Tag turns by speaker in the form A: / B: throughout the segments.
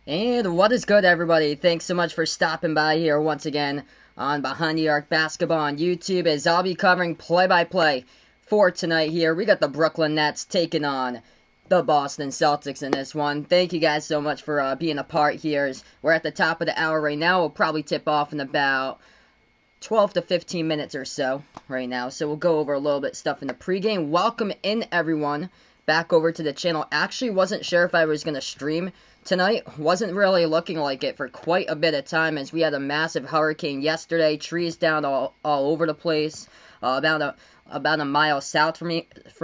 A: And what is good, everybody? Thanks so much for stopping by here once again on Behind the Arc Basketball on YouTube, as I'll be covering play-by-play for tonight here. We got the Brooklyn Nets taking on the Boston Celtics in this one. Thank you guys so much for being a part here. As we're at the top of the hour right now. We'll probably tip off in about 12 to 15 minutes or so right now. So we'll go over a little bit stuff in the pregame. Welcome in, everyone, back over to the channel. Actually wasn't sure if I was going to stream tonight. Wasn't really looking like it for quite a bit of time, as we had a massive hurricane yesterday. Trees down all over the place. About a mile south from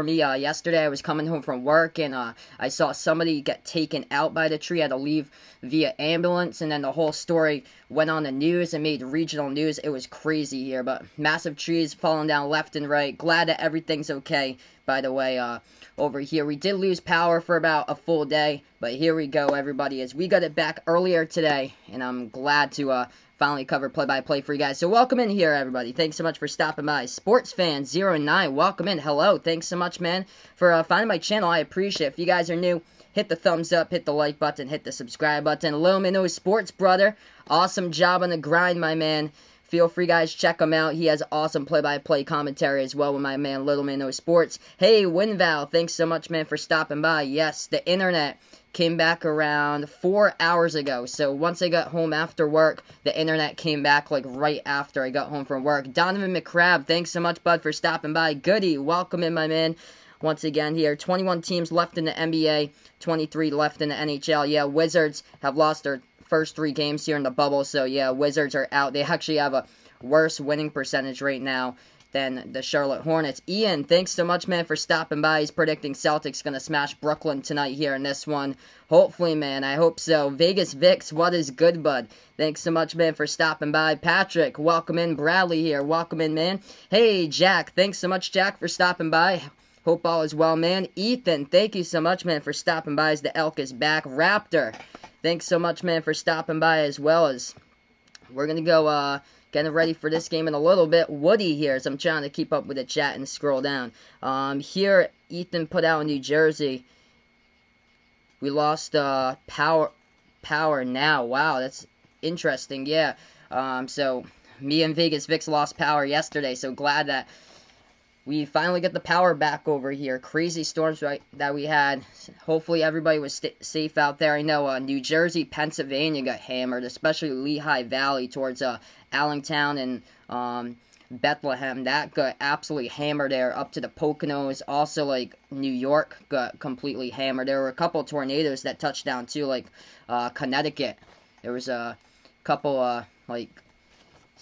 A: me yesterday. I was coming home from work, and I saw somebody get taken out by the tree. I had to leave via ambulance, and then the whole story went on the news and made regional news. It was crazy here, but massive trees falling down left and right. Glad that everything's okay, by the way, over here. We did lose power for about a full day, but here we go, everybody, as we got it back earlier today, and I'm glad to finally cover play-by-play for you guys. So welcome in here, everybody. Thanks so much for stopping by. SportsFan09, welcome in. Hello. Thanks so much, man, for finding my channel. I appreciate it. If you guys are new, hit the thumbs up, hit the like button, hit the subscribe button. Little Minnow Sports, brother. Awesome job on the grind, my man. Feel free, guys, check him out. He has awesome play-by-play commentary as well with my man, Little Minnow Sports. Hey, WinVal, thanks so much, man, for stopping by. Yes, the internet came back around 4 hours ago. So once I got home after work, the internet came back like right after I got home from work. Donovan McCrabb, thanks so much, bud, for stopping by. Goody, welcome in, my man. Once again here, 21 teams left in the NBA, 23 left in the NHL. Yeah, Wizards have lost their first 3 games here in the bubble, so yeah, Wizards are out. They actually have a worse winning percentage right now than the Charlotte Hornets. Ian, thanks so much, man, for stopping by. He's predicting Celtics going to smash Brooklyn tonight here in this one. Hopefully, man, I hope so. Vegas Vix, what is good, bud? Thanks so much, man, for stopping by. Patrick, welcome in. Bradley here, welcome in, man. Hey, Jack, thanks so much, Jack, for stopping by. Hope all is well, man. Ethan, thank you so much, man, for stopping by, as the elk is back. Raptor, thanks so much, man, for stopping by, as well as we're going to go, getting ready for this game in a little bit. Woody here, as I'm trying to keep up with the chat and scroll down. Here, Ethan put out in New Jersey. We lost power now. Wow, that's interesting. Yeah. So me and Vegas Vix lost power yesterday. So glad that we finally get the power back over here. Crazy storms that we had. Hopefully everybody was safe out there. I know New Jersey, Pennsylvania got hammered, especially Lehigh Valley towards Allentown and Bethlehem. That got absolutely hammered there up to the Poconos. Also, like, New York got completely hammered. There were a couple tornadoes that touched down too, like Connecticut. There was a couple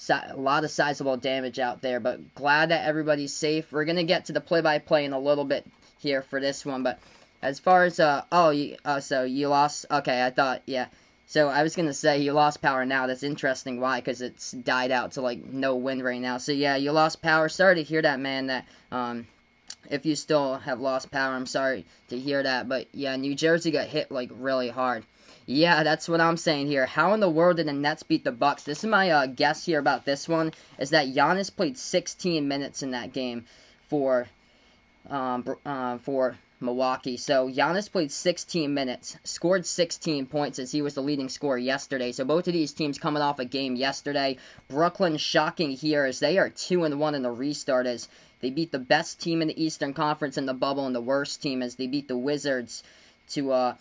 A: a lot of sizable damage out there, but glad that everybody's safe. We're going to get to the play-by-play in a little bit here for this one, but as far as, so you lost, okay, I thought, yeah. So I was going to say you lost power now. That's interesting. Why? Because it's died out to, like, no wind right now. So, yeah, you lost power. Sorry to hear that, man, that, if you still have lost power, I'm sorry to hear that. But, yeah, New Jersey got hit, like, really hard. Yeah, that's what I'm saying here. How in the world did the Nets beat the Bucks? This is my guess here about this one, is that Giannis played 16 minutes in that game for Milwaukee. So Giannis played 16 minutes, scored 16 points, as he was the leading scorer yesterday. So both of these teams coming off a game yesterday. Brooklyn shocking here, as they are 2-1 in the restart, as they beat the best team in the Eastern Conference in the bubble, and the worst team as they beat the Wizards so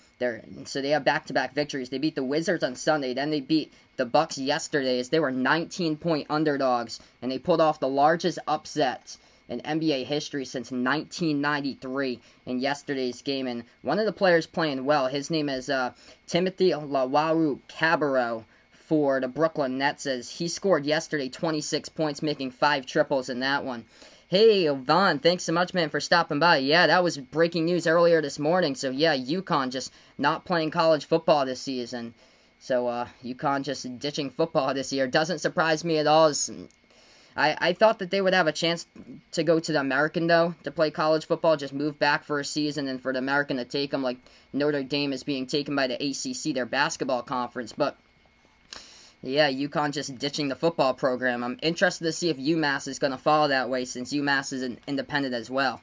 A: they have back-to-back victories. They beat the Wizards on Sunday, then they beat the Bucks yesterday, as they were 19-point underdogs, and they pulled off the largest upset in NBA history since 1993 in yesterday's game. And one of the players playing well, his name is Timothy Lawaru-Cabarrot for the Brooklyn Nets, as he scored yesterday 26 points, making 5 triples in that one. Hey, Vaughn, thanks so much, man, for stopping by. Yeah, that was breaking news earlier this morning. So, yeah, UConn just not playing college football this season. So, UConn just ditching football this year. Doesn't surprise me at all. I thought that they would have a chance to go to the American, though, to play college football, just move back for a season, and for the American to take them, like Notre Dame is being taken by the ACC, their basketball conference. But yeah, UConn just ditching the football program. I'm interested to see if UMass is going to follow that way, since UMass is an independent as well.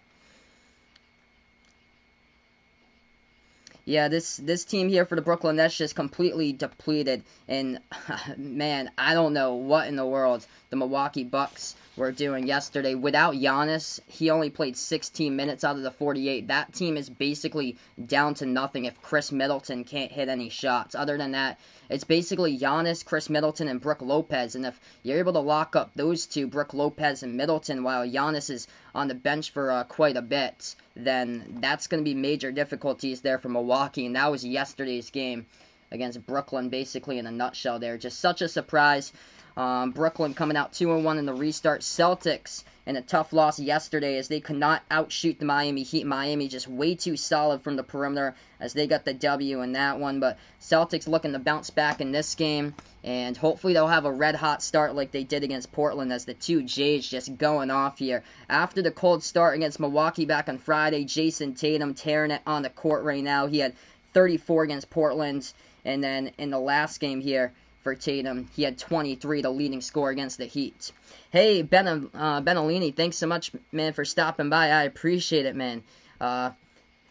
A: Yeah, this team here for the Brooklyn Nets just completely depleted, and man, I don't know what in the world the Milwaukee Bucks were doing yesterday. Without Giannis, he only played 16 minutes out of the 48. That team is basically down to nothing if Chris Middleton can't hit any shots. Other than that, it's basically Giannis, Chris Middleton, and Brook Lopez, and if you're able to lock up those two, Brook Lopez and Middleton, while Giannis is on the bench for quite a bit, then that's going to be major difficulties there for Milwaukee, and that was yesterday's game against Brooklyn, basically in a nutshell there. Just such a surprise. Brooklyn coming out 2-1 in the restart. Celtics in a tough loss yesterday as they could not outshoot the Miami Heat. Miami just way too solid from the perimeter as they got the W in that one. But Celtics looking to bounce back in this game, and hopefully they'll have a red-hot start like they did against Portland as the two Jays just going off here. After the cold start against Milwaukee back on Friday, Jason Tatum tearing it on the court right now. He had 34 against Portland, and then in the last game here for Tatum, he had 23, the leading scorer against the Heat. Hey, Benalini, thanks so much, man, for stopping by. I appreciate it, man.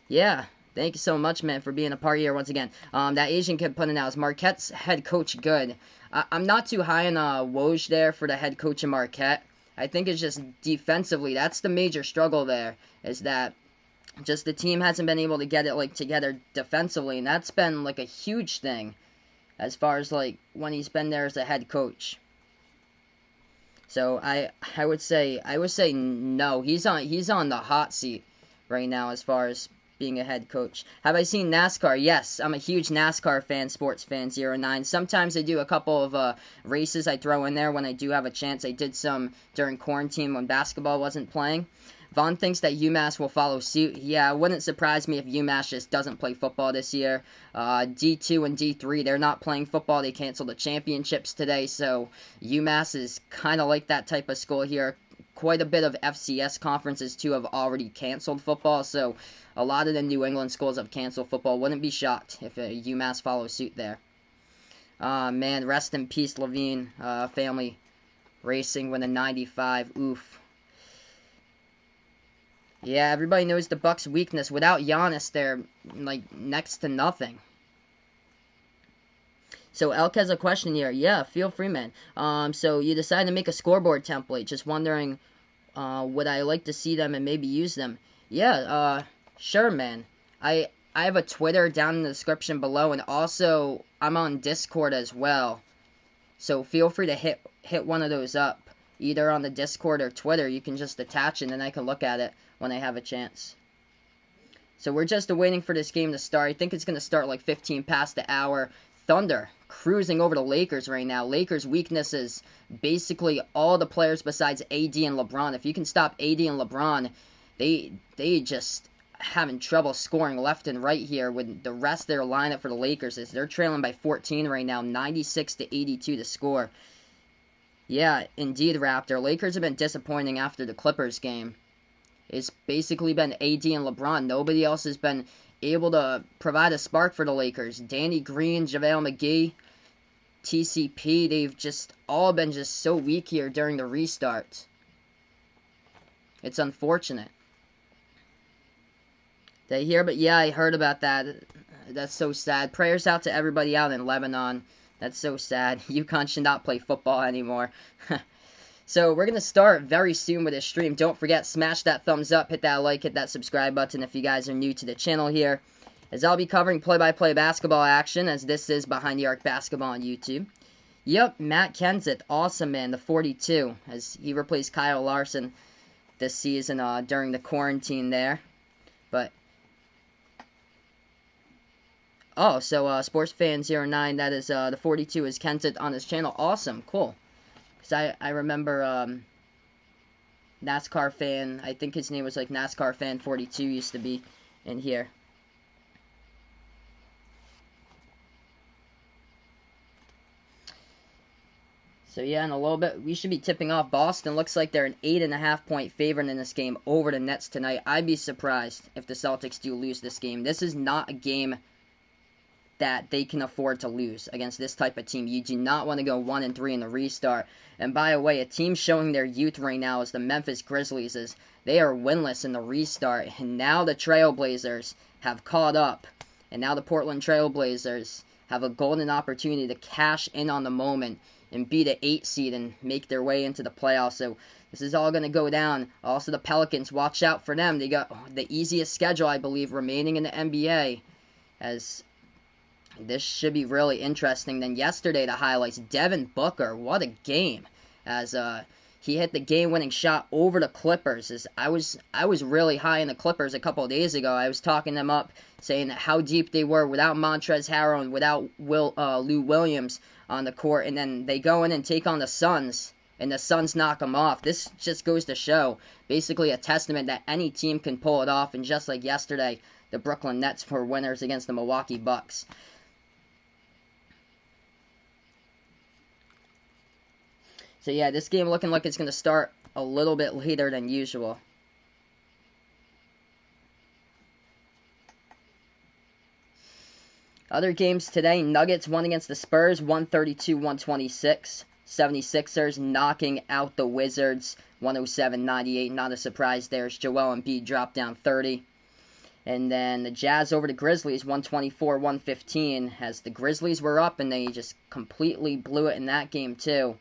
A: Yeah, thank you so much, man, for being a part here once again. That Asian kid putting out, is Marquette's head coach good? I'm not too high on Woj there for the head coach of Marquette. I think it's just defensively, that's the major struggle there, is that just the team hasn't been able to get it together defensively, and that's been like a huge thing as far as when he's been there as a head coach. So I would say no. He's on the hot seat right now as far as being a head coach. Have I seen NASCAR? Yes, I'm a huge NASCAR fan, sports fan 09. Sometimes I do a couple of races I throw in there when I do have a chance. I did some during quarantine when basketball wasn't playing. Vaughn thinks that UMass will follow suit. Yeah, it wouldn't surprise me if UMass just doesn't play football this year. D2 and D3, they're not playing football. They canceled the championships today, so UMass is kind of like that type of school here. Quite a bit of FCS conferences, too, have already canceled football, so a lot of the New England schools have canceled football. Wouldn't be shocked if UMass follows suit there. Man, rest in peace, Levine. Family racing with a 95. Oof. Yeah, everybody knows the Bucks' weakness. Without Giannis, they're next to nothing. So Elk has a question here. Yeah, feel free, man. So you decided to make a scoreboard template. Just wondering, would I like to see them and maybe use them? Yeah, sure, man. I have a Twitter down in the description below, and also I'm on Discord as well. So feel free to hit one of those up, either on the Discord or Twitter. You can just attach it, and I can look at it when I have a chance. So we're just waiting for this game to start. I think it's going to start 15 past the hour. Thunder cruising over the Lakers right now. Lakers' weakness is basically all the players besides AD and LeBron. If you can stop AD and LeBron, they just having trouble scoring left and right here with the rest of their lineup for the Lakers. They're trailing by 14 right now, 96-82 to score. Yeah, indeed, Raptor. Lakers have been disappointing after the Clippers game. It's basically been AD and LeBron. Nobody else has been able to provide a spark for the Lakers. Danny Green, JaVale McGee, TCP, they've just all been just so weak here during the restart. It's unfortunate. Did I hear? But yeah, I heard about that. That's so sad. Prayers out to everybody out in Lebanon. That's so sad. UConn should not play football anymore. So we're going to start very soon with this stream. Don't forget, smash that thumbs up, hit that like, hit that subscribe button if you guys are new to the channel here, as I'll be covering play-by-play basketball action, as this is Behind the Arc Basketball on YouTube. Yep, Matt Kenseth, awesome, man, the 42, as he replaced Kyle Larson this season during the quarantine there. But, oh, so SportsFan09, that is the 42 is Kenseth on his channel. Awesome, cool. I remember NASCAR fan, I think his name was NASCAR fan 42 used to be in here. So yeah, in a little bit, we should be tipping off. Boston looks like they're an 8.5-point favorite in this game over the Nets tonight. I'd be surprised if the Celtics do lose this game. This is not a game that they can afford to lose against this type of team. You do not want to go 1-3 in the restart. And by the way, a team showing their youth right now is the Memphis Grizzlies, as they are winless in the restart. And now the Trailblazers have caught up And now the Portland Trail Blazers have a golden opportunity to cash in on the moment and beat an 8 seed and make their way into the playoffs. So this is all going to go down. Also, the Pelicans, watch out for them. They got the easiest schedule, I believe, remaining in the NBA, as this should be really interesting. Then yesterday, the highlights. Devin Booker, what a game, as he hit the game-winning shot over the Clippers. As I was really high in the Clippers a couple of days ago. I was talking them up, saying that how deep they were without Montrezl Harrell and without Lou Williams on the court. And then they go in and take on the Suns, and the Suns knock them off. This just goes to show, basically a testament that any team can pull it off. And just like yesterday, the Brooklyn Nets were winners against the Milwaukee Bucks. So yeah, this game looking like it's going to start a little bit later than usual. Other games today, Nuggets won against the Spurs, 132-126. 76ers knocking out the Wizards, 107-98. Not a surprise there as Joel Embiid dropped down 30. And then the Jazz over the Grizzlies, 124-115. As the Grizzlies were up and they just completely blew it in that game too.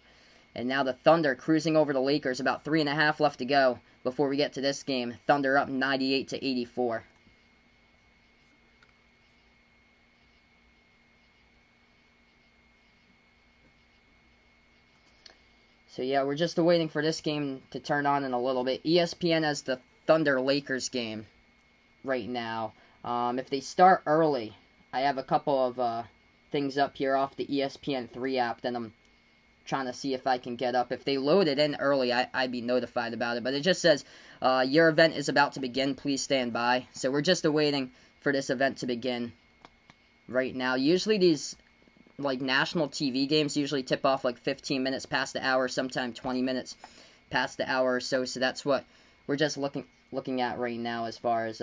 A: And now the Thunder cruising over the Lakers, about 3.5 left to go before we get to this game. Thunder up 98-84. So yeah, we're just waiting for this game to turn on in a little bit. ESPN has the Thunder-Lakers game right now. If they start early, I have a couple of things up here off the ESPN3 app that I'm trying to see if I can get up. If they load it in early, I'd be notified about it. But it just says, your event is about to begin. Please stand by. So we're just waiting for this event to begin right now. Usually these like national TV games usually tip off like 15 minutes past the hour, sometimes 20 minutes past the hour or so. So that's what we're just looking at right now as far as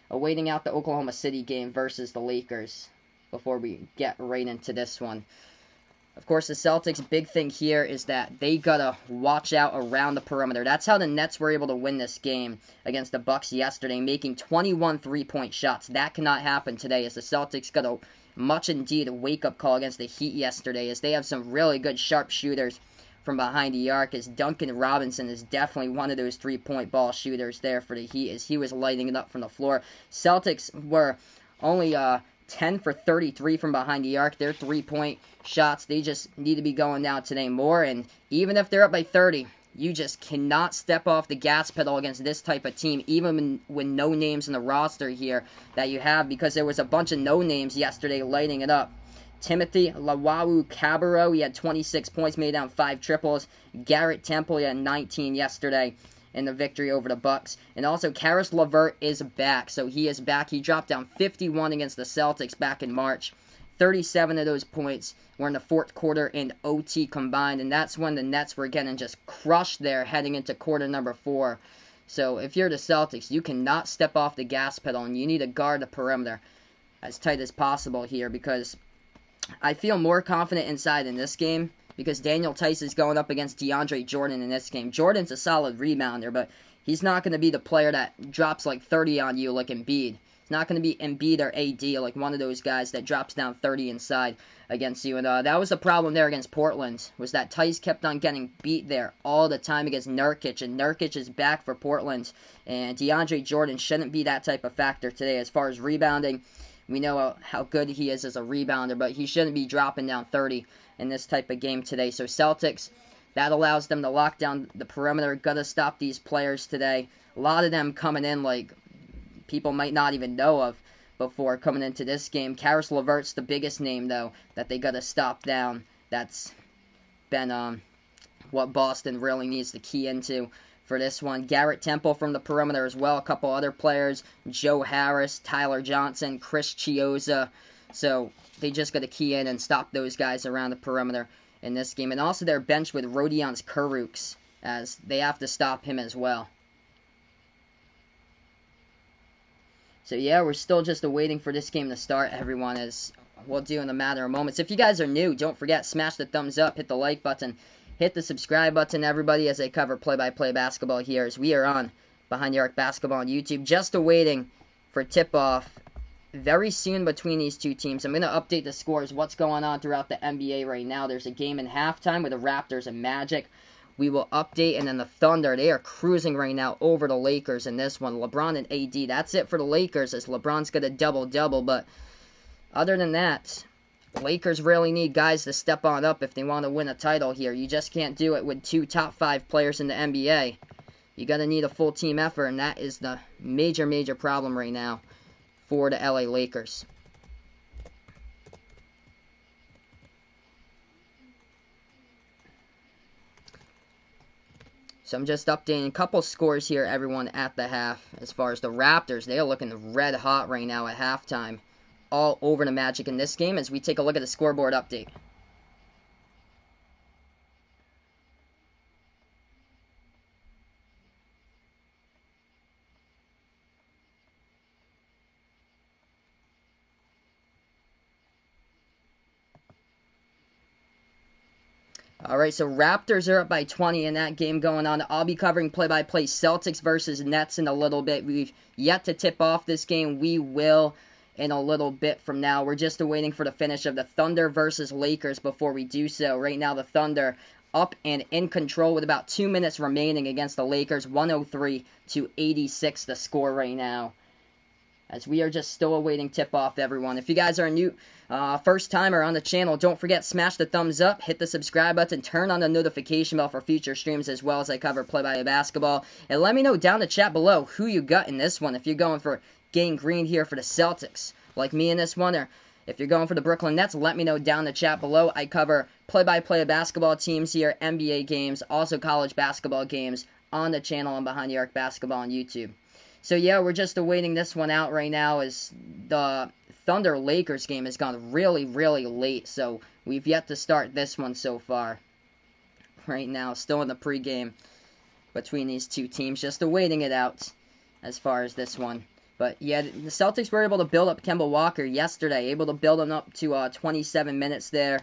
A: awaiting out the Oklahoma City game versus the Lakers before we get right into this one. Of course, the Celtics' big thing here is that they gotta watch out around the perimeter. That's how the Nets were able to win this game against the Bucks yesterday, making 21 three-point shots. That cannot happen today, as the Celtics got a much indeed a wake-up call against the Heat yesterday, as they have some really good sharp shooters from behind the arc, as Duncan Robinson is definitely one of those three-point ball shooters there for the Heat, as he was lighting it up from the floor. Celtics were only 10 for 33 from behind the arc. Their three-point shots, they just need to be going down today more, and even if they're up by 30, you just cannot step off the gas pedal against this type of team, even with no names in the roster here that you have, because there was a bunch of no names yesterday lighting it up. Timothy Luwawu-Cabarrot, he had 26 points, made down 5 triples. Garrett Temple, he had 19 yesterday in the victory over the Bucks. And also, Karis LeVert is back. So he is back. He dropped down 51 against the Celtics back in March. 37 of those points were in the fourth quarter and OT combined. And that's when the Nets were getting just crushed there heading into quarter number 4. So if you're the Celtics, you cannot step off the gas pedal, and you need to guard the perimeter as tight as possible here, because I feel more confident inside in this game because Daniel Tice is going up against DeAndre Jordan in this game. Jordan's a solid rebounder, but he's not going to be the player that drops like 30 on you like Embiid. It's not going to be Embiid or AD, like one of those guys that drops down 30 inside against you. And that was the problem there against Portland, was that Tice kept on getting beat there all the time against Nurkic. And Nurkic is back for Portland. And DeAndre Jordan shouldn't be that type of factor today as far as rebounding. We know how good he is as a rebounder, but he shouldn't be dropping down 30 in this type of game today. So Celtics, that allows them to lock down the perimeter. Got to stop these players today. A lot of them coming in like people might not even know of before coming into this game. Karis LeVert's the biggest name, though, that they got to stop down. That's been what Boston really needs to key into for this one. Garrett Temple from the perimeter as well. A couple other players, Joe Harris, Tyler Johnson, Chris Chiozza. So they just got to key in and stop those guys around the perimeter in this game. And also their bench with Rodions Kurucs, as they have to stop him as well. So yeah, we're still just waiting for this game to start, everyone, as we'll do in a matter of moments. If you guys are new, don't forget, smash the thumbs up, hit the like button, hit the subscribe button, everybody, as I cover play-by-play basketball here, as we are on Behind the Arc Basketball on YouTube, just waiting for tip-off very soon between these two teams. I'm going to update the scores, what's going on throughout the NBA right now. There's a game in halftime with the Raptors and Magic. We will update, and then the Thunder, they are cruising right now over the Lakers in this one. LeBron and AD, that's it for the Lakers, as LeBron's got a double-double, but other than that, Lakers really need guys to step on up if they want to win a title here. You just can't do it with two top 5 players in the NBA. You got to need a full team effort, and that is the major, major problem right now for the LA Lakers. So I'm just updating a couple scores here, everyone, at the half. As far as the Raptors, they are looking red hot right now at halftime. All over the Magic in this game as we take a look at the scoreboard update. Alright, so Raptors are up by 20 in that game going on. I'll be covering play-by-play Celtics versus Nets in a little bit. We've yet to tip off this game. We will in a little bit from now. We're just waiting for the finish of the Thunder versus Lakers before we do so. Right now, the Thunder up and in control with about 2 minutes remaining against the Lakers. 103-86 the score right now, as we are just still awaiting tip-off, everyone. If you guys are a new first timer on the channel, don't forget, smash the thumbs up, hit the subscribe button, turn on the notification bell for future streams, as well as I cover play-by-play basketball. And let me know down in the chat below who you got in this one. If you're going for Gang Green here for the Celtics, like me in this one, or if you're going for the Brooklyn Nets, let me know down in the chat below. I cover play-by-play basketball teams here, NBA games, also college basketball games on the channel on Behind the Arc Basketball on YouTube. So yeah, we're just awaiting this one out right now, as the Thunder-Lakers game has gone really, really late. So we've yet to start this one so far. Right now, still in the pregame between these two teams, just awaiting it out as far as this one. But yeah, the Celtics were able to build up Kemba Walker yesterday, able to build him up to 27 minutes there.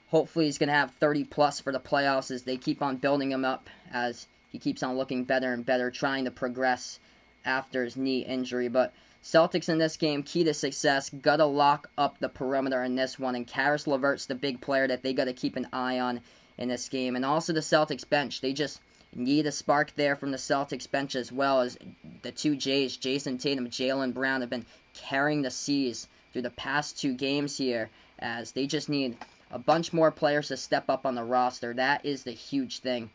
A: Hopefully he's going to have 30-plus for the playoffs as they keep on building him up, as he keeps on looking better and better, trying to progress after his knee injury. But Celtics in this game, key to success, got to lock up the perimeter in this one. And Karis LeVert's the big player that they got to keep an eye on in this game. And also the Celtics bench, they just need a spark there from the Celtics bench, as well as the two J's, Jason Tatum, Jaylen Brown, have been carrying the C's through the past 2 games here, as they just need a bunch more players to step up on the roster. That is the huge thing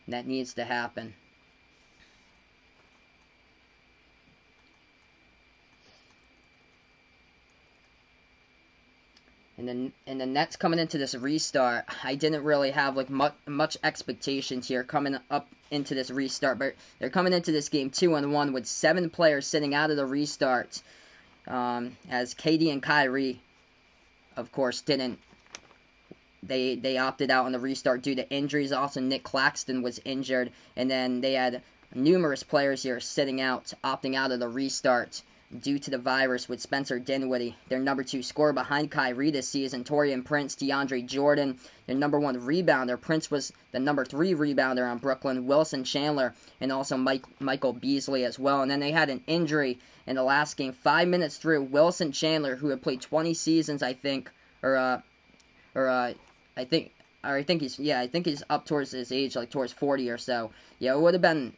A: that needs to happen. And the Nets coming into this restart, I didn't really have like much expectations here coming up into this restart, but they're coming into this game 2-1 with 7 players sitting out of the restart, as KD and Kyrie, of course, didn't. They opted out on the restart due to injuries. Also, Nick Claxton was injured, and then they had numerous players here sitting out, opting out of the restart due to the virus, with Spencer Dinwiddie, their number 2 scorer behind Kyrie this season, Taurean Prince, DeAndre Jordan, their number 1 rebounder. Prince was the number 3 rebounder on Brooklyn, Wilson Chandler, and also Michael Beasley as well. And then they had an injury in the last game, 5 minutes through. Wilson Chandler, who had played 20 seasons, I think, I think he's up towards his age, like towards 40 or so. Yeah, it would have been,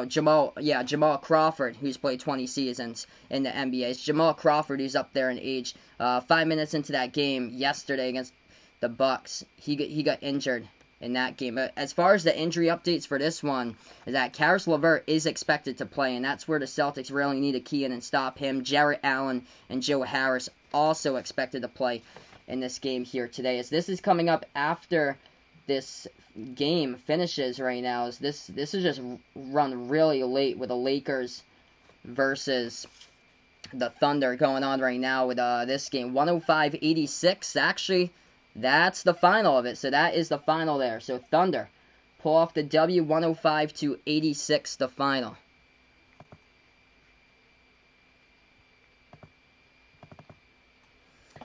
A: Jamal Crawford, who's played 20 seasons in the NBA. It's Jamal Crawford who's up there in age. 5 minutes into that game yesterday against the Bucks, he got injured in that game. But as far as the injury updates for this one, is that Karis LeVert is expected to play, and that's where the Celtics really need to key in and stop him. Jarrett Allen and Joe Harris also expected to play in this game here today, as this is coming up after this game finishes right now. As this is just run really late with the Lakers versus the Thunder going on right now with this game. 105-86. Actually, that's the final of it. So that is the final there. So Thunder pull off the W, 105-86, the final.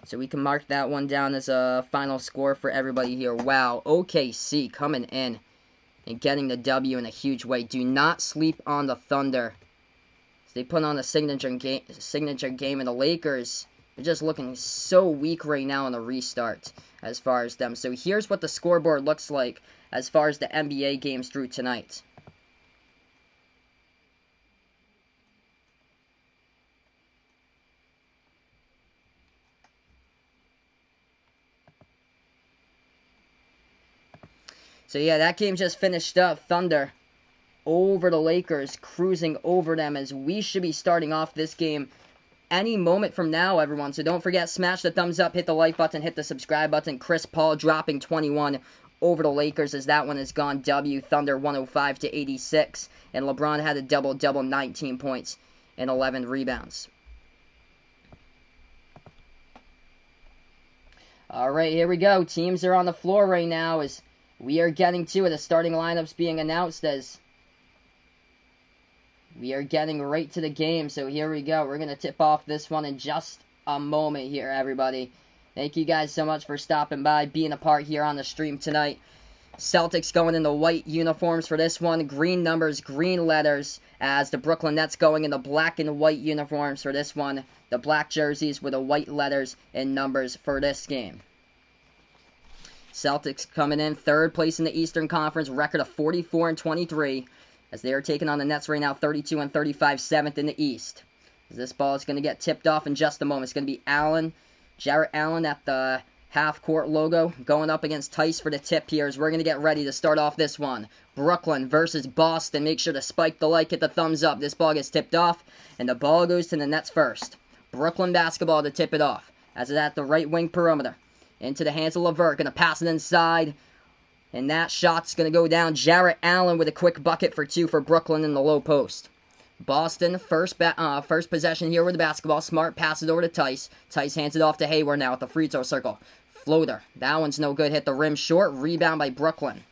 A: So we can mark that one down as a final score for everybody here. Wow, OKC coming in and getting the W in a huge way. Do not sleep on the Thunder They put on a signature game, and the Lakers are just looking so weak right now on the restart as far as them. So here's what the scoreboard looks like as far as the NBA games through tonight. So yeah, that game just finished up. Thunder over the Lakers, cruising over them, as we should be starting off this game any moment from now, everyone. So don't forget, smash the thumbs up, hit the like button, hit the subscribe button. Chris Paul dropping 21 over the Lakers, as that one is gone. W, Thunder 105-86. And LeBron had a double-double, 19 points and 11 rebounds. Alright, here we go. Teams are on the floor right now as we are getting to it. The starting lineups being announced as we are getting right to the game. So here we go. We're going to tip off this one in just a moment here, everybody. Thank you guys so much for stopping by, being a part here on the stream tonight. Celtics going in the white uniforms for this one. Green numbers, green letters, as the Brooklyn Nets going in the black and white uniforms for this one. The black jerseys with the white letters and numbers for this game. Celtics coming in third place in the Eastern Conference, record of 44-23, as they are taking on the Nets right now, 32-35, 7th in the East. As this ball is going to get tipped off in just a moment. It's going to be Jarrett Allen at the half-court logo, going up against Tice for the tip here, as we're going to get ready to start off this one. Brooklyn versus Boston. Make sure to spike the like, hit the thumbs up. This ball gets tipped off, and the ball goes to the Nets first. Brooklyn basketball to tip it off, as it's at the right wing perimeter. Into the hands of LeVert, going to pass it inside, and that shot's going to go down. Jarrett Allen with a quick bucket for 2 for Brooklyn in the low post. Boston, first possession here with the basketball. Smart passes over to Tice. Tice hands it off to Hayward now at the free throw circle. Floater, that one's no good, hit the rim short. Rebound by Brooklyn.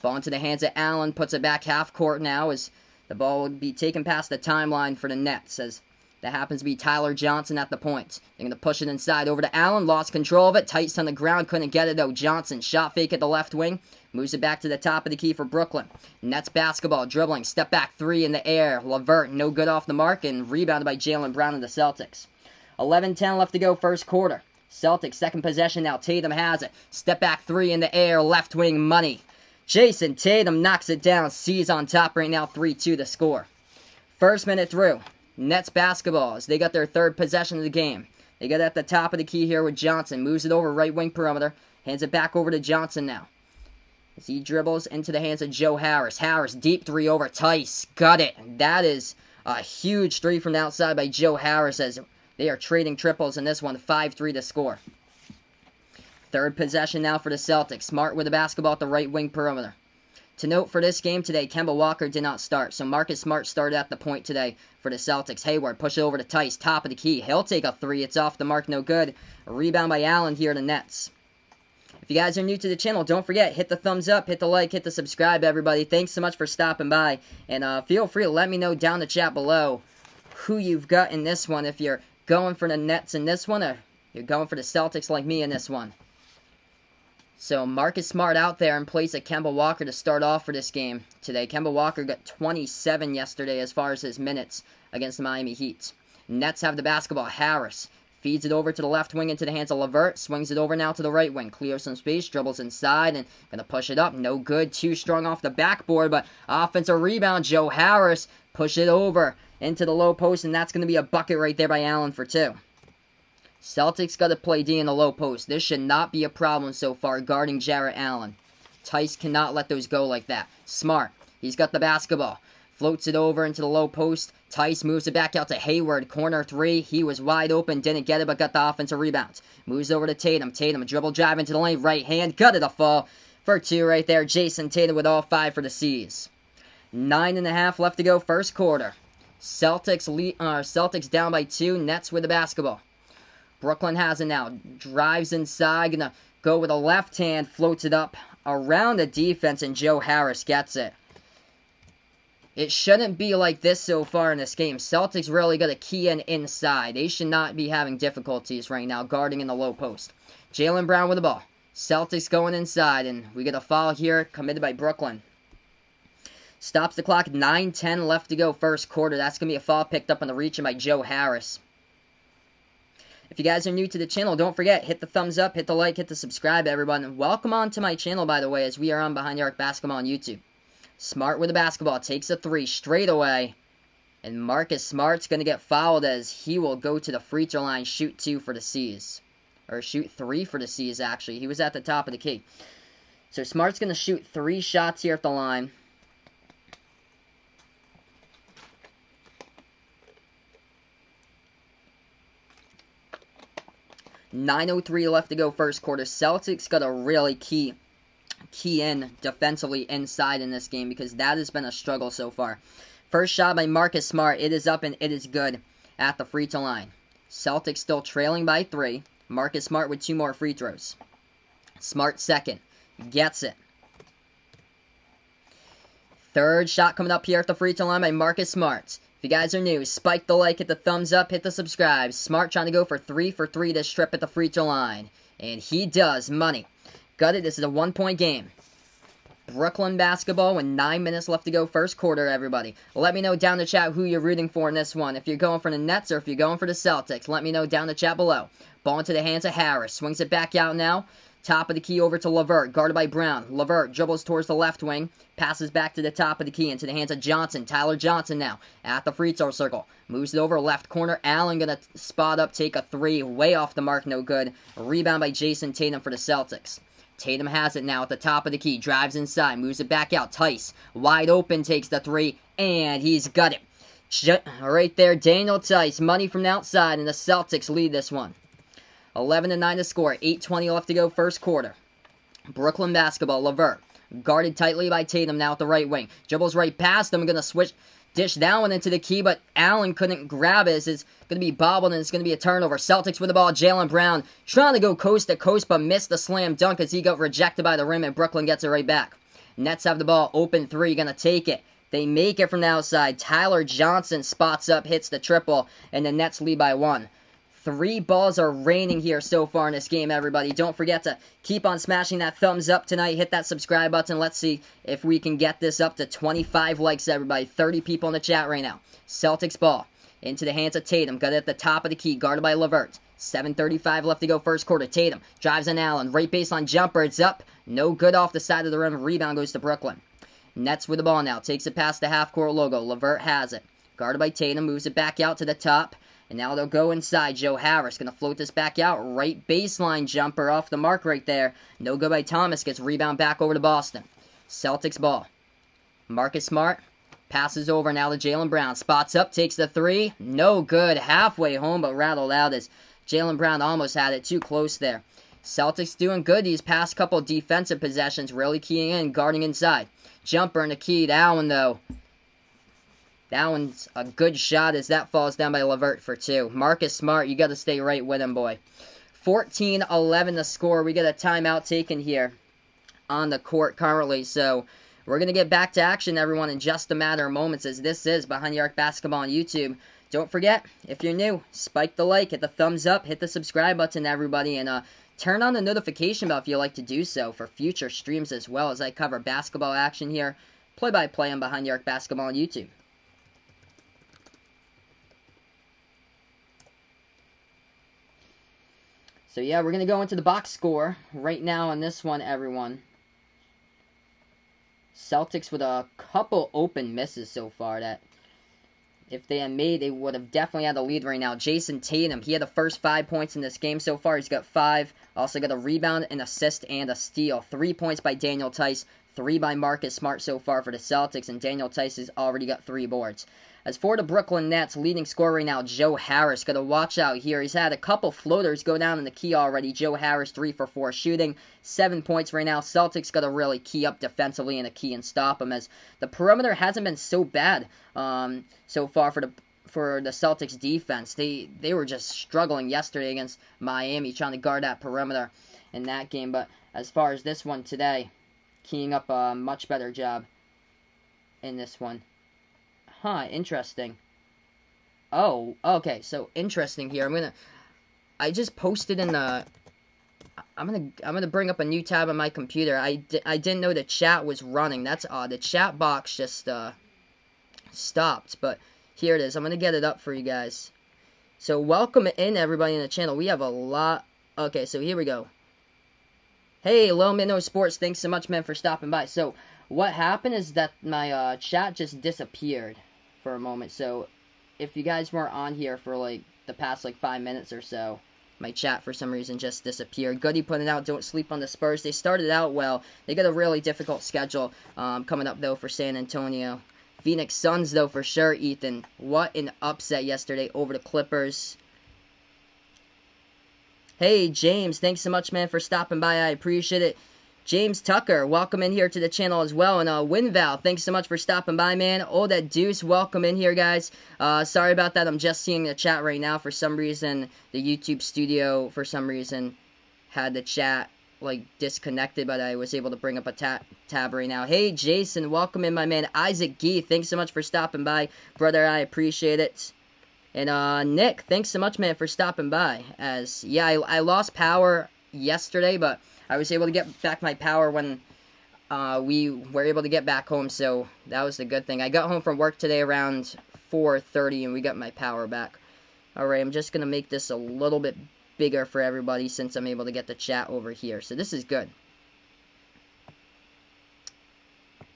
A: Ball into the hands of Allen, puts it back half court now, as the ball will be taken past the timeline for the Nets, as that happens to be Tyler Johnson at the point. They're going to push it inside over to Allen. Lost control of it. Tice on the ground. Couldn't get it though. Johnson. Shot fake at the left wing. Moves it back to the top of the key for Brooklyn. Nets basketball. Dribbling. Step back 3 in the air. LeVert. No good off the mark. And rebounded by Jaylen Brown of the Celtics. 11-10 left to go first quarter. Celtics second possession now. Tatum has it. Step back 3 in the air. Left wing money. Jason Tatum knocks it down. C's on top right now. 3-2 the score. First minute through. Nets basketball, as they got their third possession of the game. They got at the top of the key here with Johnson. Moves it over right wing perimeter. Hands it back over to Johnson now, as he dribbles into the hands of Joe Harris. Harris, deep 3 over Tice. Got it. That is a huge 3 from the outside by Joe Harris, as they are trading triples in this one. 5-3 to score. Third possession now for the Celtics. Smart with the basketball at the right wing perimeter. To note for this game today, Kemba Walker did not start, so Marcus Smart started at the point today for the Celtics. Hayward, push it over to Tice, top of the key. He'll take a 3. It's off the mark, no good. A rebound by Allen here to Nets. If you guys are new to the channel, don't forget, hit the thumbs up, hit the like, hit the subscribe, everybody. Thanks so much for stopping by. And feel free to let me know down the chat below who you've got in this one, if you're going for the Nets in this one, or you're going for the Celtics like me in this one. So Marcus Smart out there in place of Kemba Walker to start off for this game today. Kemba Walker got 27 yesterday as far as his minutes against the Miami Heat. Nets have the basketball. Harris feeds it over to the left wing into the hands of LeVert. Swings it over now to the right wing. Clears some space. Dribbles inside and going to push it up. No good. Too strong off the backboard, but offensive rebound. Joe Harris push it over into the low post, and that's going to be a bucket right there by Allen for 2. Celtics got to play D in the low post. This should not be a problem so far guarding Jarrett Allen. Tice cannot let those go like that. Smart. He's got the basketball. Floats it over into the low post. Tice moves it back out to Hayward. Corner 3. He was wide open. Didn't get it, but got the offensive rebound. Moves over to Tatum. Tatum, a dribble drive into the lane. Right hand. Got it a fall for 2 right there. Jason Tatum with all 5 for the C's. 9.5 left to go first quarter. Celtics down by 2. Nets with the basketball. Brooklyn has it now. Drives inside. Gonna go with a left hand. Floats it up around the defense, and Joe Harris gets it. It shouldn't be like this so far in this game. Celtics really got to key in inside. They should not be having difficulties right now guarding in the low post. Jaylen Brown with the ball. Celtics going inside, and we get a foul here committed by Brooklyn. Stops the clock, 9:10 left to go first quarter. That's going to be a foul picked up on the reach by Joe Harris. If you guys are new to the channel, don't forget, hit the thumbs up, hit the like, hit the subscribe, everyone. Welcome on to my channel, by the way, as we are on Behind the Arc Basketball on YouTube. Smart with the basketball, takes a 3 straight away. And Marcus Smart's going to get fouled as he will go to the free throw line, shoot 2 for the C's. Or shoot 3 for the C's, actually. He was at the top of the key. So Smart's going to shoot 3 shots here at the line. .9:03 left to go first quarter. Celtics got to really key in defensively inside in this game because that has been a struggle so far. First shot by Marcus Smart. It is up and it is good at the free throw line. Celtics still trailing by 3. Marcus Smart with 2 more free throws. Smart second. Gets it. Third shot coming up here at the free throw line by Marcus Smart. If you guys are new, spike the like, hit the thumbs up, hit the subscribe. Smart trying to go for 3 for 3 this trip at the free throw line. And he does. Money. Got it. This is a 1-point game. Brooklyn basketball with 9 minutes left to go first quarter, everybody. Let me know down in the chat who you're rooting for in this one. If you're going for the Nets or if you're going for the Celtics, let me know down in the chat below. Ball into the hands of Harris. Swings it back out now. Top of the key over to LeVert, guarded by Brown. LeVert dribbles towards the left wing. Passes back to the top of the key into the hands of Johnson. Tyler Johnson now at the free throw circle. Moves it over left corner. Allen going to spot up, take a 3. Way off the mark, no good. Rebound by Jason Tatum for the Celtics. Tatum has it now at the top of the key. Drives inside. Moves it back out. Tice. Wide open. Takes the 3. And he's got it. Right there. Daniel Tice. Money from the outside. And the Celtics lead this one. 11-9 to score. 8:20 left to go first quarter. Brooklyn basketball. LeVert. Guarded tightly by Tatum now at the right wing. Dribbles right past him. Going to switch. Dish that one into the key, but Allen couldn't grab it. It's going to be bobbled, and it's going to be a turnover. Celtics with the ball. Jaylen Brown trying to go coast to coast, but missed the slam dunk as he got rejected by the rim, and Brooklyn gets it right back. Nets have the ball. Open 3. Going to take it. They make it from the outside. Tyler Johnson spots up, hits the triple, and the Nets lead by 1. 3 balls are raining here so far in this game, everybody. Don't forget to keep on smashing that thumbs up tonight. Hit that subscribe button. Let's see if we can get this up to 25 likes, everybody. 30 people in the chat right now. Celtics ball into the hands of Tatum. Got it at the top of the key, guarded by LeVert. 7:35 left to go first quarter. Tatum drives on Allen. Right baseline jumper. It's up. No good off the side of the rim. Rebound goes to Brooklyn. Nets with the ball now. Takes it past the half-court logo. LeVert has it. Guarded by Tatum. Moves it back out to the top. And now they'll go inside. Joe Harris going to float this back out. Right baseline jumper off the mark right there. No good by Thomas. Gets rebound back over to Boston. Celtics ball. Marcus Smart passes over now to Jaylen Brown. Spots up. Takes the 3. No good. Halfway home but rattled out as Jaylen Brown almost had it. Too close there. Celtics doing good these past couple defensive possessions. Really keying in. Guarding inside. Jumper in the key. That one though. That one's a good shot as that falls down by LeVert for 2. Marcus Smart, you got to stay right with him, boy. 14-11 the score. We get a timeout taken here on the court currently. So we're going to get back to action, everyone, in just a matter of moments as this is Behind the Arc Basketball on YouTube. Don't forget, if you're new, spike the like, hit the thumbs up, hit the subscribe button, everybody, and turn on the notification bell if you like to do so for future streams as well as I cover basketball action here, play-by-play on Behind the Arc Basketball on YouTube. So yeah, we're going to go into the box score right now on this one, everyone. Celtics with a couple open misses so far that if they had made, they would have definitely had the lead right now. Jason Tatum, he had the first 5 points in this game so far. He's got 5. Also got a rebound, an assist, and a steal. 3 points by Daniel Tice. 3 by Marcus Smart so far for the Celtics, and Daniel Tice has already got 3 boards. As for the Brooklyn Nets, leading scorer right now, Joe Harris. Got to watch out here. He's had a couple floaters go down in the key already. Joe Harris, 3 for 4 shooting. 7 points right now. Celtics got to really key up defensively in a key and stop him, as the perimeter hasn't been so bad so far for the Celtics defense. They were just struggling yesterday against Miami, trying to guard that perimeter in that game. But as far as this one today, keying up a much better job in this one. Huh, interesting. Oh, okay, so interesting here. I just posted in the... I'm gonna bring up a new tab on my computer. I didn't know the chat was running. That's odd. The chat box just stopped, but here it is. I'm gonna get it up for you guys. So welcome in everybody in the channel. We have a lot. Okay, so here we go. Hey, Low Minnow Sports. Thanks so much, man, for stopping by. So what happened is that my chat just disappeared for a moment. So if you guys weren't on here for like the past like 5 minutes or so, my chat for some reason just disappeared. Goody putting out, don't sleep on the Spurs. They started out well. They got a really difficult schedule coming up, though, for San Antonio. Phoenix Suns, though, for sure, Ethan. What an upset yesterday over the Clippers. Hey, James, thanks so much, man, for stopping by. I appreciate it. James Tucker, welcome in here to the channel as well. And Winval, thanks so much for stopping by, man. Oh, that Deuce, welcome in here, guys. Sorry about that. I'm just seeing the chat right now. For some reason, the YouTube studio, for some reason, had the chat, like, disconnected. But I was able to bring up a tab right now. Hey, Jason, welcome in, my man. Isaac Gee, thanks so much for stopping by. Brother, I appreciate it. And Nick, thanks so much, man, for stopping by. I lost power yesterday, but I was able to get back my power when we were able to get back home, so that was the good thing. I got home from work today around 4:30, and we got my power back. Alright, I'm just going to make this a little bit bigger for everybody since I'm able to get the chat over here. So this is good.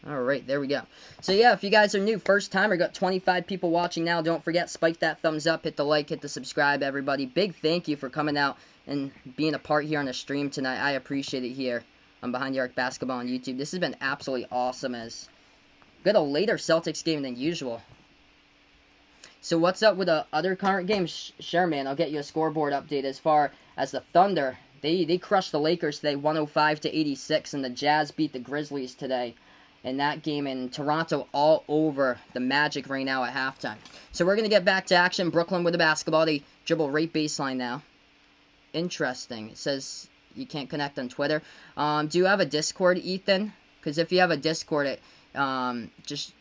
A: Alright, there we go. So yeah, if you guys are new, first timer, got 25 people watching now. Don't forget, spike that thumbs up, hit the like, hit the subscribe, everybody. Big thank you for coming out and being a part here on the stream tonight. I appreciate it here on Behind the Arc Basketball on YouTube. This has been absolutely awesome, as got a later Celtics game than usual. So what's up with the other current games? Sure, man, I'll get you a scoreboard update. As far as the Thunder, they crushed the Lakers today, 105-86, and the Jazz beat the Grizzlies today. In that game in Toronto, all over the Magic right now at halftime. So we're going to get back to action. Brooklyn with the basketball. They dribble right baseline now. Interesting. It says you can't connect on Twitter. Do you have a Discord, Ethan? Because if you have a Discord, just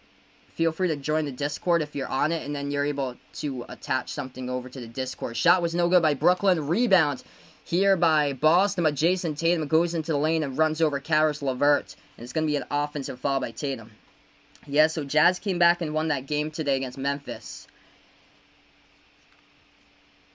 A: feel free to join the Discord if you're on it, and then you're able to attach something over to the Discord. Shot was no good by Brooklyn. Rebound here by Boston, but Jason Tatum goes into the lane and runs over Karis LeVert. And it's going to be an offensive foul by Tatum. Yeah, so Jazz came back and won that game today against Memphis.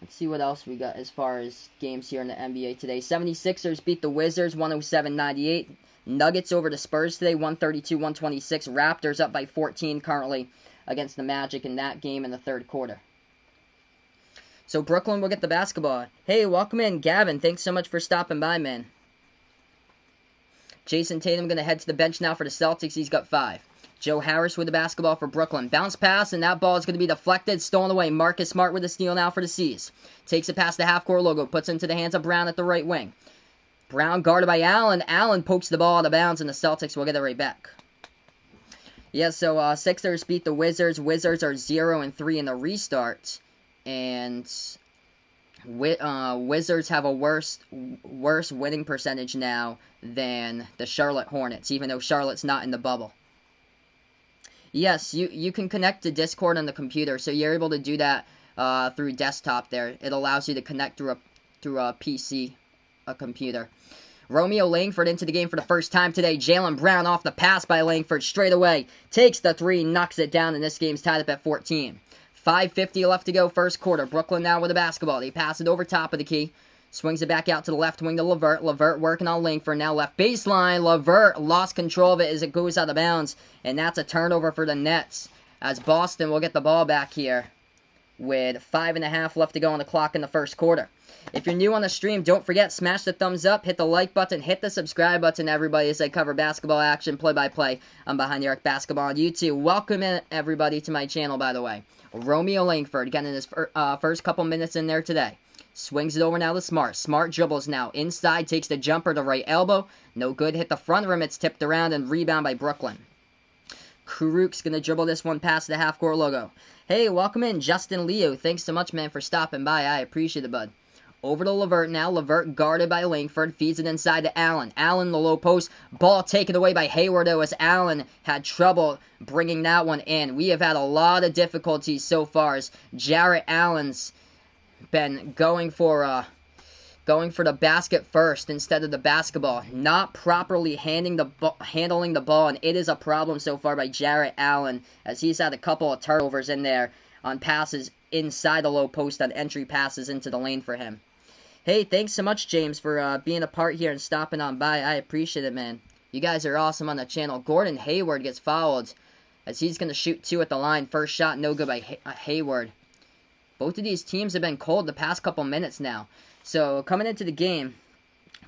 A: Let's see what else we got as far as games here in the NBA today. 76ers beat the Wizards 107-98. Nuggets over the Spurs today 132-126. Raptors up by 14 currently against the Magic in that game in the third quarter. So Brooklyn will get the basketball. Hey, welcome in, Gavin. Thanks so much for stopping by, man. Jason Tatum going to head to the bench now for the Celtics. He's got 5. Joe Harris with the basketball for Brooklyn. Bounce pass, and that ball is going to be deflected. Stolen away. Marcus Smart with the steal now for the C's. Takes it past the half-court logo. Puts it into the hands of Brown at the right wing. Brown guarded by Allen. Allen pokes the ball out of bounds, and the Celtics will get it right back. Yeah, so Sixers beat the Wizards. Wizards are 0-3 in the restart. And Wizards have a worse winning percentage now than the Charlotte Hornets, even though Charlotte's not in the bubble. Yes, you can connect to Discord on the computer, so you're able to do that through desktop there. It allows you to connect through a PC, a computer. Romeo Langford into the game for the first time today. Jaylen Brown off the pass by Langford straight away. Takes the 3, knocks it down, and this game's tied up at 14. 5:50 left to go, first quarter. Brooklyn now with the basketball. They pass it over top of the key. Swings it back out to the left wing to LeVert. LeVert working on Langford. Now left baseline. LeVert lost control of it as it goes out of bounds. And that's a turnover for the Nets, as Boston will get the ball back here with 5.5 left to go on the clock in the first quarter. If you're new on the stream, don't forget, smash the thumbs up, hit the like button, hit the subscribe button, everybody, as I cover basketball action, play-by-play on Behind the Arc Basketball on YouTube. Welcome in, everybody, to my channel, by the way. Romeo Langford getting his first couple minutes in there today. Swings it over now to Smart. Smart dribbles now. Inside, takes the jumper to right elbow. No good. Hit the front rim. It's tipped around and rebound by Brooklyn. Kuruk's going to dribble this one past the half-court logo. Hey, welcome in, Justin Leo. Thanks so much, man, for stopping by. I appreciate it, bud. Over to LeVert now. LeVert guarded by Langford. Feeds it inside to Allen. Allen, the low post. Ball taken away by Hayward, though, as Allen had trouble bringing that one in. We have had a lot of difficulties so far, as Jarrett Allen's been going for going for the basket first instead of the basketball. Not properly handling the ball, and it is a problem so far by Jarrett Allen, as he's had a couple of turnovers in there on passes inside the low post on entry passes into the lane for him. Hey, thanks so much, James, for being a part here and stopping on by. I appreciate it, man. You guys are awesome on the channel. Gordon Hayward gets fouled as he's going to shoot 2 at the line. First shot, no good by Hayward. Both of these teams have been cold the past couple minutes now. So, coming into the game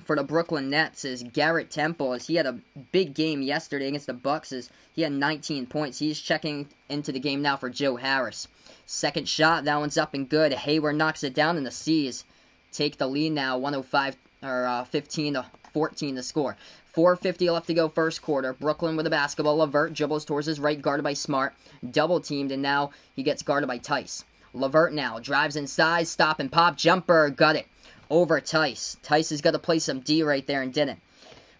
A: for the Brooklyn Nets is Garrett Temple, as he had a big game yesterday against the Bucks, as he had 19 points. He's checking into the game now for Joe Harris. Second shot, that one's up and good. Hayward knocks it down, and the C's take the lead now, 15 to 14 to score. 4:50 left to go first quarter. Brooklyn with the basketball. LeVert dribbles towards his right, guarded by Smart. Double teamed, and now he gets guarded by Tice. LeVert now drives inside, stop and pop, jumper, got it. Over Tice. Tice has got to play some D right there and didn't.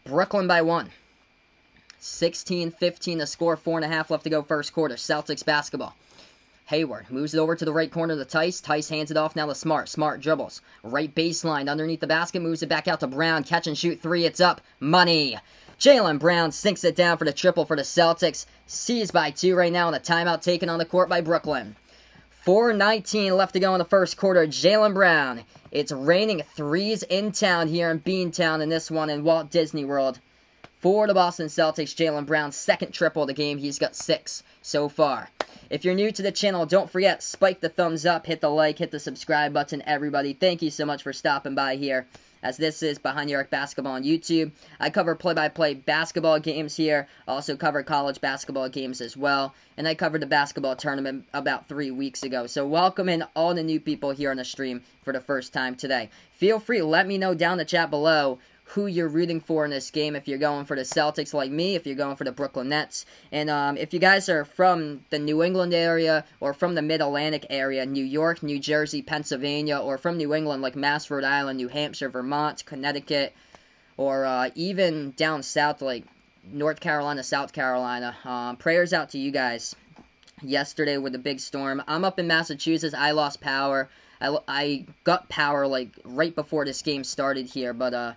A: Brooklyn by 1. 16-15 to score. 4.5 left to go first quarter. Celtics basketball. Hayward moves it over to the right corner to Tice. Tice hands it off now to Smart. Smart dribbles. Right baseline underneath the basket. Moves it back out to Brown. Catch and shoot 3. It's up. Money. Jaylen Brown sinks it down for the triple for the Celtics. Seized by 2 right now, and a timeout taken on the court by Brooklyn. 4:19 left to go in the first quarter. Jaylen Brown. It's raining threes in town here in Beantown in this one in Walt Disney World. For the Boston Celtics, Jaylen Brown's second triple of the game. He's got 6 so far. If you're new to the channel, don't forget, spike the thumbs up, hit the like, hit the subscribe button, everybody. Thank you so much for stopping by here, as this is Behind the Arc Basketball on YouTube. I cover play-by-play basketball games here, also cover college basketball games as well, and I covered the basketball tournament about 3 weeks ago. So welcome in all the new people here on the stream for the first time today. Feel free, let me know down in the chat below who you're rooting for in this game, if you're going for the Celtics like me, if you're going for the Brooklyn Nets. And if you guys are from the New England area or from the Mid-Atlantic area, New York, New Jersey, Pennsylvania, or from New England like Mass, Rhode Island, New Hampshire, Vermont, Connecticut, or even down south like North Carolina, South Carolina, prayers out to you guys yesterday with the big storm. I'm up in Massachusetts. I lost power. I got power like right before this game started here, but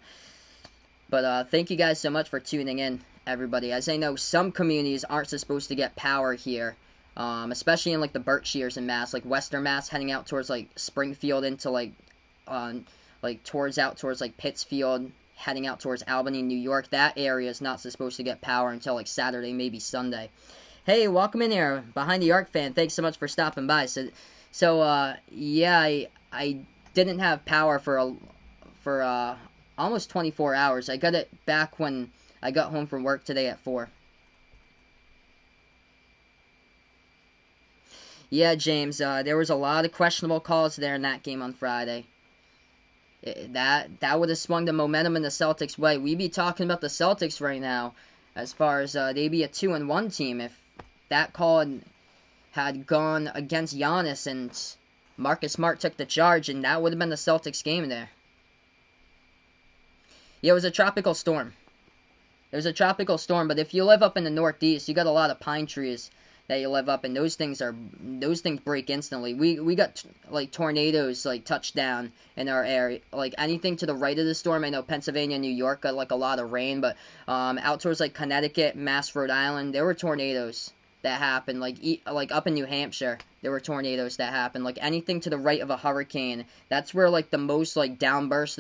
A: thank you guys so much for tuning in, everybody. As I know, some communities aren't supposed to get power here, especially in like the Berkshires in Mass, like Western Mass, heading out towards like Springfield into like towards like Pittsfield, heading out towards Albany, New York. That area is not supposed to get power until like Saturday, maybe Sunday. Hey, welcome in here, Behind the Arc fan. Thanks so much for stopping by. So yeah, I didn't have power for almost 24 hours. I got it back when I got home from work today at 4. Yeah, James, there was a lot of questionable calls there in that game on Friday. That would have swung the momentum in the Celtics' way. We'd be talking about the Celtics right now as far as they'd be a 2-1 team if that call had gone against Giannis and Marcus Smart took the charge, and that would have been the Celtics game there. Yeah, it was a tropical storm. It was a tropical storm, but if you live up in the Northeast, you got a lot of pine trees that you live up in. Those things break instantly. We got like tornadoes like touched down in our area. Like anything to the right of the storm. I know Pennsylvania, New York got like a lot of rain, but out towards like Connecticut, Mass, Rhode Island, there were tornadoes that happened. Like up in New Hampshire, there were tornadoes that happened. Like anything to the right of a hurricane, that's where like the most like downburst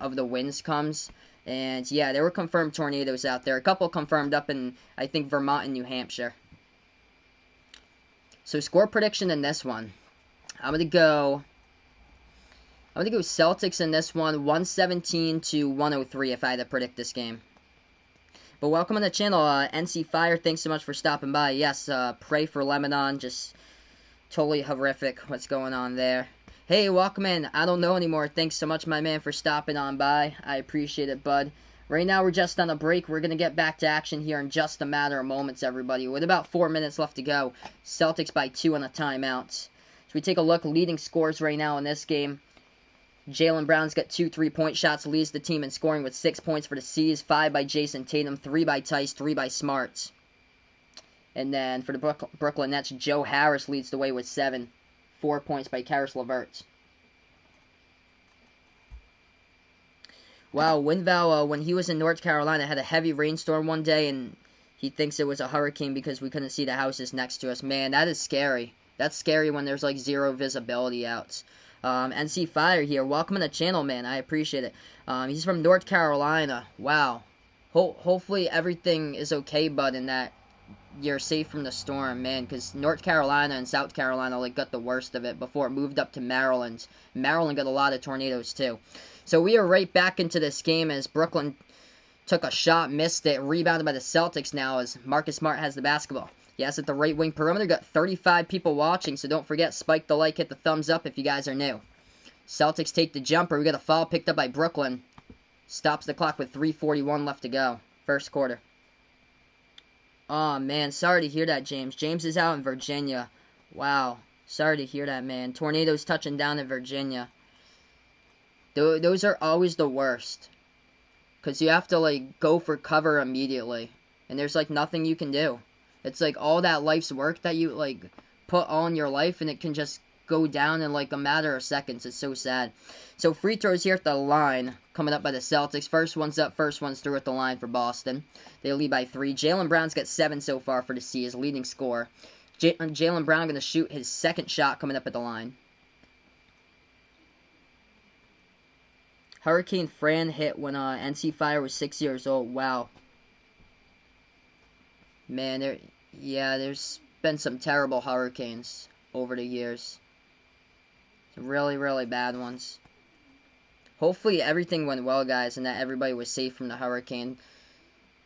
A: of the winds comes. And yeah, there were confirmed tornadoes out there. A couple confirmed up in, I think, Vermont and New Hampshire. So score prediction in this one, I'm gonna go Celtics in this one, 117-103 if I had to predict this game. But welcome on the channel, NC Fire. Thanks so much for stopping by. Yes, pray for Lebanon. Just totally horrific what's going on there. Hey, welcome in. I don't know anymore. Thanks so much, my man, for stopping on by. I appreciate it, bud. Right now, we're just on a break. We're going to get back to action here in just a matter of moments, everybody. With about 4 minutes left to go. Celtics by 2 on a timeout. So we take a look. Leading scores right now in this game. Jaylen Brown's got 2 3-point shots. Leads the team in scoring with 6 points for the C's. 5 by Jason Tatum. 3 by Tice. 3 by Smart. And then for the Brooklyn Nets, Joe Harris leads the way with 7. 4 points by Karis LeVert. Wow, Windval, when he was in North Carolina, had a heavy rainstorm one day, and he thinks it was a hurricane because we couldn't see the houses next to us. Man, that is scary. That's scary when there's, like, zero visibility out. NC Fire here. Welcome to the channel, man. I appreciate it. He's from North Carolina. Wow. Hopefully everything is okay, bud, and that you're safe from the storm, man, because North Carolina and South Carolina, like, got the worst of it before it moved up to Maryland. Maryland got a lot of tornadoes, too. So we are right back into this game as Brooklyn took a shot, missed it, rebounded by the Celtics now as Marcus Smart has the basketball. Yes, at the right wing perimeter, got 35 people watching, so don't forget, spike the like, hit the thumbs up if you guys are new. Celtics take the jumper. We got a foul picked up by Brooklyn. Stops the clock with 3:41 left to go. First quarter. Oh, man, sorry to hear that, James. James is out in Virginia. Wow, sorry to hear that, man. Tornadoes touching down in Virginia. Those are always the worst. Because you have to, like, go for cover immediately. And there's, like, nothing you can do. It's, like, all that life's work that you, like, put all in your life, and it can just go down in, like, a matter of seconds. It's so sad. So, free throws here at the line, coming up by the Celtics. First one's up, first one's through at the line for Boston. They lead by 3. Jaylen Brown's got 7 so far for the C's, leading scorer. Jaylen Brown going to shoot his second shot coming up at the line. Hurricane Fran hit when NC Fire was 6 years old. Wow. Man, there's been some terrible hurricanes over the years. Really, really bad ones. Hopefully everything went well, guys, and that everybody was safe from the hurricane.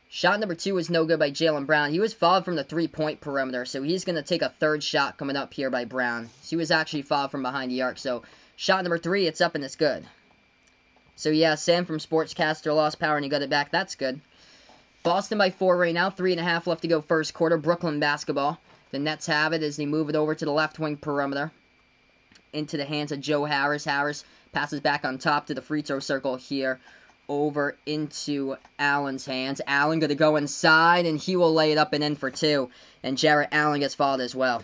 A: Shot number 2 was no good by Jaylen Brown. He was fouled from the three-point perimeter, so he's going to take a third shot coming up here by Brown. He was actually fouled from behind the arc, so shot number 3, it's up and it's good. So, yeah, Sam from Sportscaster lost power and he got it back. That's good. Boston by 4 right now. 3.5 left to go first quarter. Brooklyn basketball. The Nets have it as they move it over to the left wing perimeter. Into the hands of Joe Harris. Harris passes back on top to the free throw circle here. Over into Allen's hands. Allen going to go inside and he will lay it up and in for 2. And Jarrett Allen gets fouled as well.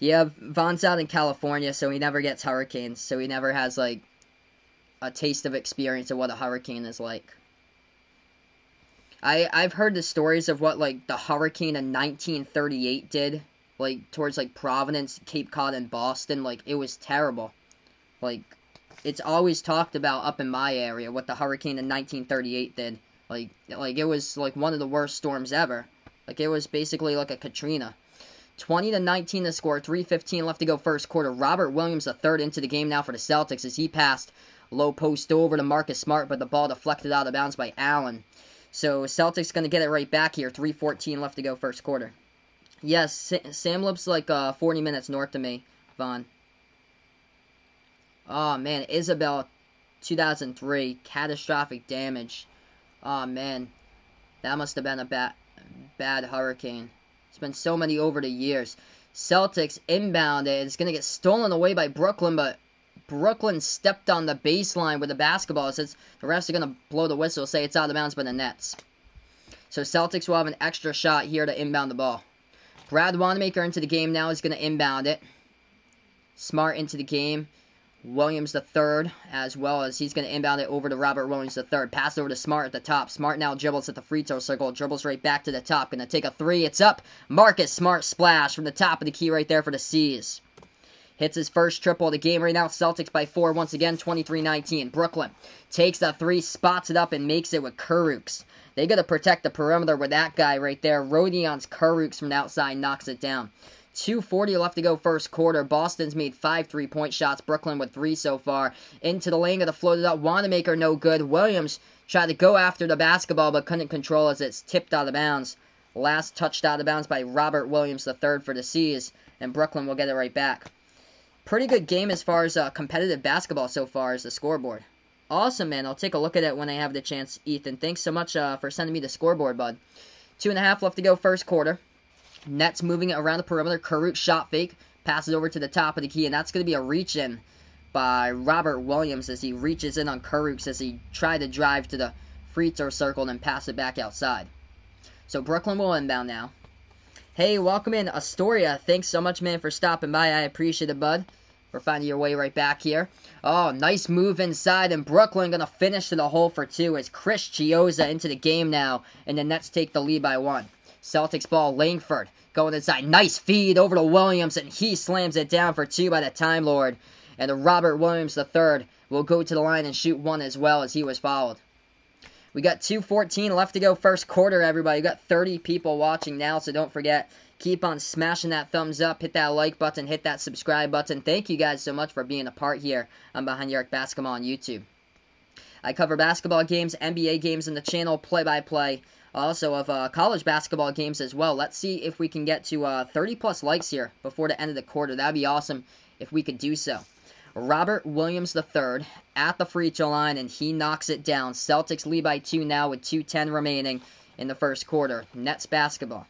A: Yeah, Von's out in California, so he never gets hurricanes. So he never has, like, a taste of experience of what a hurricane is like. I've heard the stories of what, like, the hurricane in 1938 did, like, towards, like, Providence, Cape Cod, and Boston. Like, it was terrible. Like, it's always talked about up in my area, what the hurricane in 1938 did. Like it was, like, one of the worst storms ever. Like, it was basically like a Katrina. 20-19 to score, 3:15 left to go first quarter. Robert Williams, the third into the game now for the Celtics, as he passed low post over to Marcus Smart, but the ball deflected out of bounds by Allen. So Celtics going to get it right back here. 3:14 left to go first quarter. Yes, Sam lives like 40 minutes north of me, Vaughn. Oh, man. Isabel, 2003. Catastrophic damage. Oh, man. That must have been a bad hurricane. It's been so many over the years. Celtics inbound it. It's going to get stolen away by Brooklyn, but Brooklyn stepped on the baseline with the basketball. It says the refs are going to blow the whistle, say it's out of bounds by the Nets. So Celtics will have an extra shot here to inbound the ball. Brad Wanamaker into the game now is going to inbound it. Smart into the game. Williams the third, as well as he's going to inbound it over to Robert Williams the third. Pass over to Smart at the top. Smart now dribbles at the free throw circle. Dribbles right back to the top. Going to take a 3. It's up. Marcus Smart splash from the top of the key right there for the C's. Hits his first triple of the game right now. Celtics by 4 once again, 23-19. Brooklyn takes the 3, spots it up, and makes it with Kurucs. They got to protect the perimeter with that guy right there. Rodion's Kurucs from the outside knocks it down. 2:40 left to go first quarter. Boston's made 5 3-point shots. Brooklyn with 3 so far. Into the lane, got to float it up. Wanamaker no good. Williams tried to go after the basketball but couldn't control as it's tipped out of bounds. Last touched out of bounds by Robert Williams the third for the C's. And Brooklyn will get it right back. Pretty good game as far as competitive basketball so far as the scoreboard. Awesome, man. I'll take a look at it when I have the chance, Ethan. Thanks so much for sending me the scoreboard, bud. 2.5 left to go first quarter. Nets moving it around the perimeter. Kurucs shot fake. Passes over to the top of the key, and that's going to be a reach-in by Robert Williams as he reaches in on Kurucs as he tried to drive to the free throw circle and then pass it back outside. So Brooklyn will inbound now. Hey, welcome in, Astoria. Thanks so much, man, for stopping by. I appreciate it, bud. We're finding your way right back here. Oh, nice move inside, and Brooklyn going to finish to the hole for 2 as Chris Chiozza into the game now, and the Nets take the lead by 1. Celtics ball, Langford going inside. Nice feed over to Williams, and he slams it down for 2 by the Time Lord. And Robert Williams III will go to the line and shoot 1 as well as he was fouled. We got 2:14 left to go first quarter, everybody. We got 30 people watching now, so don't forget, keep on smashing that thumbs up, hit that like button, hit that subscribe button. Thank you guys so much for being a part here on Behind the Arc Basketball on YouTube. I cover basketball games, NBA games in the channel, play-by-play, also of college basketball games as well. Let's see if we can get to 30-plus likes here before the end of the quarter. That would be awesome if we could do so. Robert Williams III at the free throw line, and he knocks it down. Celtics lead by 2 now with 2:10 remaining in the first quarter. Nets basketball.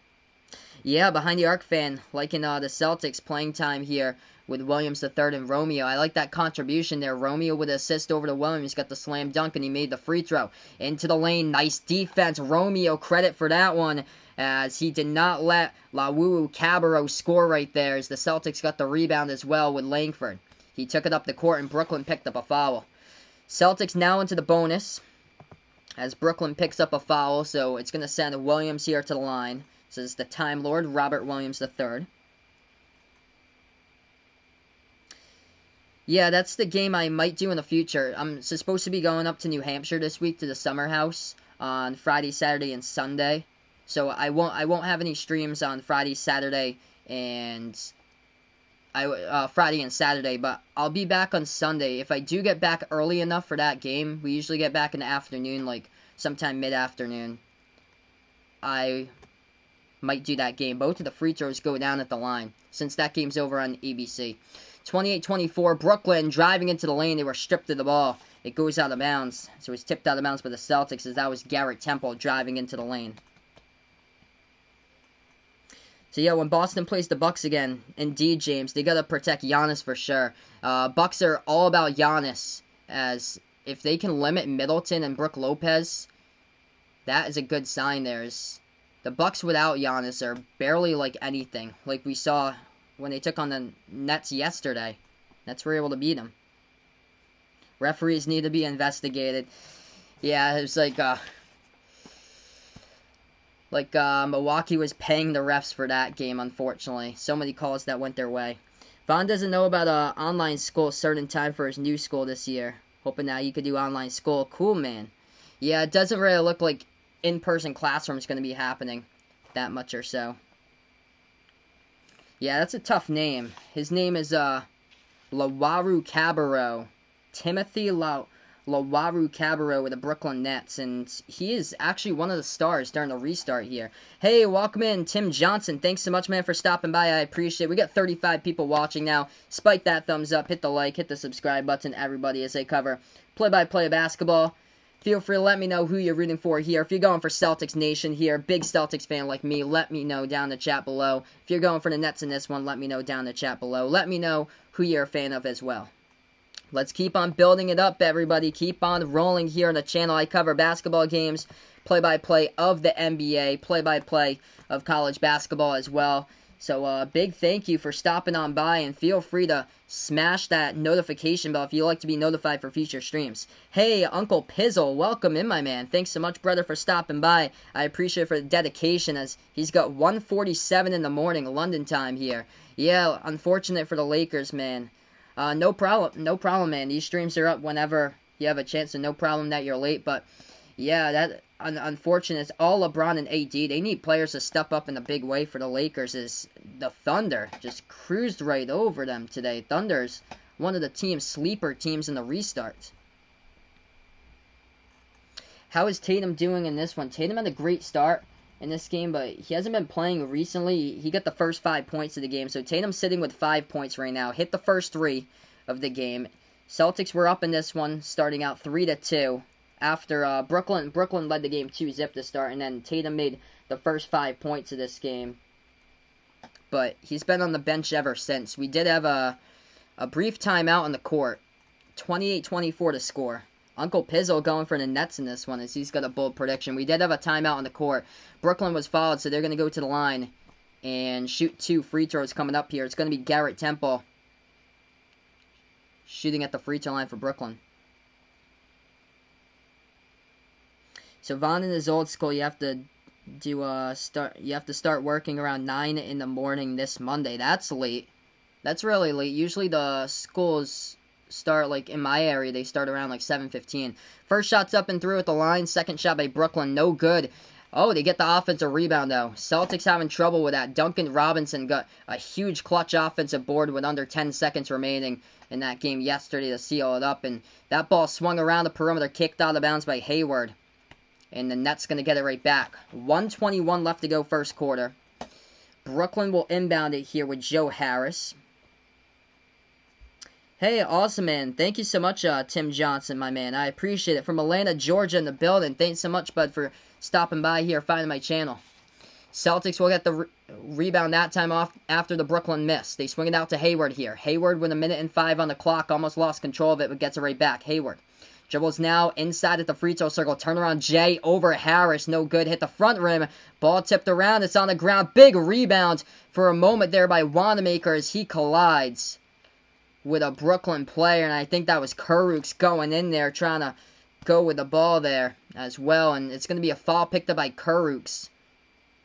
A: Yeah, Behind the Arc fan, liking the Celtics playing time here with Williams III and Romeo. I like that contribution there. Romeo with an assist over to Williams. Got the slam dunk, and he made the free throw. Into the lane. Nice defense. Romeo, credit for that one, as he did not let Lawuwu Cabarro score right there, as the Celtics got the rebound as well with Langford. He took it up the court, and Brooklyn picked up a foul. Celtics now into the bonus, as Brooklyn picks up a foul, so it's going to send Williams here to the line. This is the Time Lord, Robert Williams III. Yeah, that's the game I might do in the future. I'm supposed to be going up to New Hampshire this week to the summer house on Friday, Saturday, and Sunday. So I won't have any streams on Friday, Saturday, and Friday and Saturday, but I'll be back on Sunday. If I do get back early enough for that game, we usually get back in the afternoon, like sometime mid-afternoon, I might do that game. Both of the free throws go down at the line, since that game's over on ABC. 28-24, Brooklyn driving into the lane. They were stripped of the ball. It goes out of bounds, so it's tipped out of bounds by the Celtics, as that was Garrett Temple driving into the lane. So yeah, when Boston plays the Bucks again, indeed, James, they gotta protect Giannis for sure. Bucks are all about Giannis, as if they can limit Middleton and Brook Lopez, that is a good sign there. The Bucks without Giannis are barely like anything, like we saw when they took on the Nets yesterday. Nets were able to beat them. Referees need to be investigated. Yeah, it was like Milwaukee was paying the refs for that game, unfortunately. So many calls that went their way. Vaughn doesn't know about online school a certain time for his new school this year. Hoping now you could do online school. Cool, man. Yeah, it doesn't really look like in-person classroom is going to be happening that much or so. Yeah, that's a tough name. His name is Lawuwu Cabarro. Timothy Lawuwu Cabarro with the Brooklyn Nets, and he is actually one of the stars during the restart here. Hey, welcome in, Tim Johnson. Thanks so much, man, for stopping by. I appreciate it. We got 35 people watching now. Spike that thumbs up, hit the like, hit the subscribe button, everybody, as they cover play-by-play basketball. Feel free to let me know who you're rooting for here. If you're going for Celtics Nation here, big Celtics fan like me, let me know down in the chat below. If you're going for the Nets in this one, let me know down in the chat below. Let me know who you're a fan of as well. Let's keep on building it up, everybody. Keep on rolling here on the channel. I cover basketball games, play-by-play of the NBA, play-by-play of college basketball as well. So big thank you for stopping on by, and feel free to smash that notification bell if you like to be notified for future streams. Hey, Uncle Pizzle, welcome in, my man. Thanks so much, brother, for stopping by. I appreciate it for the dedication, as he's got 1:47 in the morning, London time here. Yeah, unfortunate for the Lakers, man. No problem, man. These streams are up whenever you have a chance, and no problem that you're late. But yeah, that unfortunate. It's all LeBron and AD. They need players to step up in a big way for the Lakers. Is the Thunder just cruised right over them today? Thunder's one of the sleeper teams in the restart. How is Tatum doing in this one? Tatum had a great start in this game, but he hasn't been playing recently. He got the first 5 points of the game, so Tatum's sitting with 5 points right now. Hit the first 3 of the game. Celtics were up in this one, starting out 3-2. After Brooklyn led the game 2-0 to start, and then Tatum made the first 5 points of this game. But he's been on the bench ever since. We did have a brief timeout on the court. 28-24 to score. Uncle Pizzle going for the Nets in this one, as he's got a bold prediction. We did have a timeout on the court. Brooklyn was fouled, so they're going to go to the line and shoot 2 free throws coming up here. It's going to be Garrett Temple shooting at the free throw line for Brooklyn. So Vaughn is old school. You have to start working around 9 in the morning this Monday. That's late. That's really late. Usually the schools start, like in my area, they start around like 7:15. First shot's up and through at the line. Second shot by Brooklyn, no good. Oh, they get the offensive rebound though. Celtics having trouble with that. Duncan Robinson got a huge clutch offensive board with under 10 seconds remaining in that game yesterday to seal it up. And that ball swung around the perimeter, kicked out of bounds by Hayward. And the Nets going to get it right back. 1:21 left to go first quarter. Brooklyn will inbound it here with Joe Harris. Hey, awesome, man. Thank you so much, Tim Johnson, my man. I appreciate it. From Atlanta, Georgia in the building. Thanks so much, bud, for stopping by here, finding my channel. Celtics will get the rebound that time off after the Brooklyn miss. They swing it out to Hayward here. Hayward with 1:05 on the clock. Almost lost control of it, but gets it right back. Hayward. Dribbles now inside at the free throw circle. Turnaround Jay over Harris. No good. Hit the front rim. Ball tipped around. It's on the ground. Big rebound for a moment there by Wanamaker as he collides with a Brooklyn player. And I think that was Kurucs going in there trying to go with the ball there as well. And it's going to be a foul picked up by Kurucs.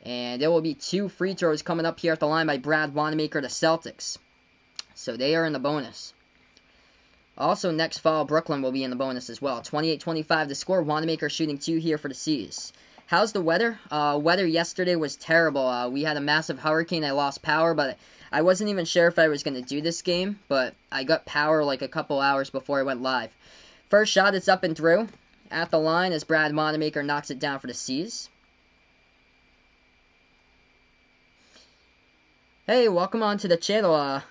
A: And there will be 2 free throws coming up here at the line by Brad Wanamaker, the Celtics. So they are in the bonus. Also, next foul, Brooklyn will be in the bonus as well. 28-25 to score. Wanamaker shooting 2 here for the C's. How's the weather? Weather yesterday was terrible. We had a massive hurricane. I lost power, but I wasn't even sure if I was going to do this game. But I got power like a couple hours before I went live. First shot, it's up and through. At the line as Brad Wanamaker knocks it down for the C's. Hey, welcome on to the channel.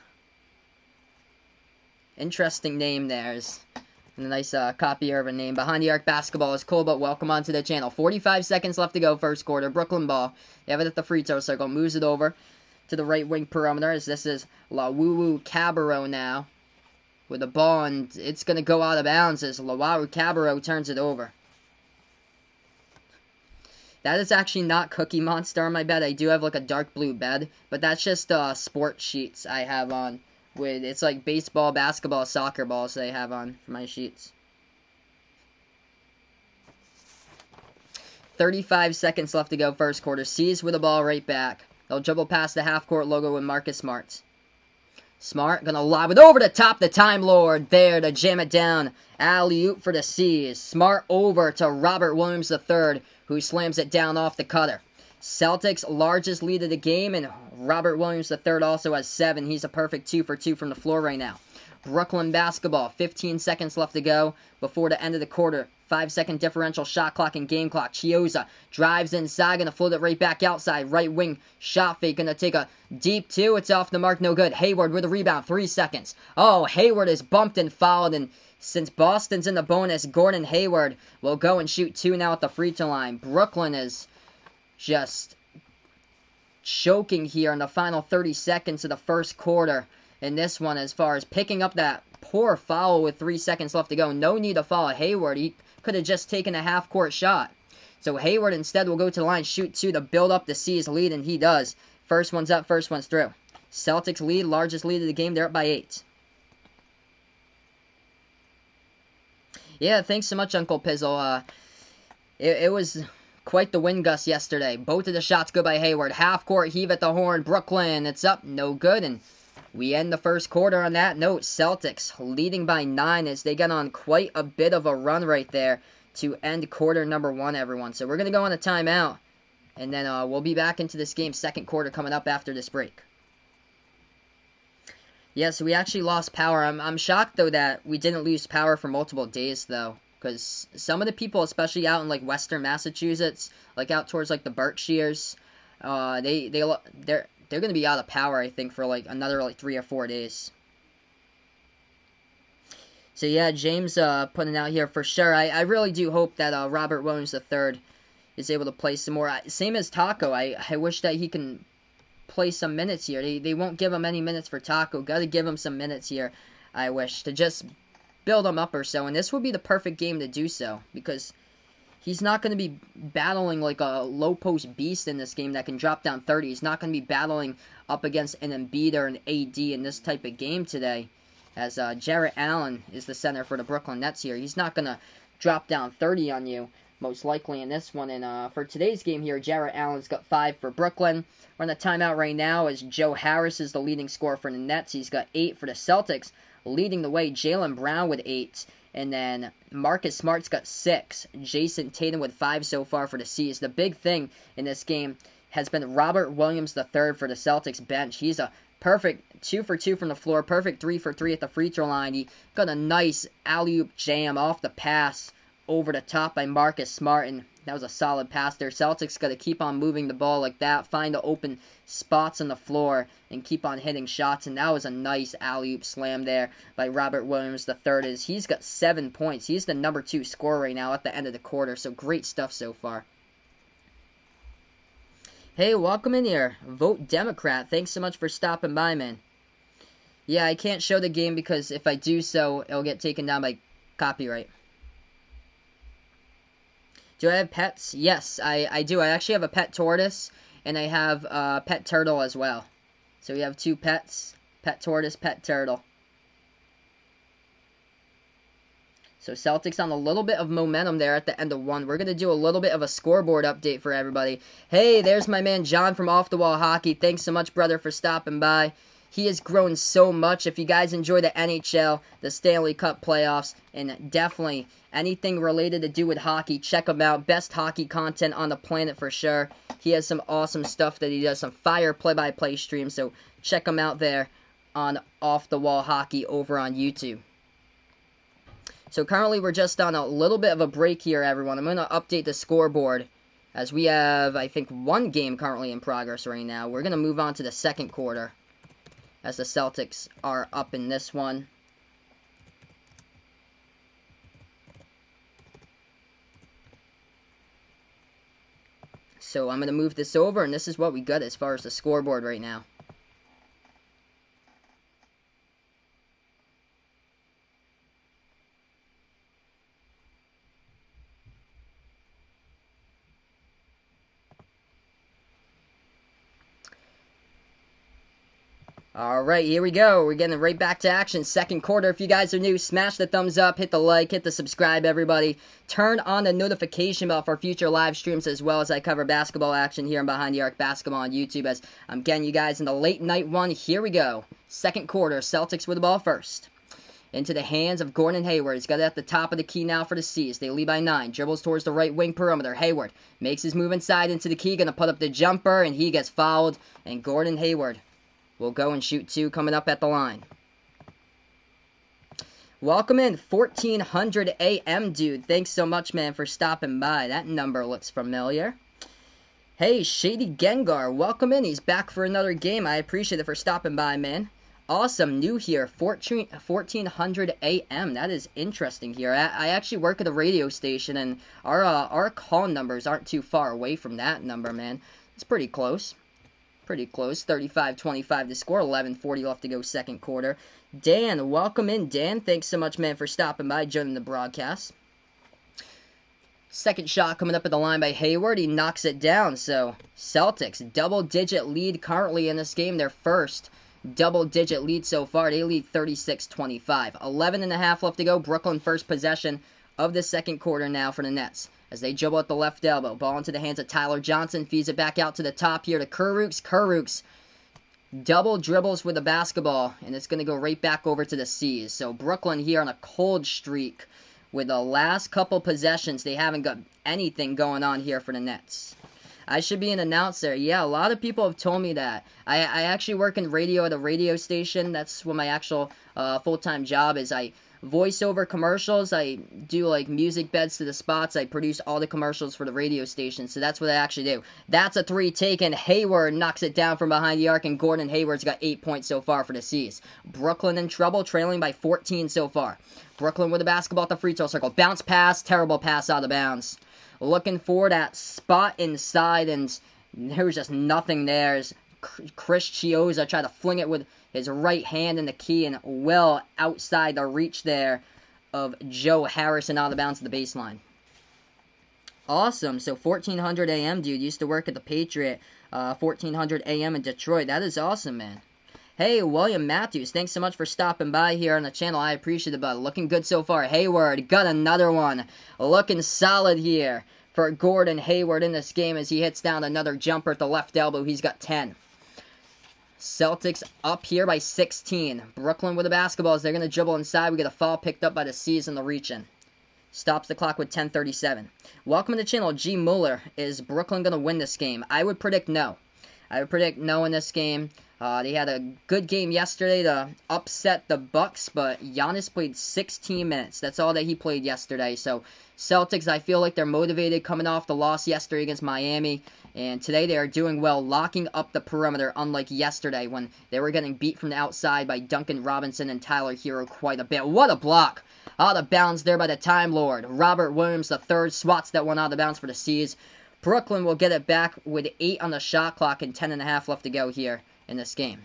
A: Interesting name there. Is a nice copy of a name. Behind the Arc Basketball is cool, but welcome onto the channel. 45 seconds left to go first quarter. Brooklyn ball. They have it at the free throw circle. Moves it over to the right wing perimeter as this is Lawuwu Cabarro now with the ball, and it's going to go out of bounds as Lawuwu Cabarro turns it over. That is actually not Cookie Monster on my bed. I do have like a dark blue bed, but that's just sport sheets I have on. It's like baseball, basketball, soccer balls they have on for my sheets. 35 seconds left to go first quarter. C's with the ball right back. They'll dribble past the half-court logo with Marcus Smart. Smart gonna lob it over the top. The Time Lord there to jam it down. Alley-oop for the C's. Smart over to Robert Williams III, who slams it down off the cutter. Celtics' largest lead of the game, and Robert Williams III also has 7. He's a perfect 2 for 2 from the floor right now. Brooklyn basketball, 15 seconds left to go before the end of the quarter. 5-second differential shot clock and game clock. Chiozza drives inside, gonna float it right back outside. Right wing shot fake, gonna take a deep 2. It's off the mark, no good. Hayward with a rebound, 3 seconds. Oh, Hayward is bumped and fouled, and since Boston's in the bonus, Gordon Hayward will go and shoot 2 now at the free throw line. Brooklyn is just choking here in the final 30 seconds of the first quarter in this one as far as picking up that poor foul with 3 seconds left to go. No need to foul Hayward. He could have just taken a half-court shot. So Hayward instead will go to the line, shoot 2 to build up the C's lead, and he does. First one's up, first one's through. Celtics lead, largest lead of the game. They're up by 8. Yeah, thanks so much, Uncle Pizzle. It was quite the wind gust yesterday. Both of the shots go by Hayward. Half-court heave at the horn. Brooklyn, it's up. No good. And we end the first quarter on that note. Celtics leading by 9 as they get on quite a bit of a run right there to end quarter number 1, everyone. So we're going to go on a timeout. And then we'll be back into this game. Second quarter coming up after this break. Yeah, so we actually lost power. I'm shocked, though, that we didn't lose power for multiple days, though. Because some of the people, especially out in, like, western Massachusetts, like, out towards, like, the Berkshires, they're going to be out of power, I think, for, like, another, like, 3 or 4 days. So, yeah, James putting out here for sure. I really do hope that Robert Williams III is able to play some more. Same as Taco. I wish that he can play some minutes here. They won't give him any minutes for Taco. Got to give him some minutes here, I wish, to just build him up or so, and this would be the perfect game to do so, because he's not going to be battling like a low-post beast in this game that can drop down 30. He's not going to be battling up against an Embiid or an AD in this type of game today. as Jarrett Allen is the center for the Brooklyn Nets here. He's not going to drop down 30 on you, most likely in this one. And for today's game here, Jarrett Allen's got 5 for Brooklyn. We're in the timeout right now as Joe Harris is the leading scorer for the Nets. He's got 8 for the Celtics. Leading the way, Jaylen Brown with 8. And then Marcus Smart's got 6. Jason Tatum with 5 so far for the C's. The big thing in this game has been Robert Williams III for the Celtics bench. He's a perfect 2 for 2 from the floor, perfect 3 for 3 at the free throw line. He got a nice alley-oop jam off the pass over the top by Marcus Smart, and that was a solid pass there. Celtics got to keep on moving the ball like that, find the open spots on the floor, and keep on hitting shots, and that was a nice alley-oop slam there by Robert Williams III. He's got 7 points. He's the number 2 scorer right now at the end of the quarter, so great stuff so far. Hey, welcome in here. Vote Democrat. Thanks so much for stopping by, man. Yeah, I can't show the game because if I do so, it'll get taken down by copyright. Do I have pets? Yes, I do. I actually have a pet tortoise, and I have a pet turtle as well. So we have 2 pets, pet tortoise, pet turtle. So Celtics on a little bit of momentum there at the end of 1. We're going to do a little bit of a scoreboard update for everybody. Hey, there's my man John from Off the Wall Hockey. Thanks so much, brother, for stopping by. He has grown so much. If you guys enjoy the NHL, the Stanley Cup playoffs, and definitely anything related to do with hockey, check him out. Best hockey content on the planet for sure. He has some awesome stuff that he does, some fire play-by-play streams, so check him out there on Off the Wall Hockey over on YouTube. So currently we're just on a little bit of a break here, everyone. I'm going to update the scoreboard as we have, I think, 1 game currently in progress right now. We're going to move on to the second quarter as the Celtics are up in this one. So I'm going to move this over, and this is what we got as far as the scoreboard right now. Alright, here we go. We're getting right back to action. Second quarter. If you guys are new, smash the thumbs up, hit the like, hit the subscribe, everybody. Turn on the notification bell for future live streams as well as I cover basketball action here on Behind the Arc Basketball on YouTube as I'm getting you guys in the late night one. Here we go. Second quarter. Celtics with the ball first. Into the hands of Gordon Hayward. He's got it at the top of the key now for the C's. They lead by 9. Dribbles towards the right wing perimeter. Hayward makes his move inside into the key. Going to put up the jumper, and he gets fouled. And Gordon Hayward will go and shoot 2 coming up at the line. Welcome in, 1400 AM, dude. Thanks so much, man, for stopping by. That number looks familiar. Hey, Shady Gengar, welcome in. He's back for another game. I appreciate it for stopping by, man. Awesome, new here, 1400 AM. That is interesting here. I actually work at a radio station, and our call numbers aren't too far away from that number, man. It's pretty close. Pretty close. 35-25 to score. 11:40 left to go second quarter. Dan, welcome in, Dan. Thanks so much, man, for stopping by, joining the broadcast. Second shot coming up at the line by Hayward. He knocks it down. So, Celtics, double-digit lead currently in this game. Their first double-digit lead so far. They lead 36-25. 11.5 left to go. Brooklyn first possession of the second quarter now for the Nets. As they dribble at the left elbow. Ball into the hands of Tyler Johnson. Feeds it back out to the top here to Kurucs. Kurucs double dribbles with the basketball. And it's going to go right back over to the C's. So Brooklyn here on a cold streak. With the last couple possessions, they haven't got anything going on here for the Nets. I should be an announcer. Yeah, a lot of people have told me that. I actually work in radio at a radio station. That's what my actual full-time job is. I voiceover commercials. I do like music beds to the spots. I produce all the commercials for the radio station, so that's what I actually do. That's a 3 taken. Hayward knocks it down from behind the arc, and Gordon Hayward's got 8 points so far for the C's. Brooklyn in trouble, trailing by 14 so far. Brooklyn with the basketball at the free throw circle. Bounce pass, terrible pass out of bounds. Looking for that spot inside, and there was just nothing there. Chris Chiozza tried to fling it with his right hand in the key and well outside the reach there of Joe Harrison out of bounds to the baseline. Awesome. So 1400 AM, dude. Used to work at the Patriot. 1400 AM in Detroit. That is awesome, man. Hey, William Matthews, thanks so much for stopping by here on the channel. I appreciate it, bud. Looking good so far. Hayward got another one. Looking solid here for Gordon Hayward in this game as he hits down another jumper at the left elbow. He's got 10. Celtics up here by 16. Brooklyn with the basketball as they're going to dribble inside. We get a foul picked up by the C's in the reach-in. Stops the clock with 10:37. Welcome to the channel, G. Mueller. Is Brooklyn going to win this game? I would predict no. I would predict no in this game. They had a good game yesterday to upset the Bucks, but Giannis played 16 minutes. That's all that he played yesterday. So Celtics, I feel like they're motivated coming off the loss yesterday against Miami. And today they are doing well, locking up the perimeter, unlike yesterday when they were getting beat from the outside by Duncan Robinson and Tyler Hero quite a bit. What a block! Out of bounds there by the Time Lord. Robert Williams III swats that one out of bounds for the C's. Brooklyn will get it back with 8 on the shot clock and 10.5 left to go here in this game.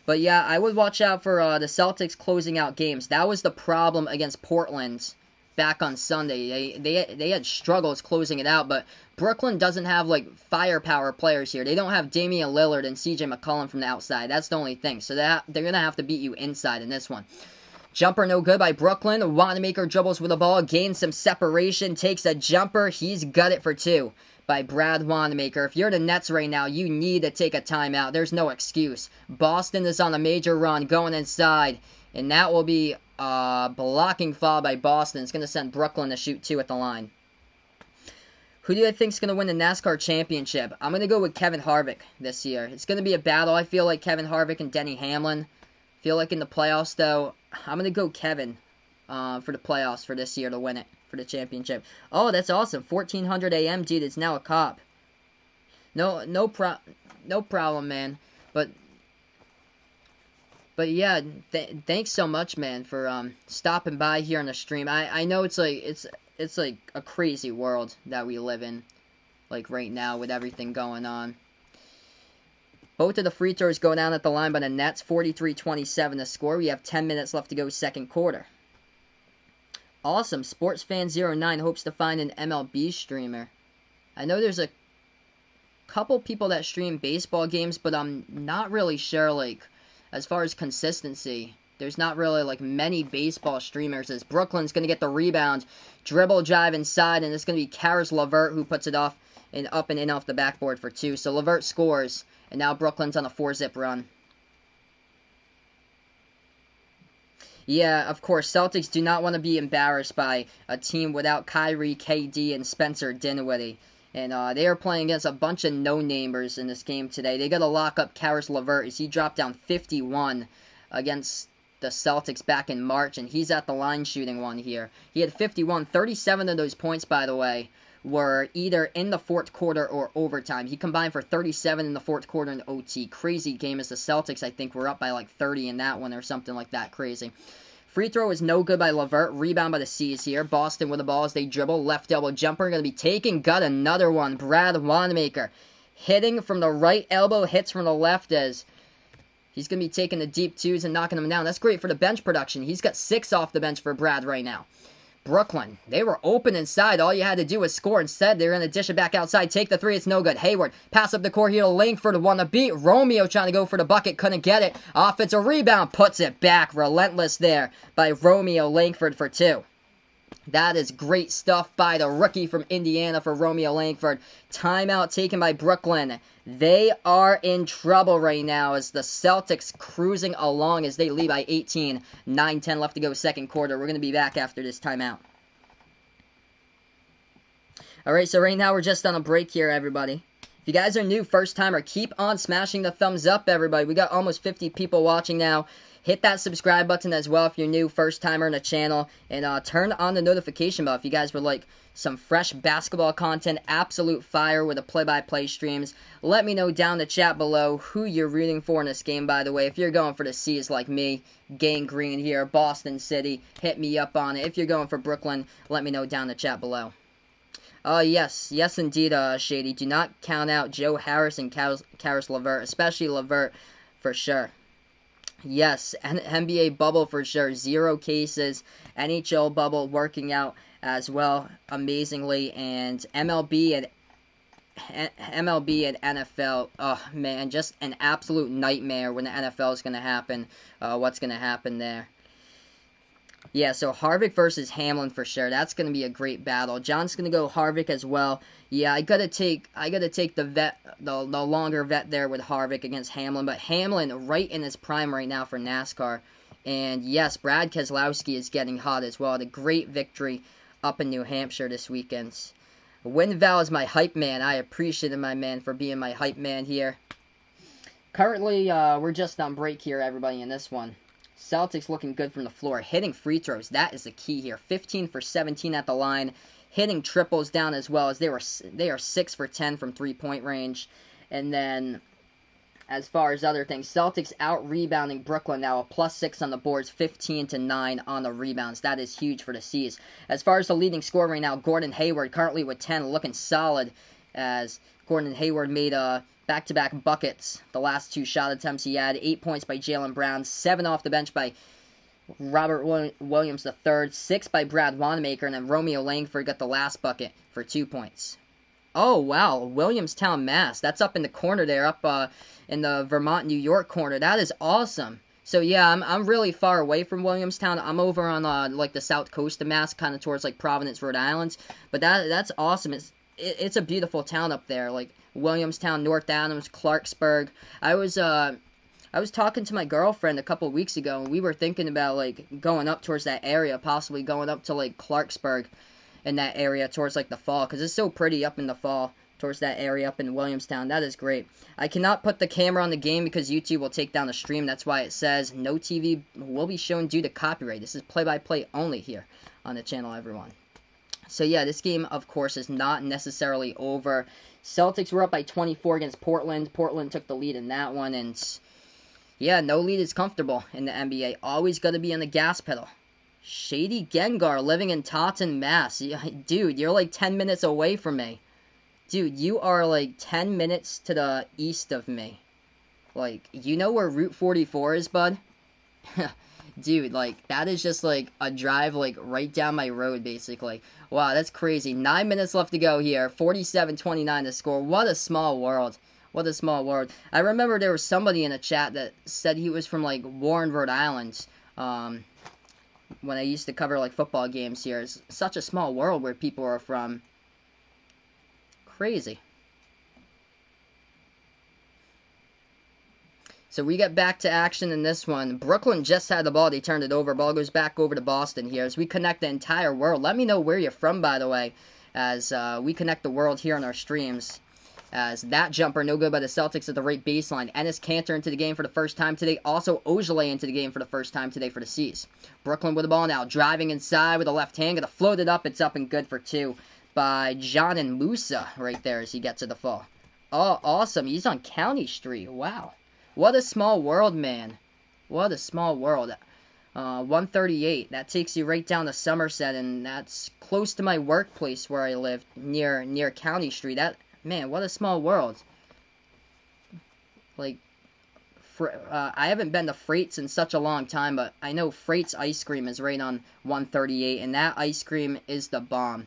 A: But yeah, I would watch out for the Celtics closing out games. That was the problem against Portland back on Sunday. They had struggles closing it out, but Brooklyn doesn't have like firepower players here. They don't have Damian Lillard and CJ McCollum from the outside. That's the only thing. So they're going to have to beat you inside in this one. Jumper no good by Brooklyn. Wanamaker dribbles with the ball, gains some separation, takes a jumper. He's got it for 2 by Brad Wanamaker. If you're the Nets right now, you need to take a timeout. There's no excuse. Boston is on a major run, going inside, and that will be a blocking foul by Boston. It's going to send Brooklyn to shoot 2 at the line. Who do I think is going to win the NASCAR championship? I'm going to go with Kevin Harvick this year. It's going to be a battle. I feel like Kevin Harvick and Denny Hamlin. Feel like in the playoffs, though, I'm going to go Kevin for the playoffs for this year to win it, for the championship. Oh, that's awesome. 1400 AM, dude. It's now a cop. No problem, man. But yeah, thanks so much, man, for stopping by here on the stream. I know it's like a crazy world that we live in, like right now with everything going on. Both of the free throws go down at the line by the Nets. 43-27 the score. We have 10 minutes left to go second quarter. Awesome. SportsFan09 hopes to find an MLB streamer. I know there's a couple people that stream baseball games, but I'm not really sure, like, as far as consistency. There's not really, like, many baseball streamers. As Brooklyn's going to get the rebound. Dribble drive inside, and it's going to be Karis LeVert who puts it off and up and in off the backboard for 2. So LeVert scores. And now Brooklyn's on a 4-zip run. Yeah, of course, Celtics do not want to be embarrassed by a team without Kyrie, KD, and Spencer Dinwiddie. And they are playing against a bunch of no-namers in this game today. They got to lock up Karis LeVert as he dropped down 51 against the Celtics back in March. And he's at the line shooting one here. He had 51. 37 of those points, by the way, were either in the fourth quarter or overtime. He combined for 37 in the fourth quarter in OT. Crazy game as the Celtics, I think, were up by like 30 in that one or something like that. Crazy. Free throw is no good by LeVert. Rebound by the C's here. Boston with the ball as they dribble. Left elbow jumper going to be taken. Got another one. Brad Wanamaker hitting from the right elbow. Hits from the left as he's going to be taking the deep 2s and knocking them down. That's great for the bench production. He's got 6 off the bench for Brad right now. Brooklyn, they were open inside. All you had to do was score. Instead, they're going to dish it back outside. Take the 3. It's no good. Hayward, pass up the court here to Langford. Won the beat. Romeo trying to go for the bucket. Couldn't get it. Offensive rebound. Puts it back. Relentless there by Romeo Langford for 2. That is great stuff by the rookie from Indiana for Romeo Langford. Timeout taken by Brooklyn. They are in trouble right now as the Celtics cruising along as they lead by 18. 9-10 left to go second quarter. We're going to be back after this timeout. Alright, so right now we're just on a break here, everybody. If you guys are new, first timer, keep on smashing the thumbs up, everybody. We got almost 50 people watching now. Hit that subscribe button as well if you're new, first timer in the channel. And turn on the notification bell if you guys would like some fresh basketball content, absolute fire with the play-by-play streams. Let me know down in the chat below who you're rooting for in this game, by the way. If you're going for the C's like me, Gang Green here, Boston City, hit me up on it. If you're going for Brooklyn, let me know down in the chat below. Yes indeed, Shady. Do not count out Joe Harris and Karis LeVert, especially LeVert for sure. Yes, NBA bubble for sure. 0 cases. NHL bubble working out as well, amazingly. And MLB and MLB and NFL, oh man, just an absolute nightmare when the NFL is going to happen. What's going to happen there? Yeah, so Harvick versus Hamlin for sure. That's going to be a great battle. John's going to go Harvick as well. Yeah, I gotta take the vet, the longer vet there with Harvick against Hamlin. But Hamlin right in his prime right now for NASCAR. And yes, Brad Keselowski is getting hot as well. The great victory up in New Hampshire this weekend. Winval is my hype man. I appreciate my man for being my hype man here. Currently, we're just on break here, everybody, in this one. Celtics looking good from the floor. Hitting free throws, that is the key here. 15 for 17 at the line. Hitting triples down as well, as they are 6 for 10 from three-point range. And then, as far as other things, Celtics out-rebounding Brooklyn now, a +6 on the boards, 15-9 on the rebounds. That is huge for the C's. As far as the leading scorer right now, Gordon Hayward currently with 10, looking solid, as Gordon Hayward made back-to-back buckets. The last 2 shot attempts he had. 8 points by Jaylen Brown, 7 off the bench by Robert Williams III, 6 by Brad Wanamaker, and then Romeo Langford got the last bucket for 2 points. Oh, wow, Williamstown, Mass. That's up in the corner there, up in the Vermont, New York corner. That is awesome. So, yeah, I'm really far away from Williamstown. I'm over on, like, the south coast of Mass, kind of towards, like, Providence, Rhode Island. But that's awesome. It's a beautiful town up there, like Williamstown, North Adams, Clarksburg. I was talking to my girlfriend a couple weeks ago, and we were thinking about, like, going up towards that area, possibly going up to, like, Clarksburg in that area towards, like, the fall, because it's so pretty up in the fall towards that area up in Williamstown. That is great. I cannot put the camera on the game because YouTube will take down the stream. That's why it says no TV will be shown due to copyright. This is play-by-play only here on the channel, everyone. So, yeah, this game, of course, is not necessarily over. Celtics were up by 24 against Portland. Portland took the lead in that one, and yeah, no lead is comfortable in the NBA. Always got to be on the gas pedal. Shady Gengar living in Taunton, Mass. Dude, you're like 10 minutes away from me. Dude, you are like 10 minutes to the east of me. Like, you know where Route 44 is, bud? Dude, like, that is just like a drive like right down my road, basically. Wow, that's crazy. 9 minutes left to go here. 47-29 to score. What a small world. What a small world. I remember there was somebody in the chat that said he was from, like, Warren, Rhode Island. When I used to cover, like, football games here. It's such a small world where people are from. Crazy. So we get back to action in this one. Brooklyn just had the ball. They turned it over. Ball goes back over to Boston here as we connect the entire world. Let me know where you're from, by the way, as we connect the world here on our streams. As that jumper, no good by the Celtics at the right baseline. Enes Kanter into the game for the first time today. Also, Ojale into the game for the first time today for the C's. Brooklyn with the ball now. Driving inside with a left hand. Gonna float it up. It's up and good for 2 by John and Musa right there as he gets to the fall. Oh, awesome. He's on County Street. Wow. What a small world, man. What a small world. 138. That takes you right down to Somerset, and that's close to my workplace where I live, near County Street. Man, what a small world. Like, I haven't been to Freight's in such a long time, but I know Freight's ice cream is right on 138, and that ice cream is the bomb.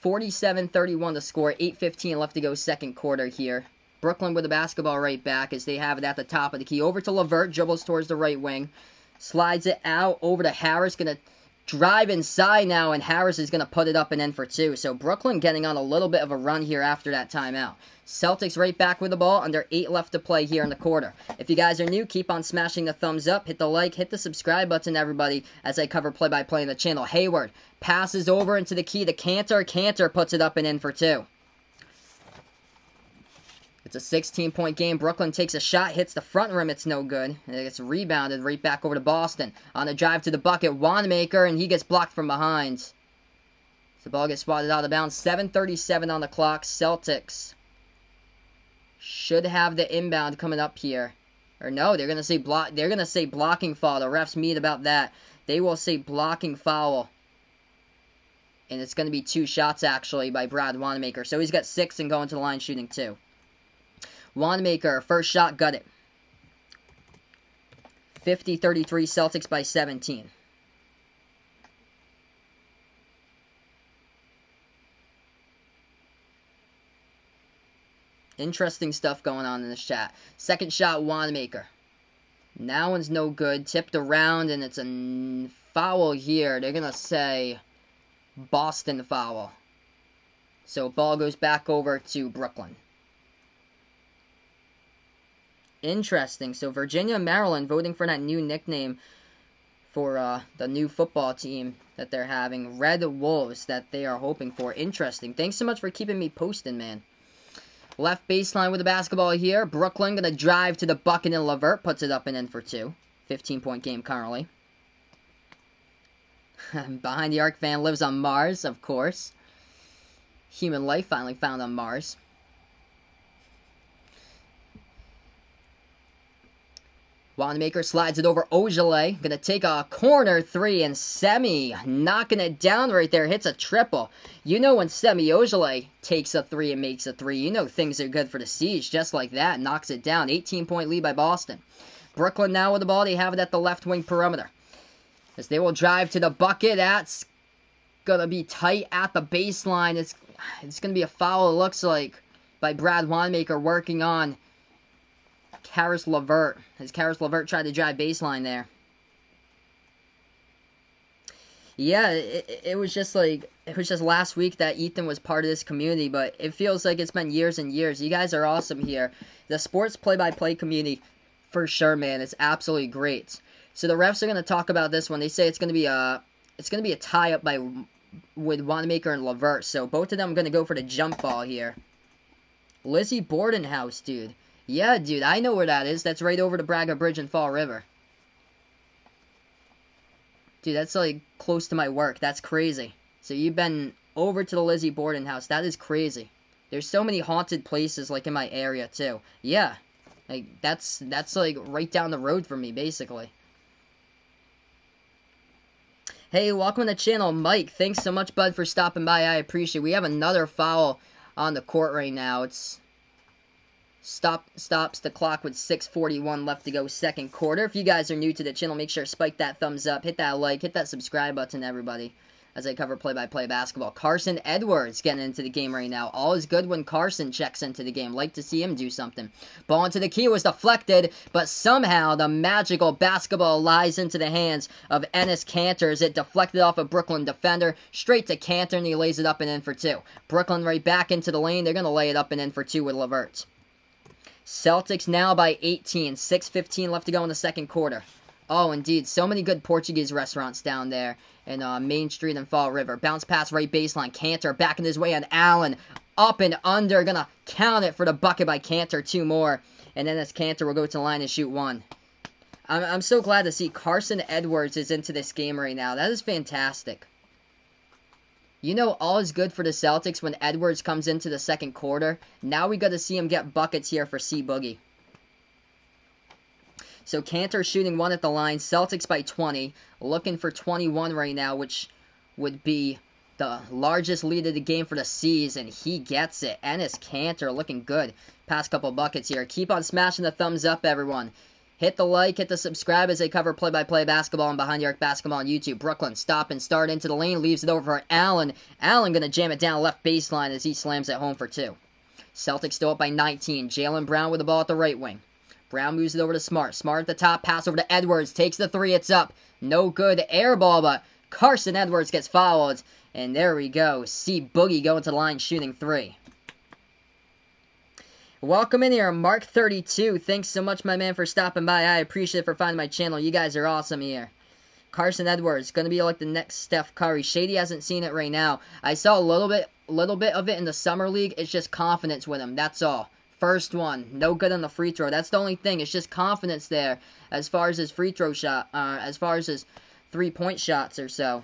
A: 47-31 to score. 8:15 left to go second quarter here. Brooklyn with the basketball right back as they have it at the top of the key. Over to LeVert, dribbles towards the right wing. Slides it out over to Harris. Going to drive inside now, and Harris is going to put it up and in for 2. So Brooklyn getting on a little bit of a run here after that timeout. Celtics right back with the ball. Under 8 left to play here in the quarter. If you guys are new, keep on smashing the thumbs up. Hit the like, hit the subscribe button, everybody, as I cover play-by-play in the channel. Hayward passes over into the key to Kanter. Kanter puts it up and in for 2. It's a 16-point game. Brooklyn takes a shot, hits the front rim. It's no good. And it gets rebounded right back over to Boston. On the drive to the bucket, Wanamaker, and he gets blocked from behind. So the ball gets swatted out of bounds. 7:37 on the clock. Celtics should have the inbound coming up here. Or no, they're gonna say blocking foul. The refs meet about that. They will say blocking foul. And it's gonna be 2 shots actually by Brad Wanamaker. So he's got 6 and going to the line shooting 2. Wanamaker, first shot, got it. 50-33, Celtics by 17. Interesting stuff going on in this chat. Second shot, Wanamaker. That one's no good. Tipped around, and it's a foul here. They're going to say Boston foul. So ball goes back over to Brooklyn. Interesting. So Virginia and Maryland voting for that new nickname for the new football team that they're having. Red Wolves that they are hoping for. Interesting. Thanks so much for keeping me posted, man. Left baseline with the basketball here. Brooklyn going to drive to the bucket, and LeVert puts it up and in for 2. 15-point game currently. Behind the arc fan lives on Mars, of course. Human life finally found on Mars. Wanamaker slides it over Ojale. Going to take a corner 3, and Semi knocking it down right there. Hits a triple. You know when Semi Ojale takes a 3 and makes a 3, you know things are good for the Siege. Just like that, knocks it down. 18-point lead by Boston. Brooklyn now with the ball. They have it at the left wing perimeter. As they will drive to the bucket. That's going to be tight at the baseline. It's going to be a foul, it looks like, by Brad Wanamaker working on Karis LeVert, as Karis LeVert tried to drive baseline there. Yeah, it was just last week that Ethan was part of this community, but it feels like it's been years and years. You guys are awesome here. The sports play-by-play community, for sure, man. It's absolutely great. So the refs are going to talk about this one. They say it's going to be a tie-up with Wanamaker and LeVert. So both of them are going to go for the jump ball here. Lizzie Borden house, dude. Yeah, dude, I know where that is. That's right over the Braga Bridge in Fall River. Dude, that's like close to my work. That's crazy. So you've been over to the Lizzie Borden house. That is crazy. There's so many haunted places like in my area too. Yeah. Like that's like right down the road from me basically. Hey, welcome to the channel, Mike. Thanks so much, bud, for stopping by. I appreciate it. We have another foul on the court right now. It's stops the clock with 6:41 left to go, second quarter. If you guys are new to the channel, make sure to spike that thumbs up, hit that like, hit that subscribe button, everybody, as I cover play-by-play basketball. Carson Edwards getting into the game right now. All is good when Carson checks into the game. Like to see him do something. Ball into the key was deflected, but somehow the magical basketball lies into the hands of Enes Kanter as it deflected off a Brooklyn defender straight to Kanter, and he lays it up and in for 2. Brooklyn right back into the lane. They're going to lay it up and in for 2 with LeVert. Celtics now by 18. 6:15 left to go in the second quarter. Oh, indeed. So many good Portuguese restaurants down there in Main Street and Fall River. Bounce pass right baseline. Kanter backing his way on Allen. Up and under. Gonna count it for the bucket by Kanter. 2 more. And then as Kanter will go to the line and shoot 1. I'm so glad to see Carson Edwards is into this game right now. That is fantastic. You know, all is good for the Celtics when Edwards comes into the second quarter. Now we got to see him get buckets here for C Boogie. So Kanter shooting 1 at the line. Celtics by 20. Looking for 21 right now, which would be the largest lead of the game for the C's. And he gets it. Enes Kanter looking good. Past couple buckets here. Keep on smashing the thumbs up, everyone. Hit the like, hit the subscribe as they cover play-by-play basketball and Behind the Arc basketball on YouTube. Brooklyn stop and start into the lane. Leaves it over for Allen. Allen going to jam it down left baseline as he slams it home for 2. Celtics still up by 19. Jaylen Brown with the ball at the right wing. Brown moves it over to Smart. Smart at the top. Pass over to Edwards. Takes the 3. It's up. No good. Air ball, but Carson Edwards gets fouled. And there we go. C Boogie going to the line shooting 3. Welcome in here, Mark32. Thanks so much, my man, for stopping by. I appreciate it for finding my channel. You guys are awesome here. Carson Edwards, going to be like the next Steph Curry. Shady hasn't seen it right now. I saw a little bit of it in the Summer League. It's just confidence with him. That's all. First one. No good on the free throw. That's the only thing. It's just confidence there as far as his free throw shot, as far as his three-point shots or so.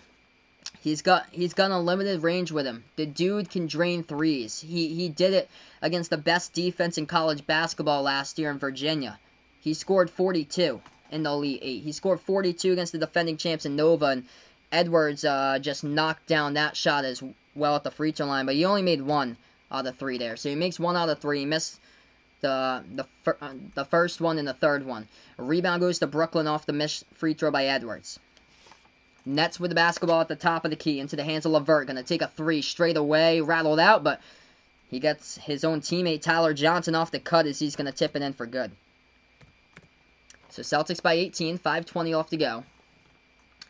A: He's got a limited range with him. The dude can drain threes. He did it against the best defense in college basketball last year in Virginia. He scored 42 in the Elite 8. He scored 42 against the defending champs in Nova, and Edwards just knocked down that shot as well at the free throw line, but he only made 1 out of 3 there. So he makes 1 out of 3. He missed the first one and the third one. A rebound goes to Brooklyn off the missed free throw by Edwards. Nets with the basketball at the top of the key into the hands of LeVert. Going to take a 3 straight away. Rattled out, but He gets his own teammate Tyler Johnson off the cut as he's going to tip it in for good. So Celtics by 18, 5:20 left to go.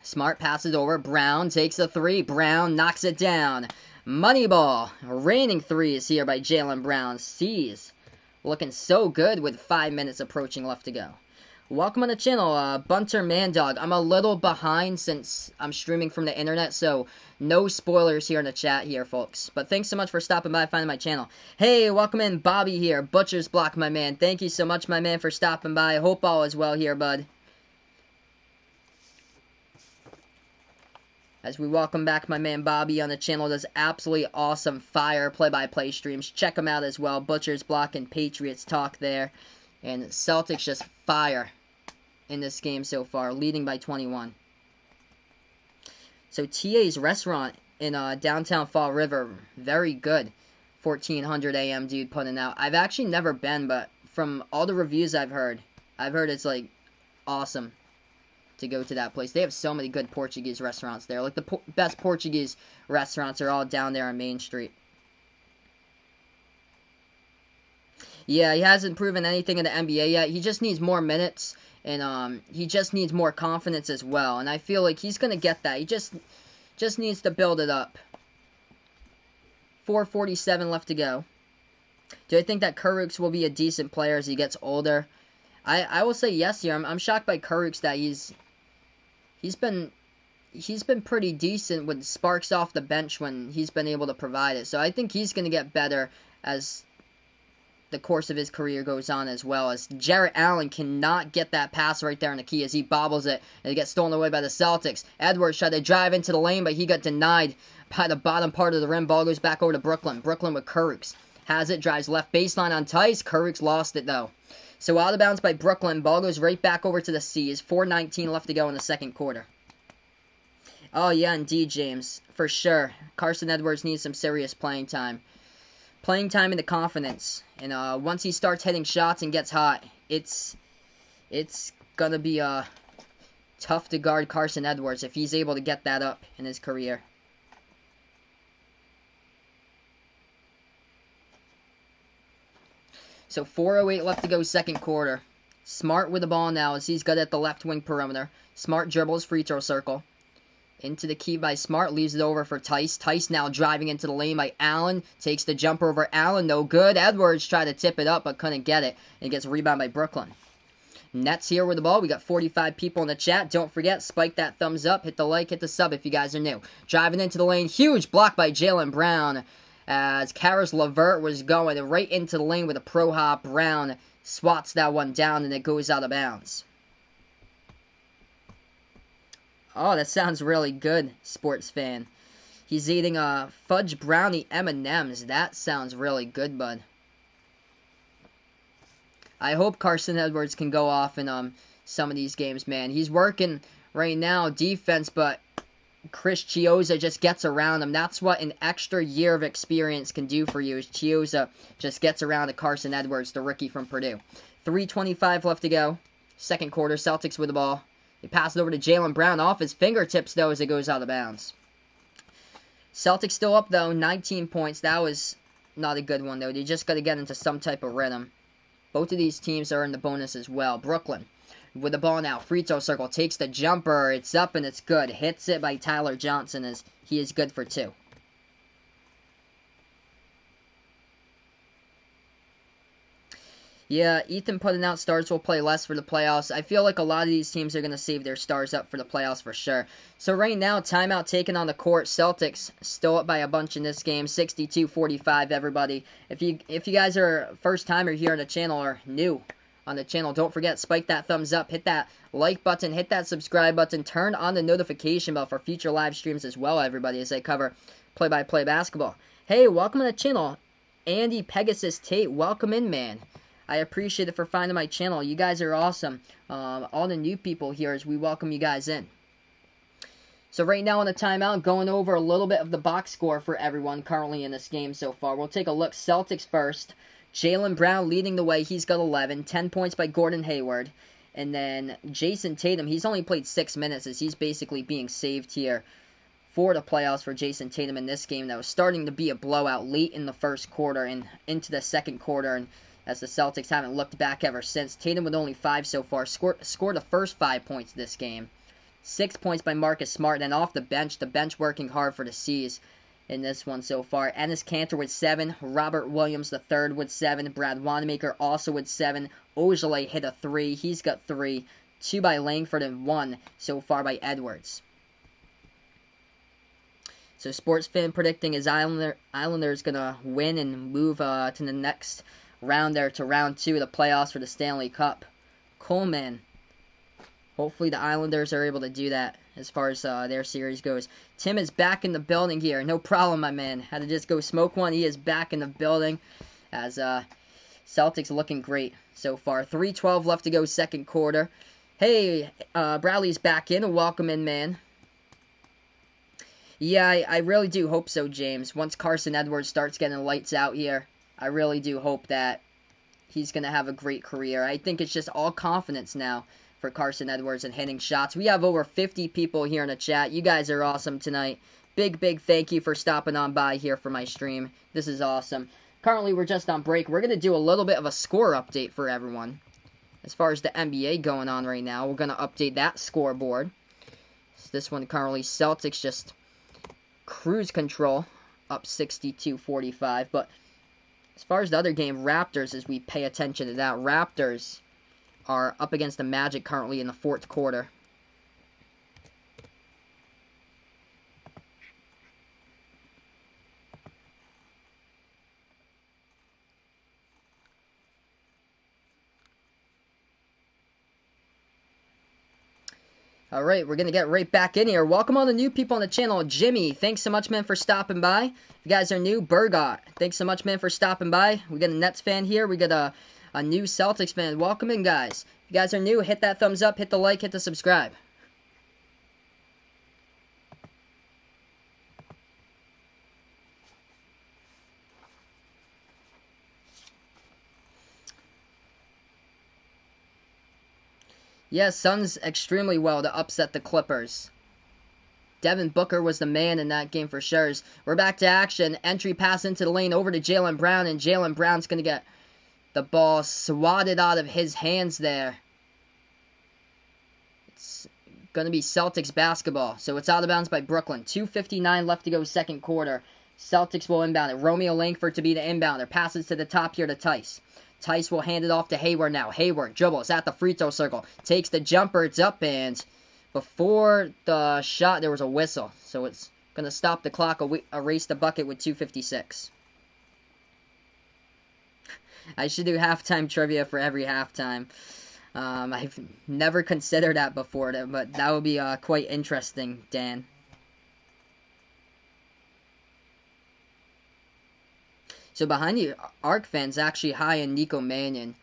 A: Smart passes over. Brown takes a three. Brown knocks it down. Moneyball. Raining threes here by Jaylen Brown. Sees. Looking so good with 5 minutes approaching left to go. Welcome on the channel, Bunter Mandog. I'm a little behind since I'm streaming from the internet, so no spoilers here in the chat here, folks. But thanks so much for stopping by, finding my channel. Hey, welcome in, Bobby here. Butcher's Block, my man. Thank you so much, my man, for stopping by. Hope all is well here, bud. As we welcome back my man Bobby on the channel, does absolutely awesome fire play-by-play streams. Check him out as well. Butcher's Block and Patriots Talk there. And Celtics just fire in this game so far, leading by 21. So TA's restaurant in downtown Fall River, very good. 1400 AM dude putting out. I've actually never been, but from all the reviews I've heard it's like awesome to go to that place. They have so many good Portuguese restaurants there. Like the best Portuguese restaurants are all down there on Main Street. Yeah, he hasn't proven anything in the NBA yet. He just needs more minutes, and he just needs more confidence as well. And I feel like he's going to get that. He just needs to build it up. 4:47 left to go. Do I think that Kurucs will be a decent player as he gets older? I will say yes here. I'm shocked by Kurucs that he's been pretty decent with sparks off the bench when he's been able to provide it. So I think he's going to get better as the course of his career goes on, as well as Jarrett Allen cannot get that pass right there in the key as he bobbles it and it gets stolen away by the Celtics. Edwards tried to drive into the lane, but he got denied by the bottom part of the rim. Ball goes back over to Brooklyn. Brooklyn with Kurucs. Has it, drives left baseline on Tice. Kurucs lost it though. So out of bounds by Brooklyn. Ball goes right back over to the C's. 4:19 left to go in the second quarter. Oh yeah, indeed, James. For sure. Carson Edwards needs some serious playing time. Playing time and the confidence. And once he starts hitting shots and gets hot, it's going to be tough to guard Carson Edwards if he's able to get that up in his career. So 4:08 left to go second quarter. Smart with the ball now as he's good at the left wing perimeter. Smart dribbles free throw circle. Into the key by Smart, leaves it over for Tice. Tice now driving into the lane by Allen. Takes the jumper over Allen, no good. Edwards tried to tip it up but couldn't get it. And gets a rebound by Brooklyn. Nets here with the ball. We got 45 people in the chat. Don't forget, spike that thumbs up. Hit the like, hit the sub if you guys are new. Driving into the lane. Huge block by Jaylen Brown. As Karis LeVert was going right into the lane with a pro hop. Brown swats that one down and it goes out of bounds. Oh, that sounds really good, sports fan. He's eating fudge brownie M&Ms. That sounds really good, bud. I hope Carson Edwards can go off in some of these games, man. He's working right now defense, but Chris Chiozza just gets around him. That's what an extra year of experience can do for you, is Chiozza just gets around to Carson Edwards, the rookie from Purdue. 3:25 left to go. Second quarter, Celtics with the ball. They pass it over to Jaylen Brown off his fingertips, though, as it goes out of bounds. Celtics still up, though, 19 points. That was not a good one, though. They just got to get into some type of rhythm. Both of these teams are in the bonus as well. Brooklyn with the ball now. Free throw circle. Takes the jumper. It's up and it's good. Hits it by Tyler Johnson as he is good for two. Yeah, Ethan putting out stars will play less for the playoffs. I feel like a lot of these teams are going to save their stars up for the playoffs for sure. So right now, timeout taken on the court. Celtics still up by a bunch in this game. 62-45, everybody. If you guys are first timer here on the channel or new on the channel, don't forget, spike that thumbs up, hit that like button, hit that subscribe button, turn on the notification bell for future live streams as well, everybody, as I cover play-by-play basketball. Hey, welcome to the channel. Andy Pegasus Tate, welcome in, man. I appreciate it for finding my channel. You guys are awesome. All the new people here, as we welcome you guys in. So right now on the timeout, going over a little bit of the box score for everyone currently in this game so far. We'll take a look. Celtics first. Jaylen Brown leading the way. He's got 11. 10 points by Gordon Hayward. And then Jason Tatum, he's only played 6 minutes as he's basically being saved here for the playoffs for Jason Tatum in this game that was starting to be a blowout late in the first quarter and into the second quarter, and as the Celtics haven't looked back ever since. Tatum with only 5 so far, scored the first 5 points this game. 6 points by Marcus Smart, and off the bench working hard for the C's in this one so far. Enes Kanter with 7, Robert Williams III with 7, Brad Wanamaker also with 7, Ojale hit a 3, he's got 3, 2 by Langford, and 1 so far by Edwards. So Sports Fan predicting is Islanders going to win and move to the next round there to round 2 of the playoffs for the Stanley Cup. Coleman. Hopefully the Islanders are able to do that as far as their series goes. Tim is back in the building here. No problem, my man. Had to just go smoke one. He is back in the building as Celtics looking great so far. 3:12 left to go second quarter. Hey, Bradley's back in. Welcome in, man. Yeah, I really do hope so, James. Once Carson Edwards starts getting lights out here, I really do hope that he's going to have a great career. I think it's just all confidence now for Carson Edwards and hitting shots. We have over 50 people here in the chat. You guys are awesome tonight. Big thank you for stopping on by here for my stream. This is awesome. Currently, we're just on break. We're going to do a little bit of a score update for everyone. As far as the NBA going on right now, we're going to update that scoreboard. So this one currently, Celtics just cruise control, up 62-45. But as far as the other game, Raptors, as we pay attention to that, Raptors are up against the Magic currently in the fourth quarter. Alright, we're going to get right back in here. Welcome all the new people on the channel. Jimmy, thanks so much, man, for stopping by. If you guys are new, Burgot, thanks so much, man, for stopping by. We got a Nets fan here. We got a new Celtics fan. Welcome in, guys. If you guys are new, hit that thumbs up, hit the like, hit the subscribe. Yes, Suns extremely well to upset the Clippers. Devin Booker was the man in that game for sure. We're back to action. Entry pass into the lane over to Jaylen Brown, and Jaylen Brown's going to get the ball swatted out of his hands there. It's going to be Celtics basketball. So it's out of bounds by Brooklyn. 2:59 left to go second quarter. Celtics will inbound it. Romeo Langford to be the inbounder. Passes to the top here to Tice. Tice will hand it off to Hayward now. Hayward dribbles at the free throw circle. Takes the jumper. It's up, and before the shot, there was a whistle. So it's going to stop the clock, erase the bucket with 2:56. I should do halftime trivia for every halftime. I've never considered that before, but that would be quite interesting, Dan. So behind you, Arc fans actually high in Nico Mannion.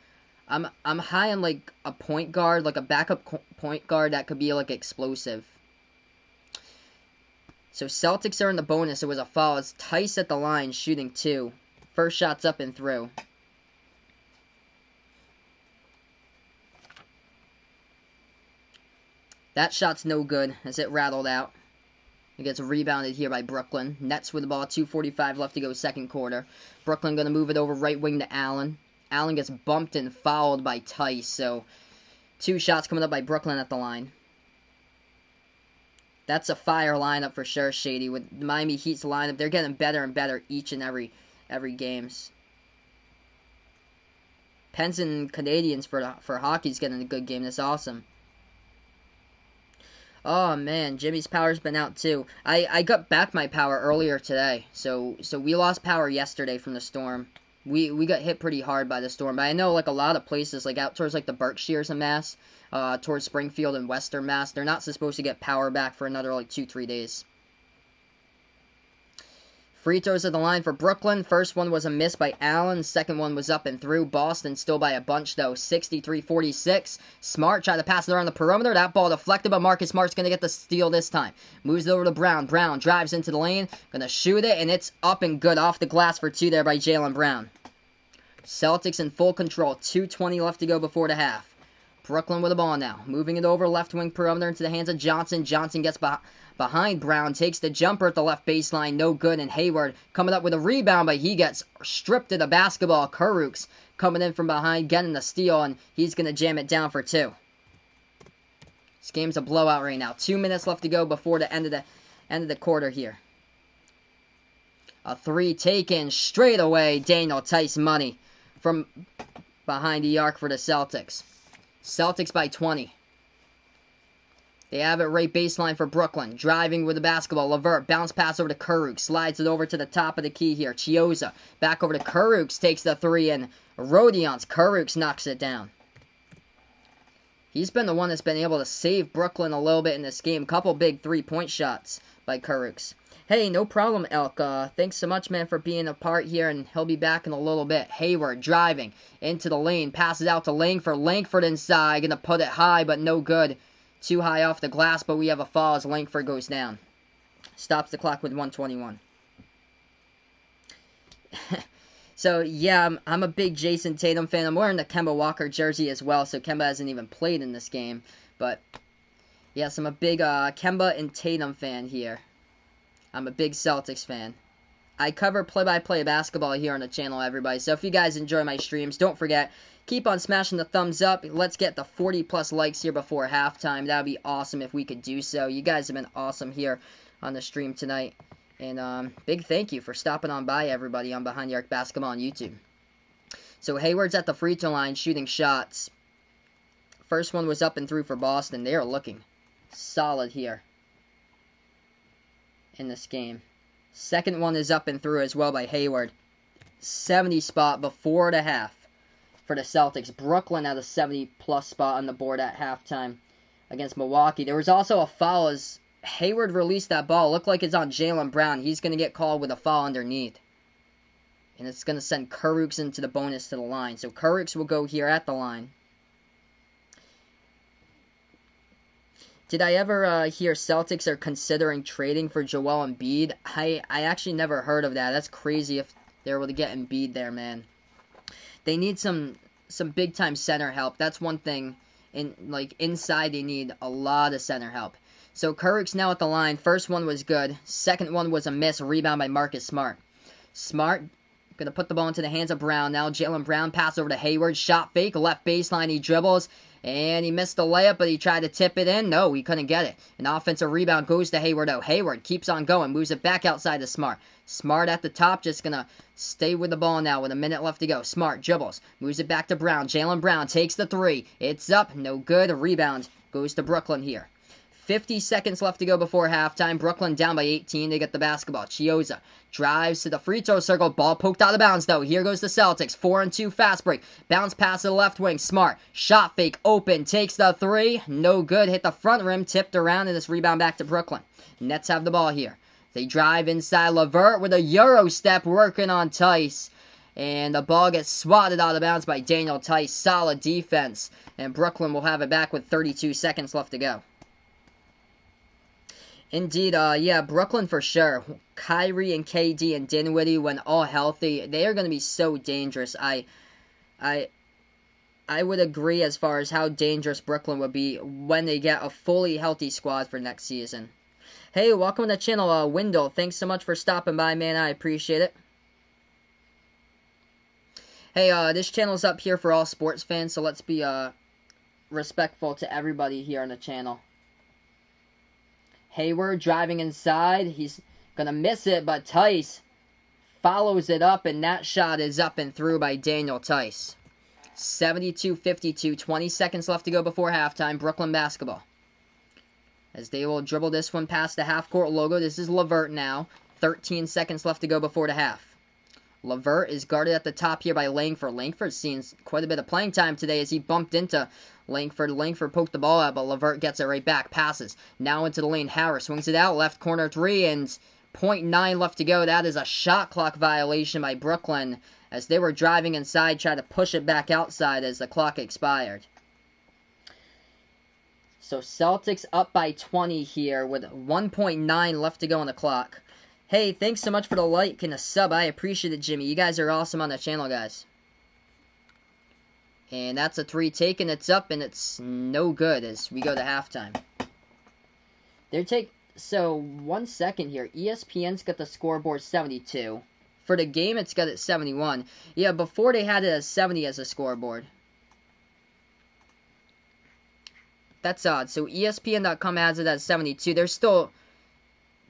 A: I'm high on like a point guard, like a backup point guard that could be like explosive. So Celtics are in the bonus. It was a foul. It's Tice at the line shooting 2. First shot's up and through. That shot's no good as it rattled out. It gets rebounded here by Brooklyn. Nets with the ball, 2:45 left to go second quarter. Brooklyn going to move it over right wing to Allen. Allen gets bumped and fouled by Tice, so 2 shots coming up by Brooklyn at the line. That's a fire lineup for sure, Shady. With the Miami Heat's lineup, they're getting better and better each and every games. Pens and Canadians for hockey's getting a good game. That's awesome. Oh man, Jimmy's power's been out too. I got back my power earlier today. So we lost power yesterday from the storm. We got hit pretty hard by the storm. But I know like a lot of places, like out towards like the Berkshires and Mass, towards Springfield and Western Mass, they're not supposed to get power back for another like 2-3 days. Free throws at the line for Brooklyn. First one was a miss by Allen. Second one was up and through. Boston still by a bunch, though. 63-46. Smart tried to pass it around the perimeter. That ball deflected, but Marcus Smart's going to get the steal this time. Moves it over to Brown. Brown drives into the lane. Going to shoot it, and it's up and good off the glass for 2 there by Jaylen Brown. Celtics in full control. 2:20 left to go before the half. Brooklyn with the ball now. Moving it over left wing perimeter into the hands of Johnson. Johnson gets behind Brown. Takes the jumper at the left baseline. No good. And Hayward coming up with a rebound, but he gets stripped of the basketball. Kurucs coming in from behind, getting the steal, and he's going to jam it down for 2. This game's a blowout right now. 2 minutes left to go before the end of the quarter here. A 3 taken straight away. Daniel Tice money from behind the arc for the Celtics. Celtics by 20. They have it right baseline for Brooklyn. Driving with the basketball. LeVert, bounce pass over to Kurucs. Slides it over to the top of the key here. Chiozza, back over to Kurucs. Takes the 3 and Rodions. Kurucs knocks it down. He's been the one that's been able to save Brooklyn a little bit in this game. Couple big 3-point shots by Kurucs. Hey, no problem, Elk. Thanks so much, man, for being a part here, and he'll be back in a little bit. Hayward driving into the lane. Passes out to Langford. Langford inside. Going to put it high, but no good. Too high off the glass, but we have a foul as Langford goes down. Stops the clock with 1:21. So, yeah, I'm a big Jason Tatum fan. I'm wearing the Kemba Walker jersey as well, so Kemba hasn't even played in this game. But, yes, I'm a big Kemba and Tatum fan here. I'm a big Celtics fan. I cover play-by-play basketball here on the channel, everybody. So if you guys enjoy my streams, don't forget, keep on smashing the thumbs up. Let's get the 40-plus likes here before halftime. That would be awesome if we could do so. You guys have been awesome here on the stream tonight. And big thank you for stopping on by, everybody, on Behind the Arc Basketball on YouTube. So Hayward's at the free throw line shooting shots. First one was up and through for Boston. They are looking solid here in this game. Second one is up and through as well by Hayward. 70 spot before the half for the Celtics. Brooklyn at a 70-plus spot on the board at halftime against Milwaukee. There was also a foul as Hayward released that ball. Looked like it's on Jaylen Brown. He's going to get called with a foul underneath. And it's going to send Kurucs into the bonus to the line. So Kurucs will go here at the line. Did I ever hear Celtics are considering trading for Joel Embiid? I actually never heard of that. That's crazy if they're able to get Embiid there, man. They need some big-time center help. That's one thing. Inside, they need a lot of center help. So Kurucs now at the line. First one was good. Second one was a miss. A rebound by Marcus Smart. Smart going to put the ball into the hands of Brown. Now Jaylen Brown pass over to Hayward. Shot fake. Left baseline. He dribbles. And he missed the layup, but he tried to tip it in. No, he couldn't get it. An offensive rebound goes to Hayward. Oh, Hayward keeps on going. Moves it back outside to Smart. Smart at the top, just going to stay with the ball now with a minute left to go. Smart dribbles. Moves it back to Brown. Jaylen Brown takes the 3. It's up. No good. A rebound goes to Brooklyn here. 50 seconds left to go before halftime. Brooklyn down by 18. They get the basketball. Chiozza drives to the free throw circle. Ball poked out of bounds, though. Here goes the Celtics. 4-2 fast break. Bounce pass to the left wing. Smart. Shot fake. Open. Takes the 3. No good. Hit the front rim. Tipped around, and this rebound back to Brooklyn. Nets have the ball here. They drive inside. LeVert with a Euro step working on Tice. And the ball gets swatted out of bounds by Daniel Tice. Solid defense. And Brooklyn will have it back with 32 seconds left to go. Indeed, yeah, Brooklyn for sure. Kyrie and KD and Dinwiddie, when all healthy, they are going to be so dangerous. I would agree as far as how dangerous Brooklyn would be when they get a fully healthy squad for next season. Hey, welcome to the channel, Wendell. Thanks so much for stopping by, man. I appreciate it. Hey, this channel's up here for all sports fans, so let's be respectful to everybody here on the channel. Hayward driving inside. He's going to miss it, but Tice follows it up, and that shot is up and through by Daniel Tice. 72-52, 20 seconds left to go before halftime. Brooklyn basketball. As they will dribble this one past the half-court logo. This is LeVert now. 13 seconds left to go before the half. LeVert is guarded at the top here by Langford. Langford's seen quite a bit of playing time today as he bumped into Langford. Langford poked the ball out, but LeVert gets it right back. Passes. Now into the lane. Harris swings it out. Left corner 3 and 0.9 left to go. That is a shot clock violation by Brooklyn as they were driving inside, trying to push it back outside as the clock expired. So Celtics up by 20 here with 1.9 left to go on the clock. Hey, thanks so much for the like and the sub. I appreciate it, Jimmy. You guys are awesome on the channel, guys. And that's a 3 taken. It's up, and it's no good as we go to halftime. So, 1 second here. ESPN's got the scoreboard 72. For the game, it's got it 71. Yeah, before they had it as 70 as a scoreboard. That's odd. So, ESPN.com has it as 72.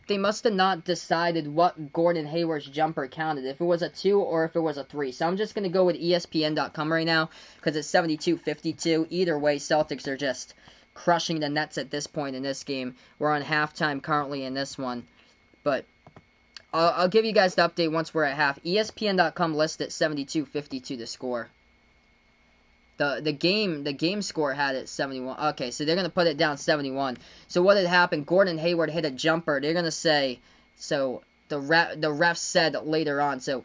A: They must have not decided what Gordon Hayward's jumper counted, if it was a 2 or if it was a 3. So I'm just going to go with ESPN.com right now because it's 72-52. Either way, Celtics are just crushing the Nets at this point in this game. We're on halftime currently in this one. But I'll give you guys the update once we're at half. ESPN.com listed 72-52 to score. The game score had it 71. Okay, so they're going to put it down 71. So what had happened, Gordon Hayward hit a jumper. They're going to say, so the ref said later on, so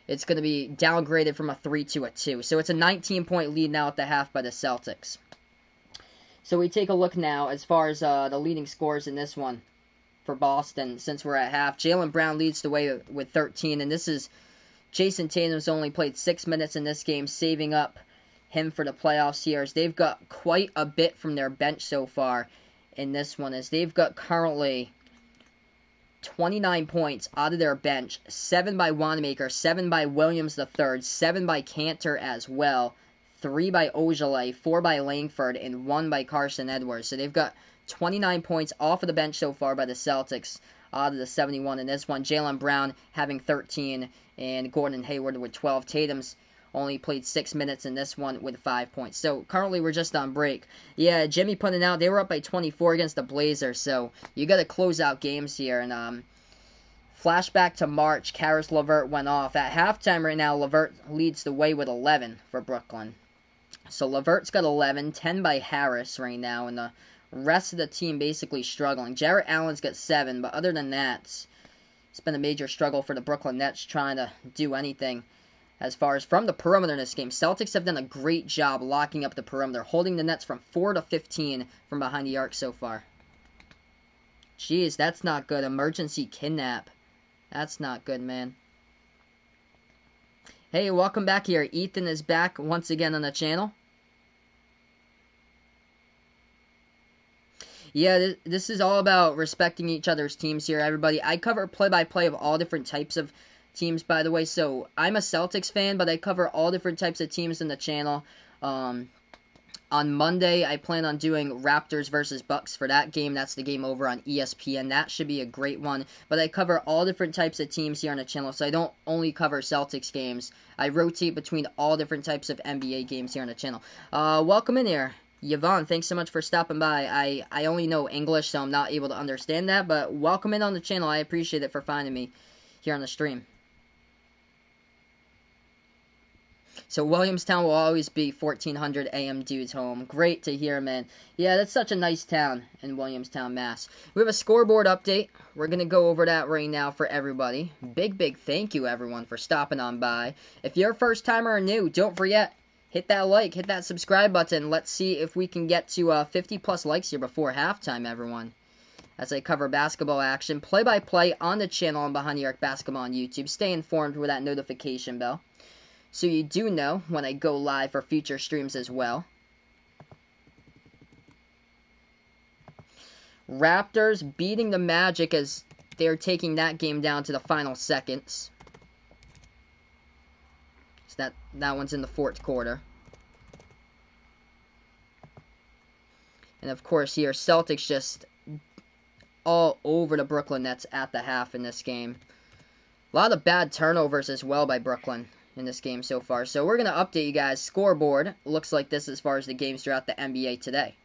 A: it's going to be downgraded from a 3 to a 2. So it's a 19-point lead now at the half by the Celtics. So we take a look now as far as the leading scores in this one for Boston since we're at half. Jaylen Brown leads the way with 13, and this is Jason Tatum's only played 6 minutes in this game, saving up him for the playoffs here, as they've got quite a bit from their bench so far in this one, as they've got currently 29 points out of their bench, 7 by Wanamaker, 7 by Williams III, 7 by Cantor as well, 3 by Ojale, 4 by Langford, and 1 by Carson Edwards. So they've got 29 points off of the bench so far by the Celtics out of the 71 in this one. Jaylen Brown having 13, and Gordon Hayward with 12. Tatum's only played 6 minutes in this one with 5 points. So, currently we're just on break. Yeah, Jimmy putting out, they were up by 24 against the Blazers, so you got to close out games here. And, flashback to March, Karis LeVert went off. At halftime right now, LeVert leads the way with 11 for Brooklyn. So, LeVert's got 11, 10 by Harris right now, and the rest of the team basically struggling. Jarrett Allen's got 7, but other than that, it's been a major struggle for the Brooklyn Nets trying to do anything. As far as from the perimeter in this game, Celtics have done a great job locking up the perimeter, holding the Nets from 4 to 15 from behind the arc so far. Jeez, that's not good. Emergency kidnap. That's not good, man. Hey, welcome back here. Ethan is back once again on the channel. Yeah, this is all about respecting each other's teams here, everybody. I cover play-by-play of all different types of teams, by the way, so I'm a Celtics fan, but I cover all different types of teams in the channel. On Monday, I plan on doing Raptors versus Bucks for that game. That's the game over on ESPN. That should be a great one, but I cover all different types of teams here on the channel, so I don't only cover Celtics games. I rotate between all different types of NBA games here on the channel. Welcome in here. Yvonne, thanks so much for stopping by. I only know English, so I'm not able to understand that, but welcome in on the channel. I appreciate it for finding me here on the stream. So Williamstown will always be 1400 AM dudes home. Great to hear, man. Yeah, that's such a nice town in Williamstown, Mass. We have a scoreboard update. We're going to go over that right now for everybody. Big thank you, everyone, for stopping on by. If you're a first-timer or new, don't forget, hit that like, hit that subscribe button. Let's see if we can get to 50-plus likes here before halftime, everyone. As I cover basketball action, play-by-play on the channel and Behind the Arc Basketball on YouTube. Stay informed with that notification bell, so you do know when I go live for future streams as well. Raptors beating the Magic as they're taking that game down to the final seconds. So that one's in the fourth quarter. And of course here, Celtics just all over the Brooklyn Nets at the half in this game. A lot of bad turnovers as well by Brooklyn in this game so far. So we're going to update you guys. Scoreboard looks like this as far as the games throughout the NBA today.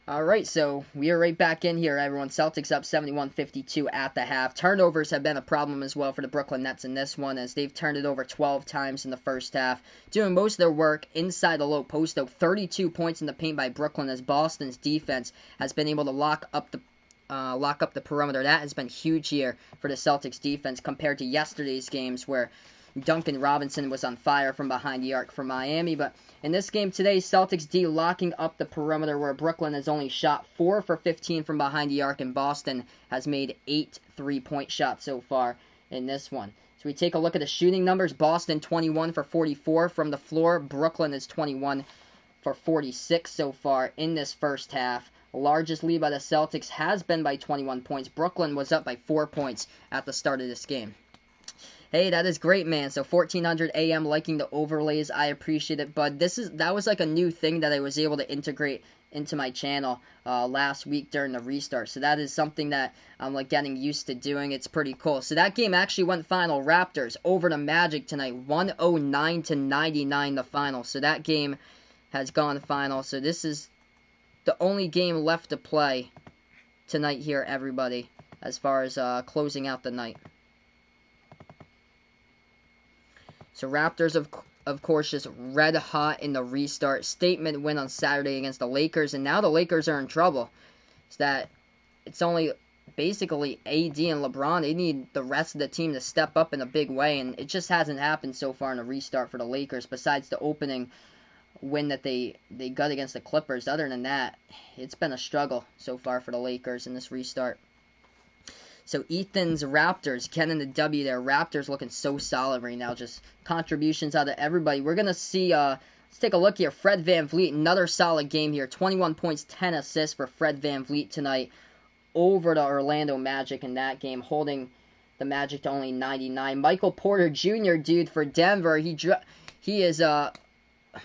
A: Alright, so we are right back in here, everyone. Celtics up 71-52 at the half. Turnovers have been a problem as well for the Brooklyn Nets in this one, as they've turned it over 12 times in the first half, doing most of their work inside the low post, though. 32 points in the paint by Brooklyn, as Boston's defense has been able to lock up the lock up the perimeter. That has been huge here for the Celtics defense compared to yesterday's games where Duncan Robinson was on fire from behind the arc for Miami. But in this game today, Celtics D locking up the perimeter where Brooklyn has only shot 4 for 15 from behind the arc, and Boston has made 8 3-point shots so far in this one. So we take a look at the shooting numbers. Boston 21 for 44 from the floor. Brooklyn is 21 for 46 so far in this first half. Largest lead by the Celtics has been by 21 points. Brooklyn was up by 4 points at the start of this game. Hey, that is great, man. So 1400 AM liking the overlays. I appreciate it, bud. That was like a new thing that I was able to integrate into my channel last week during the restart. So that is something that I'm like getting used to doing. It's pretty cool. So that game actually went final. Raptors over the Magic tonight, 109-99 the final. So that game has gone final. So this is the only game left to play tonight here, everybody, as far as closing out the night. So Raptors, of course, just red hot in the restart. Statement win on Saturday against the Lakers, and now the Lakers are in trouble. It's only basically AD and LeBron. They need the rest of the team to step up in a big way, and it just hasn't happened so far in the restart for the Lakers, besides the opening win that they got against the Clippers. Other than that, it's been a struggle so far for the Lakers in this restart. So Ethan's Raptors getting the W there. Raptors looking so solid right now. Just contributions out of everybody. We're going to see, let's take a look here. Fred VanVleet, another solid game here. 21 points, 10 assists for Fred VanVleet tonight over the Orlando Magic in that game, holding the Magic to only 99. Michael Porter Jr., dude, for Denver. He is,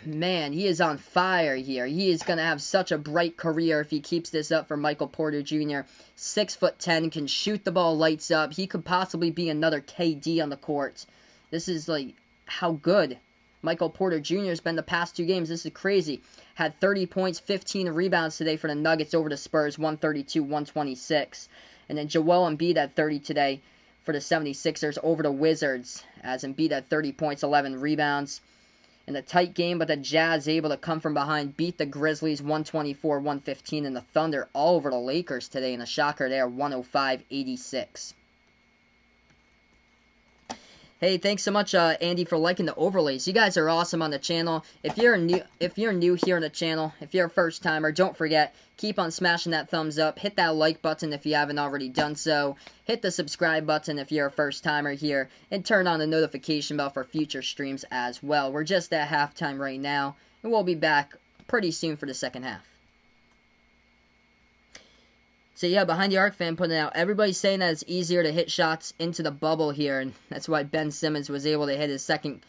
A: man, he is on fire here. He is going to have such a bright career if he keeps this up for Michael Porter Jr. 6'10", can shoot the ball lights up. He could possibly be another KD on the court. This is like how good Michael Porter Jr. has been the past 2 games. This is crazy. Had 30 points, 15 rebounds today for the Nuggets over the Spurs, 132-126. And then Joel Embiid had 30 today for the 76ers over the Wizards, as Embiid had 30 points, 11 rebounds. In a tight game, but the Jazz able to come from behind, beat the Grizzlies 124-115, and the Thunder all over the Lakers today in a shocker there, 105-86. Hey, thanks so much, Andy, for liking the overlays. You guys are awesome on the channel. If you're new here on the channel, if you're a first timer, don't forget, keep on smashing that thumbs up. Hit that like button if you haven't already done so. Hit the subscribe button if you're a first timer here, and turn on the notification bell for future streams as well. We're just at halftime right now, and we'll be back pretty soon for the second half. So yeah, Behind the Arc fan putting it out. Everybody's saying that it's easier to hit shots into the bubble here, and that's why Ben Simmons was able to hit his second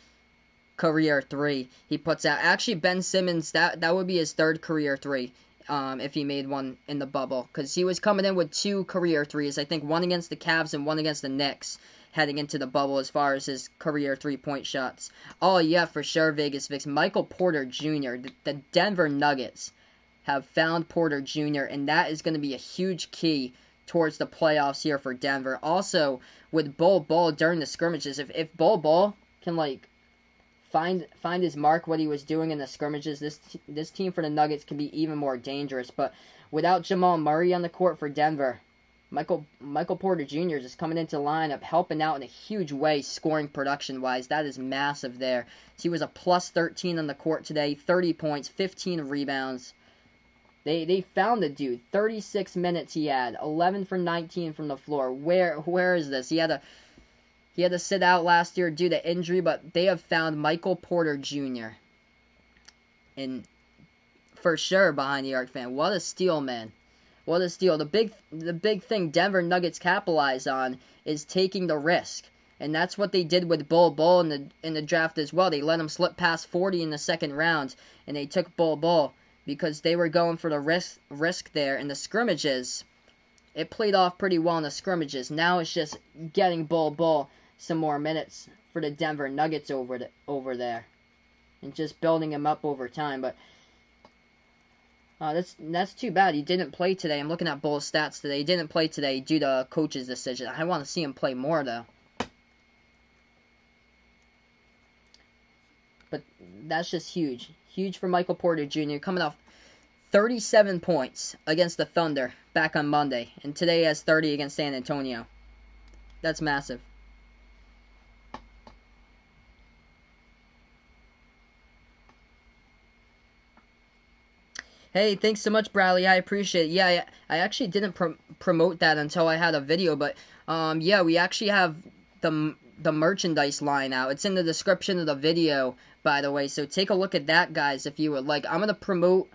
A: career 3. He puts out. Actually, Ben Simmons, that would be his 3rd career 3 if he made one in the bubble, because he was coming in with 2 career 3s. I think one against the Cavs and one against the Knicks heading into the bubble as far as his career 3-point shots. Oh yeah, for sure, Vegas Vix. Michael Porter Jr., the Denver Nuggets have found Porter Jr., and that is going to be a huge key towards the playoffs here for Denver. Also, with Bol Bol during the scrimmages, if Bol Bol can like find his mark, what he was doing in the scrimmages, this team for the Nuggets can be even more dangerous. But without Jamal Murray on the court for Denver, Michael Porter Jr. just coming into the lineup, helping out in a huge way, scoring production-wise. That is massive there. So he was a plus 13 on the court today, 30 points, 15 rebounds. They found the dude. 36 minutes he had. 11 for 19 from the floor. Where is this? He had to sit out last year due to injury, but they have found Michael Porter Jr. And for sure, Behind the Arc fan, what a steal, man. What a steal. The big thing Denver Nuggets capitalize on is taking the risk. And that's what they did with Bol Bol in the draft as well. They let him slip past 40 in the second round, and they took Bol Bol because they were going for the risk there in the scrimmages. It played off pretty well in the scrimmages. Now it's just getting Bol Bol some more minutes for the Denver Nuggets over there, and just building him up over time. But that's too bad. He didn't play today. I'm looking at Bol's stats today. He didn't play today due to a coach's decision. I want to see him play more though. But that's just huge. Huge for Michael Porter Jr. coming off 37 points against the Thunder back on Monday. And today he has 30 against San Antonio. That's massive. Hey, thanks so much, Bradley. I appreciate it. Yeah, I actually didn't promote that until I had a video, but yeah, we actually have the merchandise line out. It's in the description of the video, by the way. So take a look at that, guys, if you would like. I'm gonna promote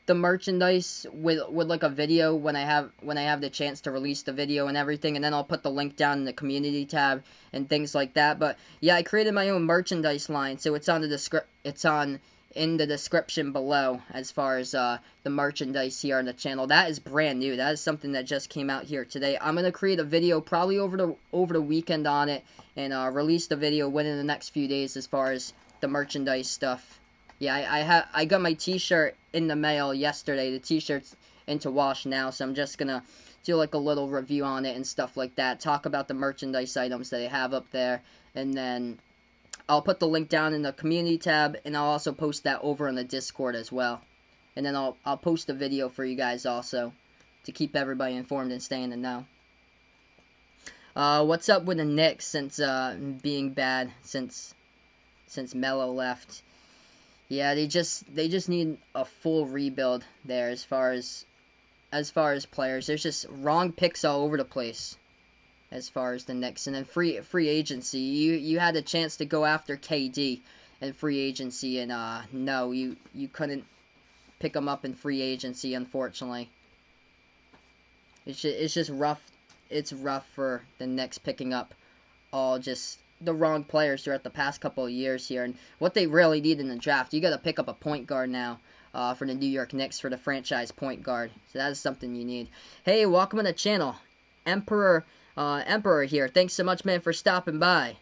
A: the merchandise with like a video when I have the chance to release the video and everything, and then I'll put the link down in the community tab and things like that. But yeah, I created my own merchandise line, so it's on in the description below as far as the merchandise here on the channel. That is brand new. That is something that just came out here today. I'm gonna create a video probably over the weekend on it and release the video within the next few days as far as the merchandise stuff. Yeah, I got my t-shirt in the mail yesterday. The t-shirt's into wash now, so I'm just gonna do like a little review on it and stuff like that. Talk about the merchandise items that I have up there, and then I'll put the link down in the community tab, and I'll also post that over on the Discord as well. And then I'll post a video for you guys also to keep everybody informed and stay in the know. What's up with the Knicks since being bad since Melo left? Yeah, they just need a full rebuild there as far as players. There's just wrong picks all over the place as far as the Knicks. And then free agency. You had a chance to go after KD in free agency, and no, you couldn't pick him up in free agency, unfortunately. It's just rough. It's rough for the Knicks picking up all just the wrong players throughout the past couple of years here. And what they really need in the draft, you got to pick up a point guard now for the New York Knicks for the franchise point guard. So that is something you need. Hey, welcome to the channel. Emperor here. Thanks so much, man, for stopping by.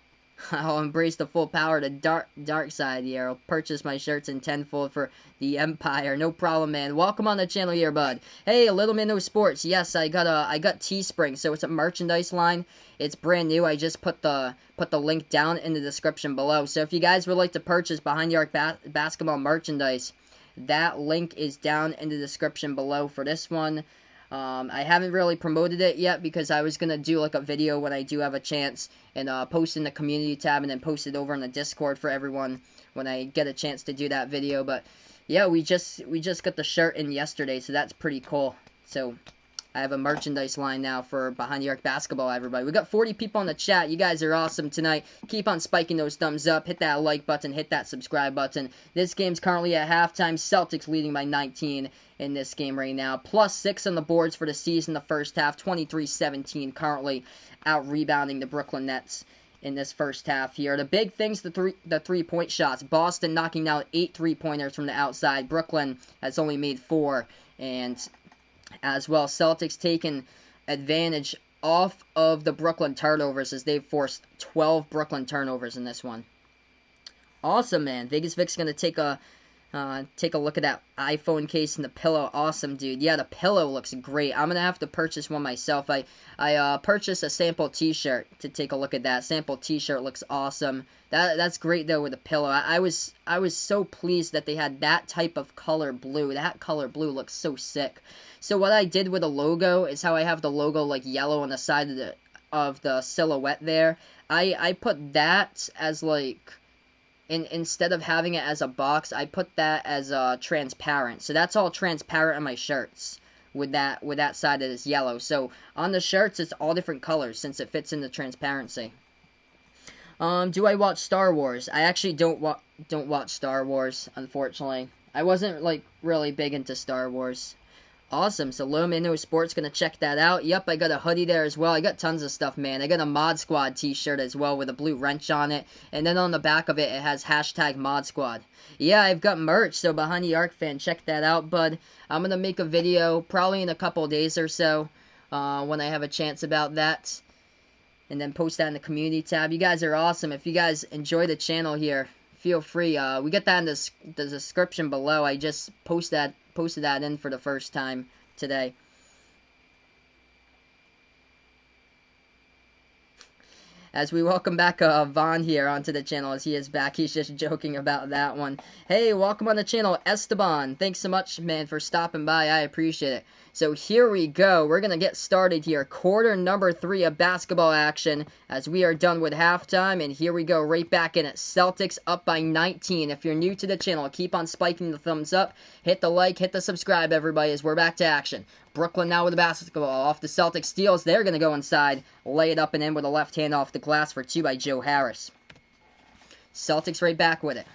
A: I'll embrace the full power of the dark side here. I'll purchase my shirts in tenfold for the Empire. No problem, man. Welcome on the channel here, bud. Hey, Little Man No Sports. Yes, I got Teespring, so it's a merchandise line. It's brand new. I just put the link down in the description below. So if you guys would like to purchase Behind the Arc basketball merchandise, that link is down in the description below for this one. I haven't really promoted it yet because I was going to do like a video when I do have a chance and post in the community tab and then post it over on the Discord for everyone when I get a chance to do that video. But yeah, we just got the shirt in yesterday, so that's pretty cool. So I have a merchandise line now for Behind the Arc basketball, everybody. We got 40 people in the chat. You guys are awesome tonight. Keep on spiking those thumbs up. Hit that like button. Hit that subscribe button. This game's currently at halftime. Celtics leading by 19 in this game right now. +6 on the boards for the season the first half. 23-17 currently out rebounding the Brooklyn Nets in this first half here. The big things, the three-point shots. Boston knocking down 8 3-pointers from the outside. Brooklyn has only made 4. And as well, Celtics taking advantage off of the Brooklyn turnovers as they've forced 12 Brooklyn turnovers in this one. Awesome, man. Vegas Vic's going to take a look at that iPhone case and the pillow. Awesome, dude. Yeah, the pillow looks great. I'm going to have to purchase one myself. I purchased a sample t-shirt to take a look at that. Sample t-shirt looks awesome. That's great, though, with the pillow. I was so pleased that they had that type of color blue. That color blue looks so sick. So what I did with the logo is how I have the logo like yellow on the side of the silhouette there. I put that as like, instead of having it as a box, I put that as transparent. So that's all transparent on my shirts with that side that is yellow. So on the shirts, it's all different colors since it fits in the transparency. Do I watch Star Wars? I actually don't watch Star Wars, unfortunately. I wasn't like really big into Star Wars. Awesome. So Little Man No Sports gonna check that out. Yep, I got a hoodie there as well. I got tons of stuff, man. I got a Mod Squad t-shirt as well with a blue wrench on it. And then on the back of it, it has hashtag Mod Squad. Yeah, I've got merch, so Behind the Arc fan, check that out, bud. I'm gonna make a video probably in a couple days or so when I have a chance about that. And then post that in the community tab. You guys are awesome. If you guys enjoy the channel here, feel free. We got that in the description below. I just posted that in for the first time today. As we welcome back Vaughn here onto the channel as he is back. He's just joking about that one. Hey, welcome on the channel, Esteban. Thanks so much, man, for stopping by. I appreciate it. So here we go. We're going to get started here. Quarter number 3 of basketball action as we are done with halftime. And here we go, right back in it. Celtics up by 19. If you're new to the channel, keep on spiking the thumbs up. Hit the like, hit the subscribe, everybody, as we're back to action. Brooklyn now with the basketball off the Celtics steals. They're going to go inside, lay it up and in with a left hand off the glass for 2 by Joe Harris. Celtics right back with it.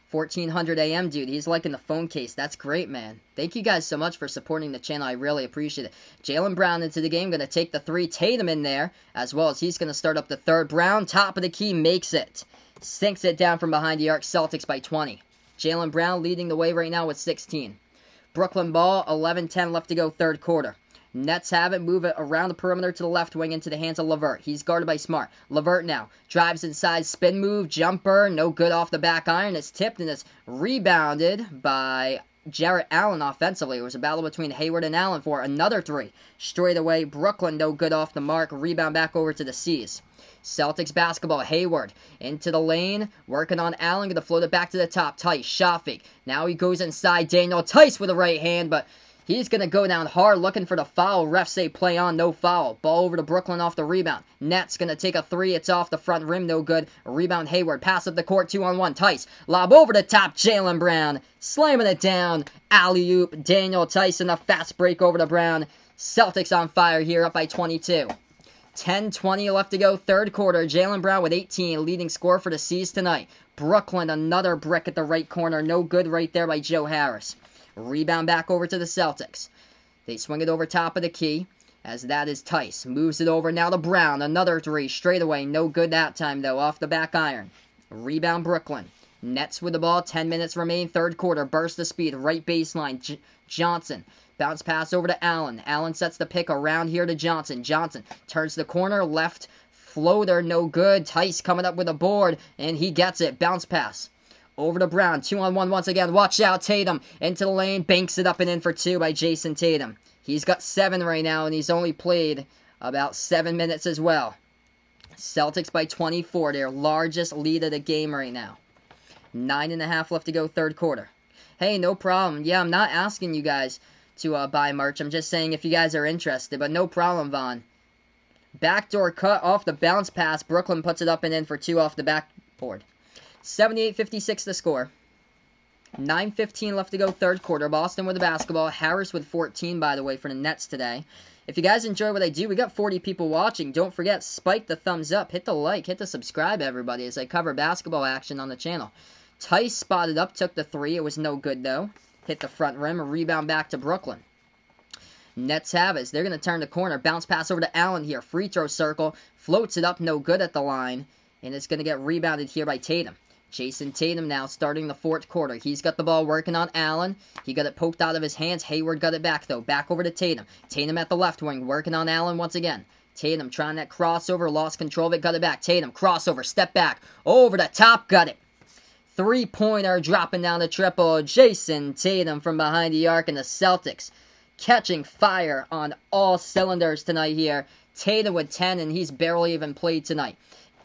A: 1400 AM, dude. He's liking the phone case. That's great, man. Thank you guys so much for supporting the channel. I really appreciate it. Jaylen Brown into the game. Going to take the 3. Tatum in there, as well as he's going to start up the third. Brown, top of the key, makes it. Sinks it down from behind the arc. Celtics by 20. Jaylen Brown leading the way right now with 16. Brooklyn ball, 11-10 left to go, third quarter. Nets have it, move it around the perimeter to the left wing into the hands of LeVert. He's guarded by Smart. LeVert now drives inside, spin move, jumper, no good off the back iron. It's tipped and it's rebounded by Jarrett Allen offensively. It was a battle between Hayward and Allen for another 3. Straight away, Brooklyn no good off the mark. Rebound back over to the C's. Celtics basketball, Hayward into the lane, working on Allen, going to float it back to the top. Tice, shot fake. Now he goes inside, Daniel Tice with a right hand, but he's going to go down hard looking for the foul. Refs say play on, no foul. Ball over to Brooklyn off the rebound. Nets going to take a 3. It's off the front rim, no good. Rebound Hayward. Pass up the court, 2-on-1. Tice. Lob over the top, Jaylen Brown. Slamming it down. Alley-oop. Daniel Tice and a fast break over to Brown. Celtics on fire here, up by 22. 10-20 left to go, third quarter. Jaylen Brown with 18, leading scorer for the C's tonight. Brooklyn, another brick at the right corner. No good right there by Joe Harris. Rebound back over to the Celtics. They swing it over top of the key, as that is Tice. Moves it over now to Brown. Another 3 straight away. No good that time, though, off the back iron. Rebound Brooklyn. Nets with the ball. 10 minutes remain, third quarter. Burst of speed, right baseline. Johnson. Bounce pass over to Allen. Allen sets the pick around here to Johnson. Johnson turns the corner. Left floater, no good. Tice coming up with a board, and he gets it. Bounce pass. Over to Brown. 2-on-1 once again. Watch out, Tatum. Into the lane. Banks it up and in for 2 by Jason Tatum. He's got 7 right now, and he's only played about 7 minutes as well. Celtics by 24. Their largest lead of the game right now. 9.5 left to go, third quarter. Hey, no problem. Yeah, I'm not asking you guys to buy merch. I'm just saying if you guys are interested, but no problem, Vaughn. Backdoor cut off the bounce pass. Brooklyn puts it up and in for 2 off the backboard. 78-56 the score. 9:15 left to go, third quarter. Boston with the basketball. Harris with 14, by the way, for the Nets today. If you guys enjoy what I do, we got 40 people watching. Don't forget, spike the thumbs up. Hit the like. Hit the subscribe, everybody, as I cover basketball action on the channel. Tice spotted up, took the 3. It was no good, though. Hit the front rim, a rebound back to Brooklyn. Nets have it. They're going to turn the corner. Bounce pass over to Allen here. Free throw circle. Floats it up, no good at the line. And it's going to get rebounded here by Tatum. Jason Tatum now starting the fourth quarter. He's got the ball working on Allen. He got it poked out of his hands. Hayward got it back, though. Back over to Tatum. Tatum at the left wing, working on Allen once again. Tatum trying that crossover. Lost control of it. Got it back. Tatum, crossover. Step back. Over the top. Got it. Three-pointer dropping down the triple. Jason Tatum from behind the arc, and the Celtics catching fire on all cylinders tonight here. Tatum with 10, and he's barely even played tonight.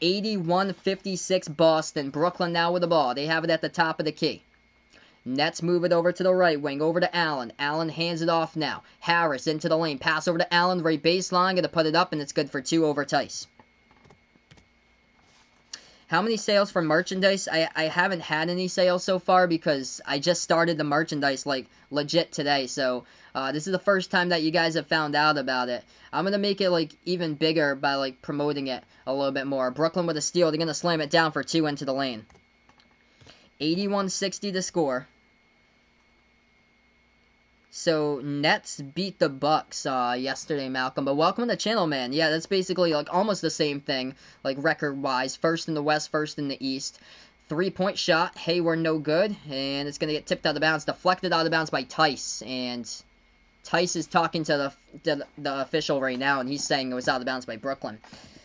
A: 81-56 Boston. Brooklyn now with the ball. They have it at the top of the key. Nets move it over to the right wing, over to Allen. Allen hands it off now. Harris into the lane. Pass over to Allen, right baseline. Going to put it up, and it's good for 2 over Tice. How many sales for merchandise? I haven't had any sales so far because I just started the merchandise, like, legit today. So, this is the first time that you guys have found out about it. I'm going to make it, like, even bigger by, like, promoting it a little bit more. Brooklyn with a steal. They're going to slam it down for 2 into the lane. 81-60 to score. So, Nets beat the Bucks yesterday, Malcolm. But welcome to the channel, man. Yeah, that's basically like almost the same thing, like record-wise. First in the West, first in the East. 3-point shot. Hayward no good. And it's going to get tipped out of bounds. Deflected out of bounds by Tice. And Tice is talking to the official right now, and he's saying it was out of bounds by Brooklyn.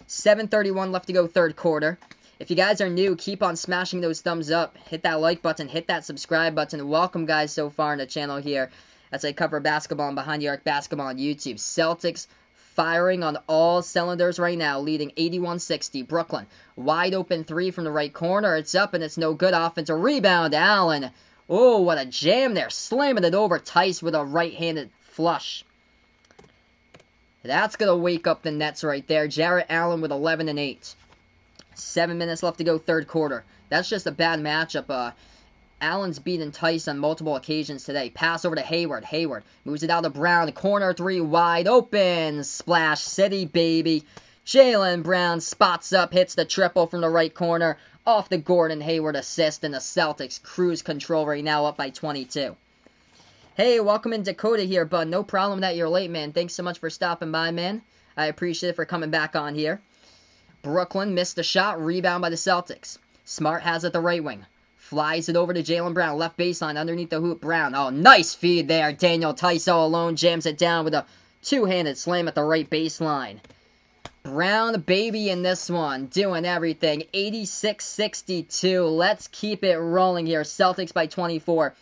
A: 7:31 left to go, third quarter. If you guys are new, keep on smashing those thumbs up. Hit that like button. Hit that subscribe button. Welcome, guys, so far in the channel here as I cover basketball and behind the arc basketball on YouTube. Celtics firing on all cylinders right now, leading 81-60. Brooklyn, wide open three from the right corner. It's up and it's no good. Offensive rebound. Allen. Oh, what a jam there. Slamming it over Tice with a right-handed flush. That's going to wake up the Nets right there. Jarrett Allen with 11 and 8. 7 minutes left to go, third quarter. That's just a bad matchup. Allen's beaten Tice on multiple occasions today. Pass over to Hayward. Hayward moves it out to Brown. Corner three wide open. Splash City, baby. Jaylen Brown spots up, hits the triple from the right corner. Off the Gordon Hayward assist, and the Celtics cruise control right now up by 22. Hey, welcome in Dakota here, bud. No problem that you're late, man. Thanks so much for stopping by, man. I appreciate it for coming back on here. Brooklyn missed the shot. Rebound by the Celtics. Smart has it the right wing. Flies it over to Jaylen Brown. Left baseline underneath the hoop. Brown. Oh, nice feed there. Daniel Tice all alone. Jams it down with a two-handed slam at the right baseline. Brown, baby, in this one. Doing everything. 86-62. Let's keep it rolling here. Celtics by 24.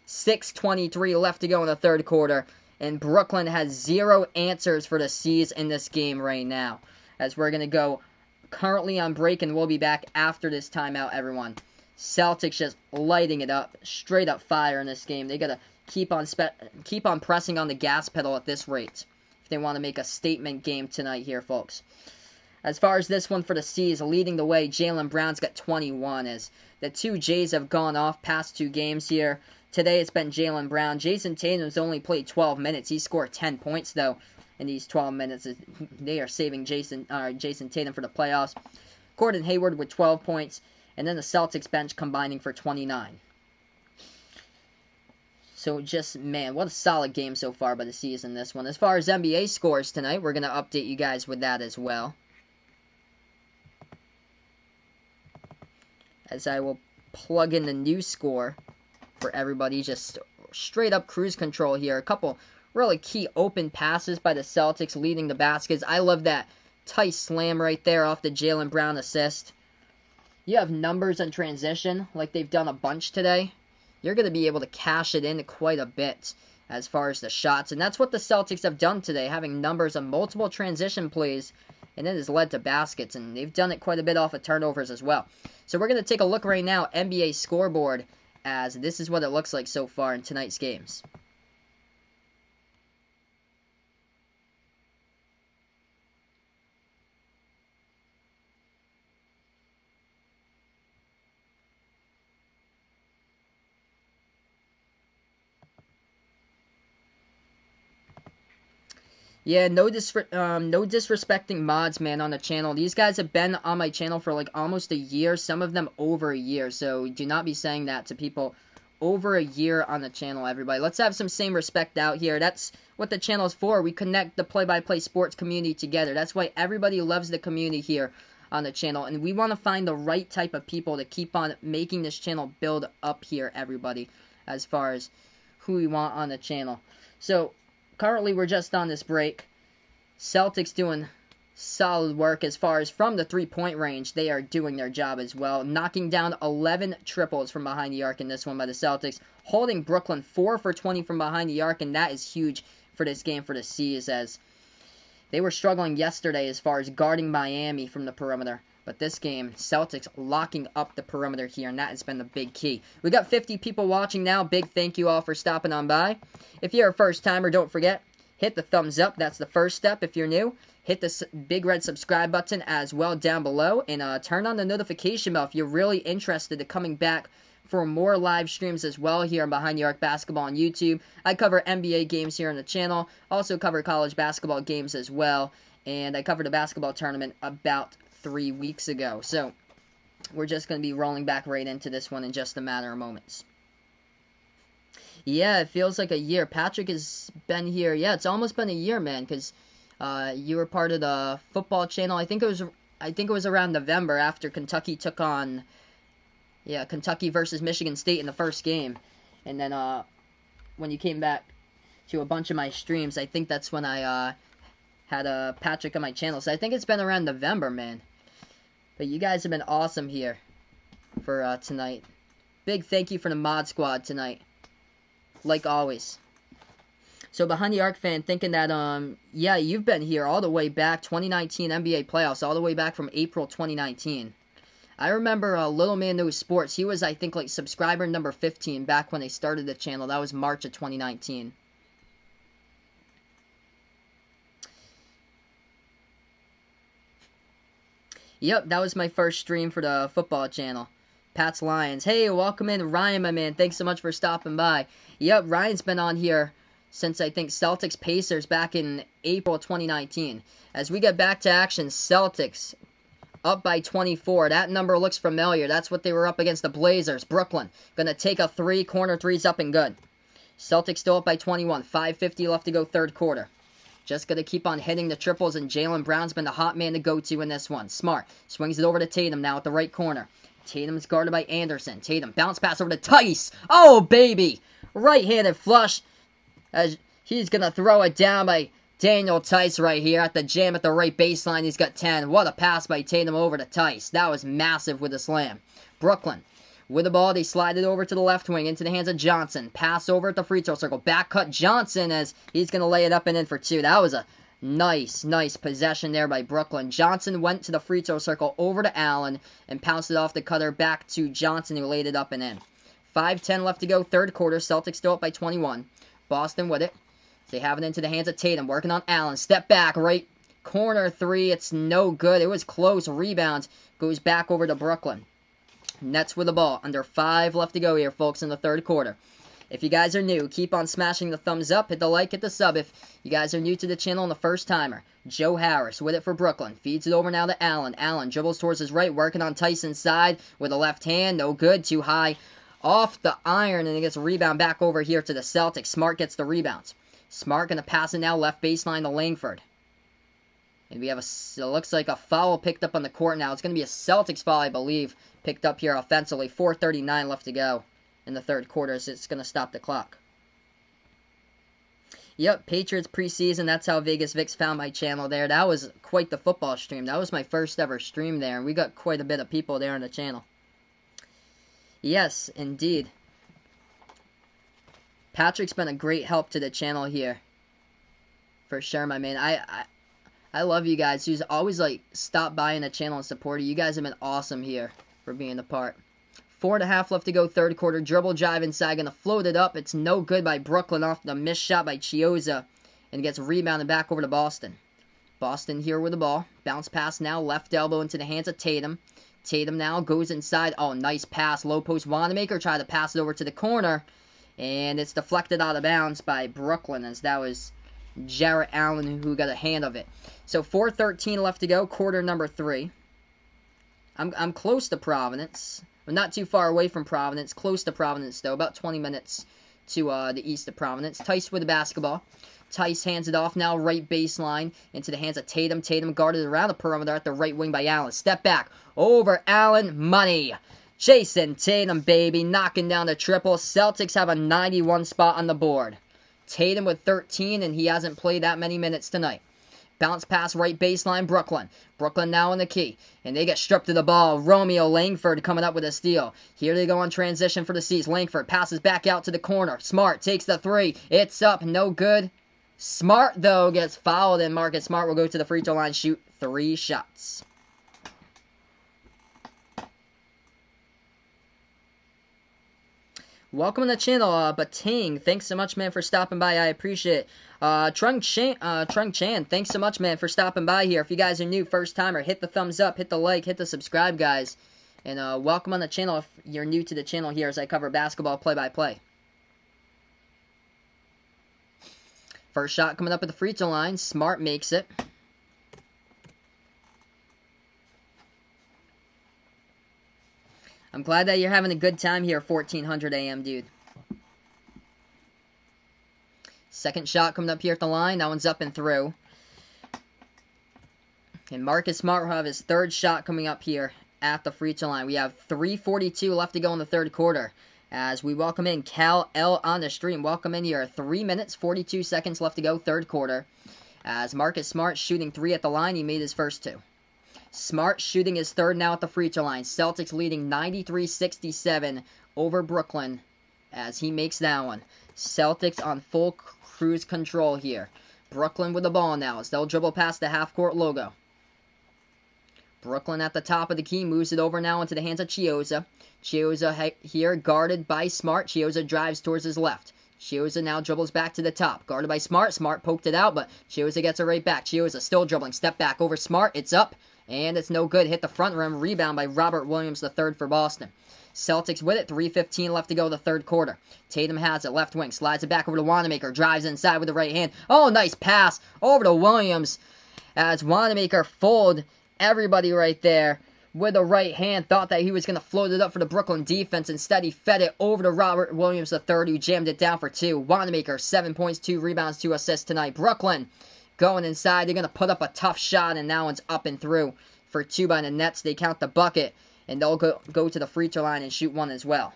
A: 6:23 left to go in the third quarter. And Brooklyn has zero answers for the C's in this game right now. As we're going to go currently on break, and we'll be back after this timeout, everyone. Celtics just lighting it up, straight up fire in this game. They gotta keep on pressing on the gas pedal at this rate if they want to make a statement game tonight here, folks. As far as this one for the C's, leading the way, Jaylen Brown's got 21 as the two Jays have gone off past two games here. Today it's been Jaylen Brown. Jason Tatum's only played 12 minutes. He scored 10 points though in these 12 minutes. They are saving Jason Tatum for the playoffs. Gordon Hayward with 12 points. And then the Celtics bench combining for 29. So just, man, what a solid game so far by the season, this one. As far as NBA scores tonight, we're going to update you guys with that as well. As I will plug in the new score for everybody. Just straight up cruise control here. A couple really key open passes by the Celtics leading the baskets. I love that Tice slam right there off the Jaylen Brown assist. You have numbers in transition, like they've done a bunch today, you're going to be able to cash it in quite a bit as far as the shots. And that's what the Celtics have done today, having numbers on multiple transition plays, and it has led to baskets. And they've done it quite a bit off of turnovers as well. So we're going to take a look right now, NBA scoreboard, as this is what it looks like so far in tonight's games. Yeah, no disrespecting mods, man, on the channel. These guys have been on my channel for like almost a year, some of them over a year. So do not be saying that to people over a year on the channel, everybody. Let's have some same respect out here. That's what the channel is for. We connect the play-by-play sports community together. That's why everybody loves the community here on the channel. And we want to find the right type of people to keep on making this channel build up here, everybody, as far as who we want on the channel. So currently, we're just on this break. Celtics doing solid work as far as from the three-point range. They are doing their job as well. Knocking down 11 triples from behind the arc in this one by the Celtics. Holding Brooklyn 4 for 20 from behind the arc, and that is huge for this game for the C's, as they were struggling yesterday as far as guarding Miami from the perimeter. But this game, Celtics locking up the perimeter here, and that has been the big key. We got 50 people watching now. Big thank you all for stopping on by. If you're a first-timer, don't forget, hit the thumbs up. That's the first step. If you're new, hit the big red subscribe button as well down below, and turn on the notification bell if you're really interested in coming back for more live streams as well here on Behind the Arc Basketball on YouTube. I cover NBA games here on the channel. Also cover college basketball games as well, and I covered a basketball tournament about 3 weeks ago. So we're just going to be rolling back right into this one in just a matter of moments. Yeah, it feels like a year. Patrick has been here. Yeah, it's almost been a year, man, because you were part of the football channel. I think it was around November after Kentucky took on Kentucky versus Michigan State in the first game. And then when you came back to a bunch of my streams, I think that's when I had Patrick on my channel. So I think it's been around November, man. But you guys have been awesome here for tonight. Big thank you for the mod squad tonight, like always. So behind the arc fan thinking that, yeah, you've been here all the way back, 2019 NBA playoffs, all the way back from April 2019. I remember Little Man Knows Sports. He was, I think, like subscriber number 15 back when they started the channel. That was March of 2019. Yep, that was my first stream for the football channel. Pat's Lions. Hey, welcome in, Ryan, my man. Thanks so much for stopping by. Yep, Ryan's been on here since, I think, Celtics Pacers back in April 2019. As we get back to action, Celtics up by 24. That number looks familiar. That's what they were up against the Blazers. Brooklyn gonna take a three. Corner three's up and good. Celtics still up by 21. 5:50 left to go third quarter. Just gonna keep on hitting the triples, and Jaylen Brown's been the hot man to go to in this one. Smart swings it over to Tatum now at the right corner. Tatum's guarded by Anderson. Tatum bounce pass over to Tice. Oh, baby! Right-handed flush. As he's gonna throw it down by Daniel Tice right here at the jam at the right baseline. He's got 10. What a pass by Tatum over to Tice. That was massive with a slam. Brooklyn with the ball. They slide it over to the left wing into the hands of Johnson. Pass over at the free throw circle. Back cut Johnson as he's going to lay it up and in for two. That was a nice possession there by Brooklyn. Johnson went to the free throw circle over to Allen and pounced it off the cutter back to Johnson, who laid it up and in. 5:10 left to go third quarter. Celtics still up by 21. Boston with it. They have it into the hands of Tatum, working on Allen. Step back, right corner three. It's no good. It was close. Rebound goes back over to Brooklyn. Nets with the ball. Under 5 left to go here, folks, in the third quarter. If you guys are new, keep on smashing the thumbs up. Hit the like, hit the sub if you guys are new to the channel and the first timer. Joe Harris with it for Brooklyn. Feeds it over now to Allen. Allen dribbles towards his right, working on Tyson's side with a left hand. No good. Too high. Off the iron, and it gets a rebound back over here to the Celtics. Smart gets the rebound. Smart going to pass it now left baseline to Langford. And we have it looks like a foul picked up on the court now. It's going to be a Celtics foul, I believe, picked up here offensively. 4:39 left to go in the third quarter, so it's going to stop the clock. Yep, Patriots preseason. That's how Vegas Vix found my channel there. That was quite the football stream. That was my first ever stream there, and we got quite a bit of people there on the channel. Yes, indeed. Patrick's been a great help to the channel here. For sure, my man. I love you guys. Who's always, like, stop by in the channel and support it. You guys have been awesome here for being a part. 4:30 left to go third quarter. Dribble drive inside. Gonna float it up. It's no good by Brooklyn off the missed shot by Chiozza. And gets rebounded back over to Boston. Boston here with the ball. Bounce pass now. Left elbow into the hands of Tatum. Tatum now goes inside. Oh, nice pass. Low post Wanamaker. Try to pass it over to the corner. And it's deflected out of bounds by Brooklyn, as that was Jarrett Allen who got a hand of it. So 4:13 left to go, quarter number 3. I'm close to Providence. I'm not too far away from Providence. Close to Providence, though. About 20 minutes to the east of Providence. Tice with the basketball. Tice hands it off now, right baseline, into the hands of Tatum. Tatum guarded around the perimeter at the right wing by Allen. Step back. Over Allen. Money. Jason Tatum, baby, knocking down the triple. Celtics have a 91 spot on the board. Tatum with 13, and he hasn't played that many minutes tonight. Bounce pass right baseline, Brooklyn. Brooklyn now in the key, and they get stripped of the ball. Romeo Langford coming up with a steal. Here they go on transition for the C's. Langford passes back out to the corner. Smart takes the three. It's up, no good. Smart, though, gets fouled, and Marcus Smart will go to the free throw line, shoot 3 shots. Welcome to the channel, Batang. Thanks so much, man, for stopping by. I appreciate it. Trung Chan, thanks so much, man, for stopping by here. If you guys are new, first timer, hit the thumbs up, hit the like, hit the subscribe, guys. And welcome on the channel if you're new to the channel here as I cover basketball play-by-play. First shot coming up at the free throw line. Smart makes it. I'm glad that you're having a good time here, 1400 AM, dude. Second shot coming up here at the line. That one's up and through. And Marcus Smart will have his third shot coming up here at the free throw line. We have 3:42 left to go in the third quarter. As we welcome in Cal L on the stream. Welcome in here. 3 minutes, 42 seconds left to go, third quarter. As Marcus Smart shooting 3 at the line. He made his first 2. Smart shooting his third now at the free throw line. Celtics leading 93-67 over Brooklyn as he makes that one. Celtics on full cruise control here. Brooklyn with the ball now as they'll dribble past the half-court logo. Brooklyn at the top of the key, moves it over now into the hands of Chiozza. Chiozza here, guarded by Smart. Chiozza drives towards his left. Chiozza now dribbles back to the top, guarded by Smart. Smart poked it out, but Chiozza gets it right back. Chiozza still dribbling, step back over Smart. It's up, and it's no good. Hit the front rim, rebound by Robert Williams III for Boston. Celtics with it, 3:15 left to go the third quarter. Tatum has it, left wing, slides it back over to Wanamaker, drives inside with the right hand. Oh, nice pass over to Williams as Wanamaker fooled everybody right there with the right hand. Thought that he was going to float it up for the Brooklyn defense. Instead, he fed it over to Robert Williams III, who jammed it down for two. Wanamaker, 7 points, 2 rebounds, 2 assists tonight. Brooklyn going inside. They're going to put up a tough shot, and that one's up and through for 2 by the Nets. They count the bucket, and they'll go to the free throw line and shoot 1 as well.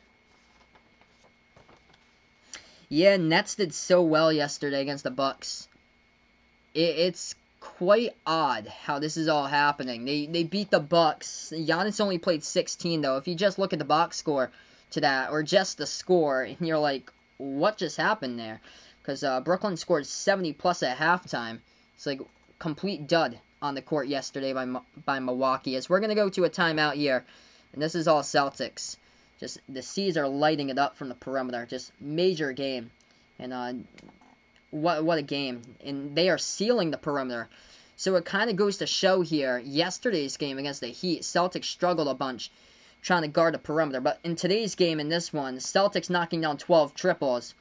A: Yeah, Nets did so well yesterday against the Bucks. It's quite odd how this is all happening. They beat the Bucks. Giannis only played 16 though. If you just look at the box score to that, or just the score, and you're like, what just happened there? Because Brooklyn scored 70 plus at halftime. It's like complete dud on the court yesterday by Milwaukee. As we're gonna go to a timeout here, and this is all Celtics. Just the C's are lighting it up from the perimeter. Just major game, and what a game. And they are sealing the perimeter. So it kind of goes to show here, yesterday's game against the Heat, Celtics struggled a bunch trying to guard the perimeter. But in today's game, in this one, Celtics knocking down 12 triples,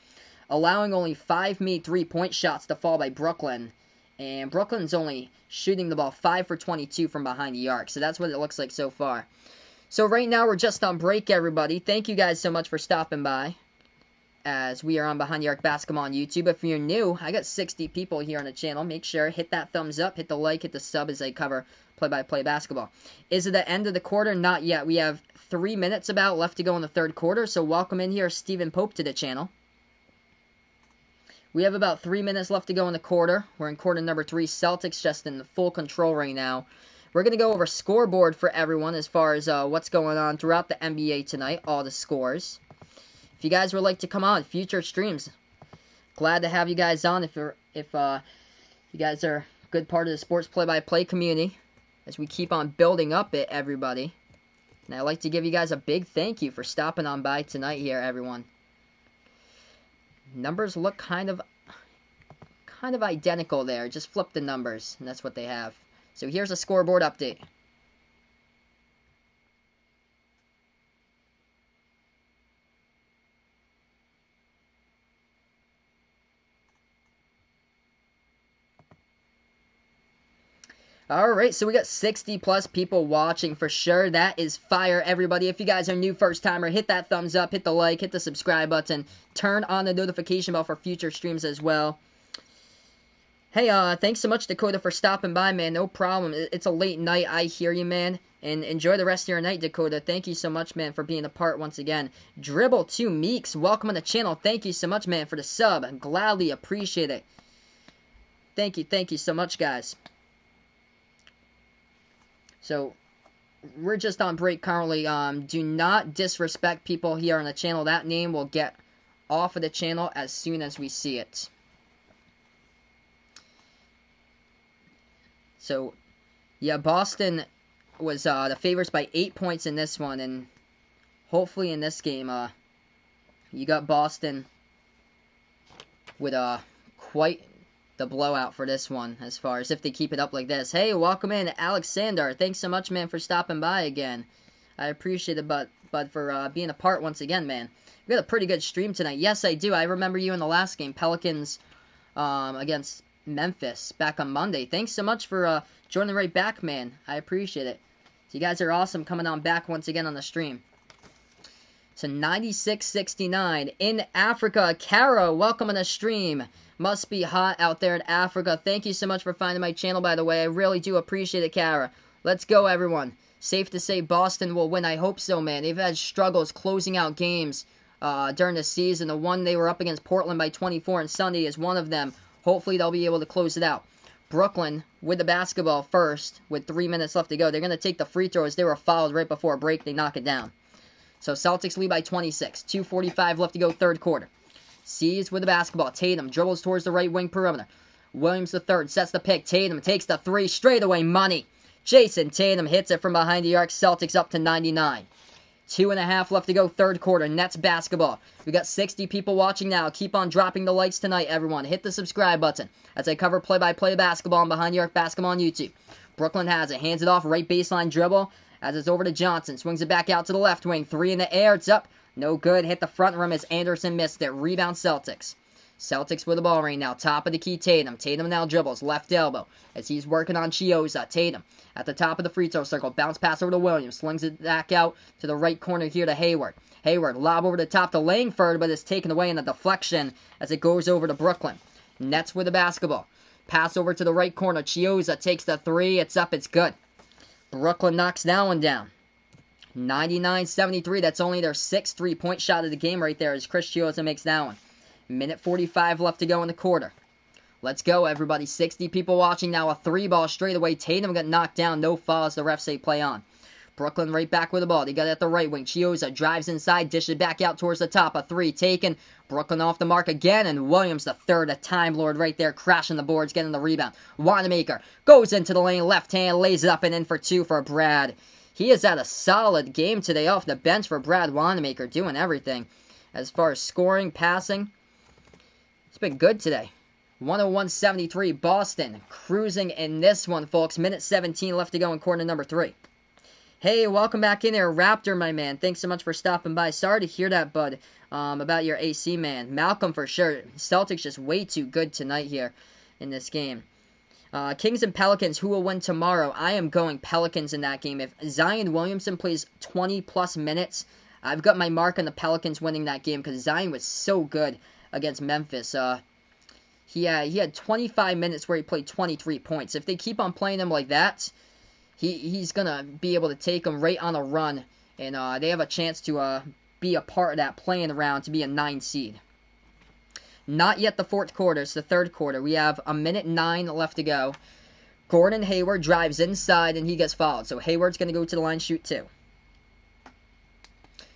A: allowing only 5 made 3-point shots to fall by Brooklyn. And Brooklyn's only shooting the ball 5 for 22 from behind the arc. So that's what it looks like so far. So right now we're just on break, everybody. Thank you guys so much for stopping by, as we are on Behind the Arc Basketball on YouTube. If you're new, I got 60 people here on the channel. Make sure, hit that thumbs up, hit the like, hit the sub as I cover play-by-play basketball. Is it the end of the quarter? Not yet. We have 3 minutes about left to go in the third quarter, so welcome in here, Stephen Pope, to the channel. We have about 3 minutes left to go in the quarter. We're in quarter number 3. Celtics just in full control right now. We're going to go over scoreboard for everyone as far as what's going on throughout the NBA tonight, all the scores. If you guys would like to come on future streams, glad to have you guys on. If you guys are a good part of the sports play-by-play community, as we keep on building up it, everybody. And I'd like to give you guys a big thank you for stopping on by tonight here, everyone. Numbers look kind of identical there. Just flip the numbers, and that's what they have. So here's a scoreboard update. Alright, so we got 60 plus people watching for sure. That is fire, everybody. If you guys are new, first timer, hit that thumbs up, hit the like, hit the subscribe button, turn on the notification bell for future streams as well. Hey, thanks so much, Dakota, for stopping by, man. No problem. It's a late night. I hear you, man. And enjoy the rest of your night, Dakota. Thank you so much, man, for being a part once again. Dribble2 Meeks, welcome on the channel. Thank you so much, man, for the sub. I gladly appreciate it. Thank you so much, guys. So, we're just on break currently. Do not disrespect people here on the channel. That name will get off of the channel as soon as we see it. So, yeah, Boston was the favorites by 8 points in this one, and hopefully in this game, you got Boston with quite the blowout for this one, as far as if they keep it up like this. Hey, welcome in, Alexander. Thanks so much, man, for stopping by again. I appreciate it, Bud, for being a part once again, man. We got a pretty good stream tonight. Yes, I do. I remember you in the last game, Pelicans against Memphis back on Monday. Thanks so much for joining right back, man. I appreciate it. So you guys are awesome coming on back once again on the stream. So 96-69 in Africa. Kara, welcome on the stream. Must be hot out there in Africa. Thank you so much for finding my channel, by the way. I really do appreciate it, Kara. Let's go, everyone. Safe to say Boston will win. I hope so, man. They've had struggles closing out games during the season. The one they were up against Portland by 24 on Sunday is one of them. Hopefully they'll be able to close it out. Brooklyn with the basketball first with 3 minutes left to go. They're going to take the free throws. They were fouled right before a break. They knock it down. So Celtics lead by 26. 2:45 left to go, third quarter. Sees with the basketball. Tatum dribbles towards the right wing perimeter. Williams the third sets the pick. Tatum takes the three. Straight away money. Jason Tatum hits it from behind the arc. Celtics up to 99. 2.5 left to go, third quarter. Nets basketball. We got 60 people watching now. Keep on dropping the likes tonight, everyone. Hit the subscribe button as I cover play-by-play basketball on Behind the Arc Basketball on YouTube. Brooklyn has it. Hands it off. Right baseline dribble as it's over to Johnson. Swings it back out to the left wing. Three in the air. It's up. No good. Hit the front rim as Anderson missed it. Rebound Celtics. Celtics with the ball right now. Top of the key, Tatum. Tatum now dribbles. Left elbow as he's working on Chioza. Tatum at the top of the free throw circle. Bounce pass over to Williams. Slings it back out to the right corner here to Hayward. Hayward lob over the top to Langford, but it's taken away in the deflection as it goes over to Brooklyn. Nets with the basketball. Pass over to the right corner. Chioza takes the three. It's up. It's good. Brooklyn knocks that one down. 99-73. That's only their 6th three-point shot of the game right there as Chris Chioza makes that one. Minute 45 left to go in the quarter. Let's go, everybody. 60 people watching now. A three ball straight away. Tatum got knocked down. No foul as the refs say play on. Brooklyn right back with the ball. They got it at the right wing. Chioza drives inside. Dishes back out towards the top. A three taken. Brooklyn off the mark again. And Williams, the third, a Time Lord right there. Crashing the boards. Getting the rebound. Wanamaker goes into the lane. Left hand. Lays it up and in for two for Brad. He has had a solid game today off the bench for Brad Wanamaker. Doing everything. As far as scoring, passing. It's been good today. 101-73, Boston cruising in this one, folks. Minute 17 left to go in quarter number 3. Hey, welcome back in there, Raptor, my man. Thanks so much for stopping by. Sorry to hear that, bud, about your AC, man. Malcolm, for sure. Celtics just way too good tonight here in this game. Kings and Pelicans, who will win tomorrow? I am going Pelicans in that game. If Zion Williamson plays 20-plus minutes, I've got my mark on the Pelicans winning that game because Zion was so good against Memphis. He had 25 minutes where he played 23 points. If they keep on playing him like that, he's going to be able to take them right on a run. And they have a chance to be a part of that playing round to be a 9 seed. Not yet the fourth quarter. It's the third quarter. We have a minute 9 left to go. Gordon Hayward drives inside and he gets fouled. So Hayward's going to go to the line, shoot 2.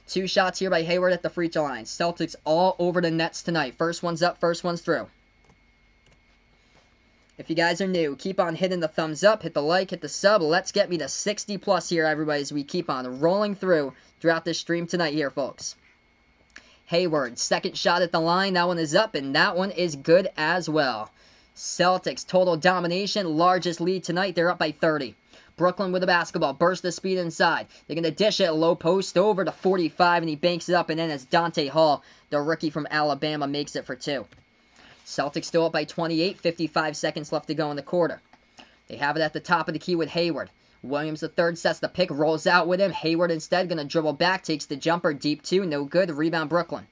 A: 2 shots here by Hayward at the free throw line. Celtics all over the Nets tonight. First one's up, first one's through. If you guys are new, keep on hitting the thumbs up, hit the like, hit the sub. Let's get me to 60 plus here, everybody, as we keep on rolling throughout this stream tonight here, folks. Hayward, second shot at the line. That one is up, and that one is good as well. Celtics, total domination, largest lead tonight. They're up by 30. Brooklyn with the basketball, burst the speed inside. They're going to dish it, low post over to 45, and he banks it up, and then it's Dante Hall, the rookie from Alabama, makes it for 2. Celtics still up by 28, 55 seconds left to go in the quarter. They have it at the top of the key with Hayward. Williams the third sets the pick, rolls out with him. Hayward instead going to dribble back, takes the jumper, deep 2, no good, rebound Brooklyn.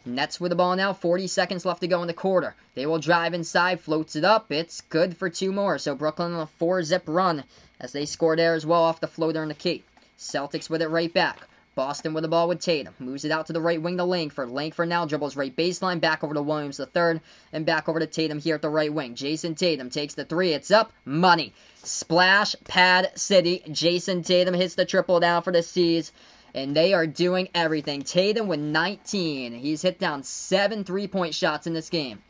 A: Nets with the ball now, 40 seconds left to go in the quarter. They will drive inside, floats it up, it's good for 2 more. So Brooklyn on a 4-zip run as they score there as well off the floater in the key. Celtics with it right back. Boston with the ball with Tatum. Moves it out to the right wing to Langford. Langford now dribbles right baseline, back over to Williams the third, and back over to Tatum here at the right wing. Jason Tatum takes the 3, it's up, money. Splash Pad City. Jason Tatum hits the triple down for the C's. And they are doing everything. Tatum with 19. He's hit down 7 3-point shots in this game.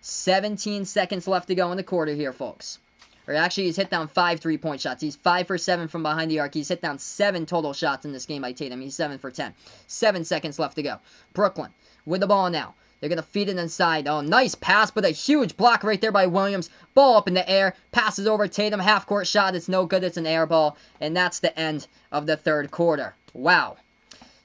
A: 17 seconds left to go in the quarter here, folks. Or actually, he's hit down 5 3-point shots. He's 5 for 7 from behind the arc. He's hit down 7 total shots in this game by Tatum. He's 7 for 10. 7 seconds left to go. Brooklyn with the ball now. They're going to feed it inside. Oh, nice pass, but a huge block right there by Williams. Ball up in the air. Passes over Tatum. Half-court shot. It's no good. It's an air ball. And that's the end of the third quarter. Wow.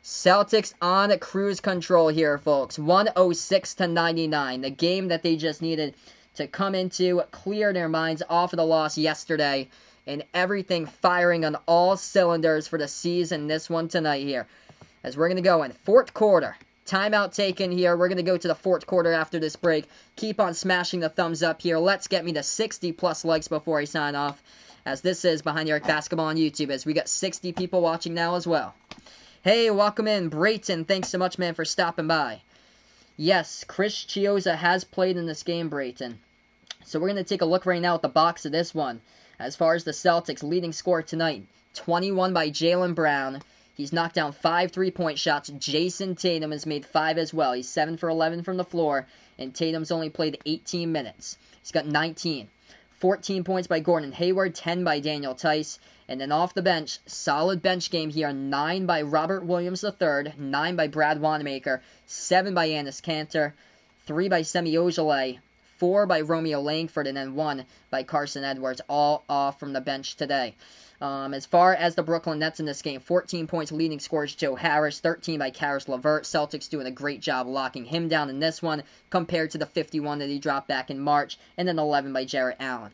A: Celtics on cruise control here, folks. 106-99. The game that they just needed to come into, clear their minds off of the loss yesterday. And everything firing on all cylinders for the season this one tonight here. As we're going to go in fourth quarter. Timeout taken here. We're going to go to the fourth quarter after this break. Keep on smashing the thumbs up here. Let's get me to 60-plus likes before I sign off. As this is Behind the Arc Basketball on YouTube. As we got 60 people watching now as well. Hey, welcome in. Brayton, thanks so much, man, for stopping by. Yes, Chris Chioza has played in this game, Brayton. So we're going to take a look right now at the box of this one. As far as the Celtics leading scorer tonight. 21 by Jaylen Brown. He's knocked down 5 3-point shots. Jason Tatum has made 5 as well. He's 7 for 11 from the floor, and Tatum's only played 18 minutes. He's got 19. 14 points by Gordon Hayward, 10 by Daniel Tice. And then off the bench, solid bench game here. 9 by Robert Williams III, 9 by Brad Wanamaker, 7 by Enes Kanter, 3 by Semi Ojeleye, 4 by Romeo Langford, and then 1 by Carson Edwards, all off from the bench today. As far as the Brooklyn Nets in this game, 14 points leading scorers Joe Harris, 13 by Karis LeVert. Celtics doing a great job locking him down in this one compared to the 51 that he dropped back in March, and then 11 by Jarrett Allen.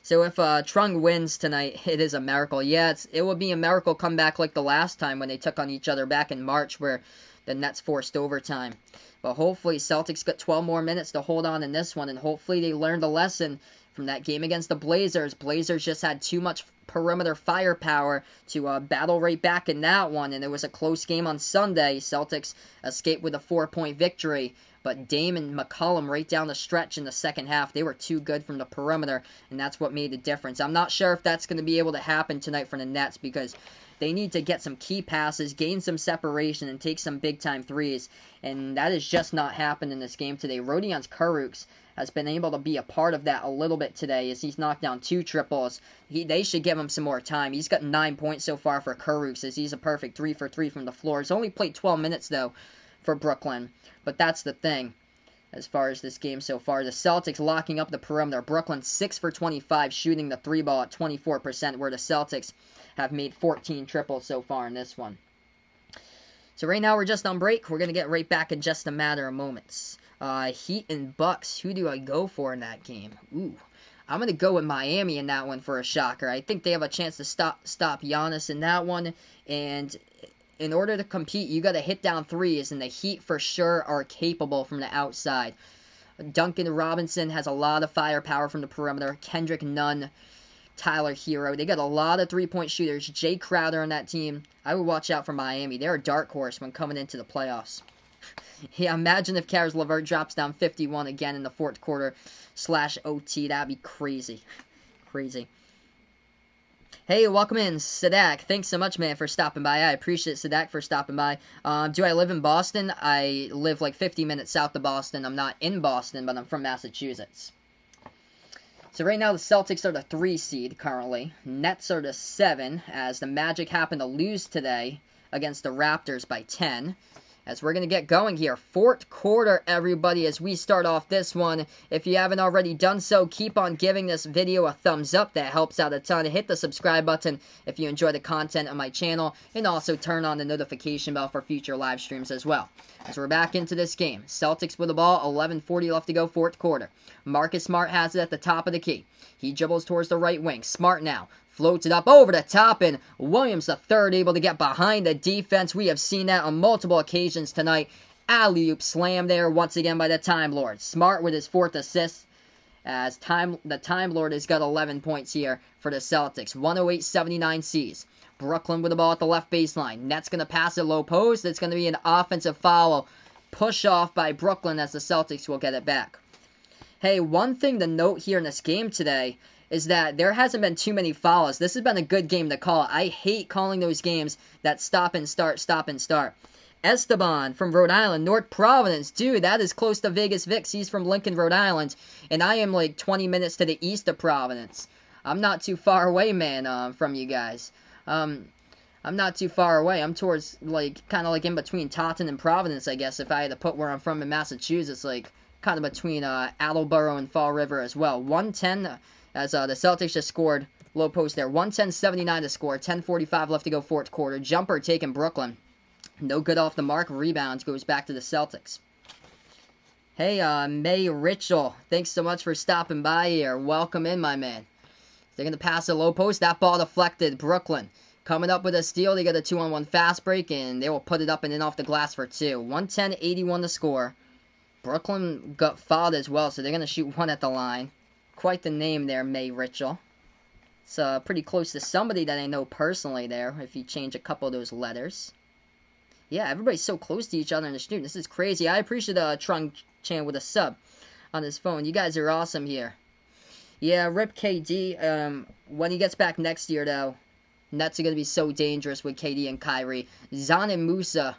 A: So if Trung wins tonight, it is a miracle. Yeah, it would be a miracle comeback like the last time when they took on each other back in March where the Nets forced overtime. But hopefully Celtics got 12 more minutes to hold on in this one, and hopefully they learned a lesson from that game against the Blazers. Blazers just had too much perimeter firepower to battle right back in that one, and it was a close game on Sunday. Celtics escaped with a 4-point victory, but Dame and McCollum right down the stretch in the second half, they were too good from the perimeter, and that's what made the difference. I'm not sure if that's going to be able to happen tonight for the Nets because they need to get some key passes, gain some separation, and take some big-time threes, and that has just not happened in this game today. Rodion Kurucs has been able to be a part of that a little bit today as he's knocked down 2 triples. They should give him some more time. He's got 9 points so far for Kurucs as he's a perfect 3 for 3 from the floor. He's only played 12 minutes, though, for Brooklyn, but that's the thing. As far as this game so far, the Celtics locking up the perimeter. Brooklyn 6 for 25, shooting the 3 ball at 24%, where the Celtics have made 14 triples so far in this one. So right now we're just on break. We're going to get right back in just a matter of moments. Heat and Bucks. Who do I go for in that game? Ooh, I'm going to go with Miami in that one for a shocker. I think they have a chance to stop Giannis in that one. And in order to compete, you got to hit down threes, and the Heat for sure are capable from the outside. Duncan Robinson has a lot of firepower from the perimeter. Kendrick Nunn, Tyler Hero. They got a lot of 3-point shooters. Jay Crowder on that team. I would watch out for Miami. They're a dark horse when coming into the playoffs. Yeah, imagine if Karis LeVert drops down 51 again in the fourth quarter /OT. That'd be crazy. Crazy. Hey, welcome in, Sadak. Thanks so much, man, for stopping by. I appreciate Sadak for stopping by. Do I live in Boston? I live like 50 minutes south of Boston. I'm not in Boston, but I'm from Massachusetts. So right now the Celtics are the 3 seed currently. Nets are the 7, as the Magic happen to lose today against the Raptors by 10. As we're going to get going here. Fourth quarter, everybody, as we start off this one. If you haven't already done so, keep on giving this video a thumbs up. That helps out a ton. Hit the subscribe button if you enjoy the content on my channel. And also turn on the notification bell for future live streams as well. As we're back into this game. Celtics with the ball, 11:40 left to go, fourth quarter. Marcus Smart has it at the top of the key. He dribbles towards the right wing. Smart now. Floats it up over the top, and Williams III able to get behind the defense. We have seen that on multiple occasions tonight. Alley-oop slam there once again by the Time Lord. Smart with his 4th assist, as the Time Lord has got 11 points here for the Celtics. 108-79 C's. Brooklyn with the ball at the left baseline. Nets going to pass it low post. It's going to be an offensive foul. Push off by Brooklyn as the Celtics will get it back. Hey, one thing to note here in this game today is that there hasn't been too many fouls. This has been a good game to call. I hate calling those games that stop and start. Esteban from Rhode Island, North Providence. Dude, that is close to Vegas Vix. He's from Lincoln, Rhode Island. And I am like 20 minutes to the east of Providence. I'm not too far away, man, from you guys. I'm not too far away. I'm towards, like, kind of like in between Taunton and Providence, I guess, if I had to put where I'm from in Massachusetts, like, kind of between Attleboro and Fall River as well. 110, as the Celtics just scored low post there. 110-79 to score. 10:45 left to go, fourth quarter. Jumper taken Brooklyn. No good off the mark. Rebounds goes back to the Celtics. Hey, May Richel. Thanks so much for stopping by here. Welcome in, my man. They're going to pass a low post. That ball deflected. Brooklyn coming up with a steal. They got a 2-on-1 fast break, and they will put it up and in off the glass for 2. 110-81 to score. Brooklyn got fouled as well, so they're going to shoot 1 at the line. Quite the name there, May Richel. It's pretty close to somebody that I know personally there, if you change a couple of those letters. Yeah, everybody's so close to each other in the stream. This is crazy. I appreciate Trung Chan with a sub on his phone. You guys are awesome here. Yeah, Rip KD. When he gets back next year, though, Nets are going to be so dangerous with KD and Kyrie. Zan and Musa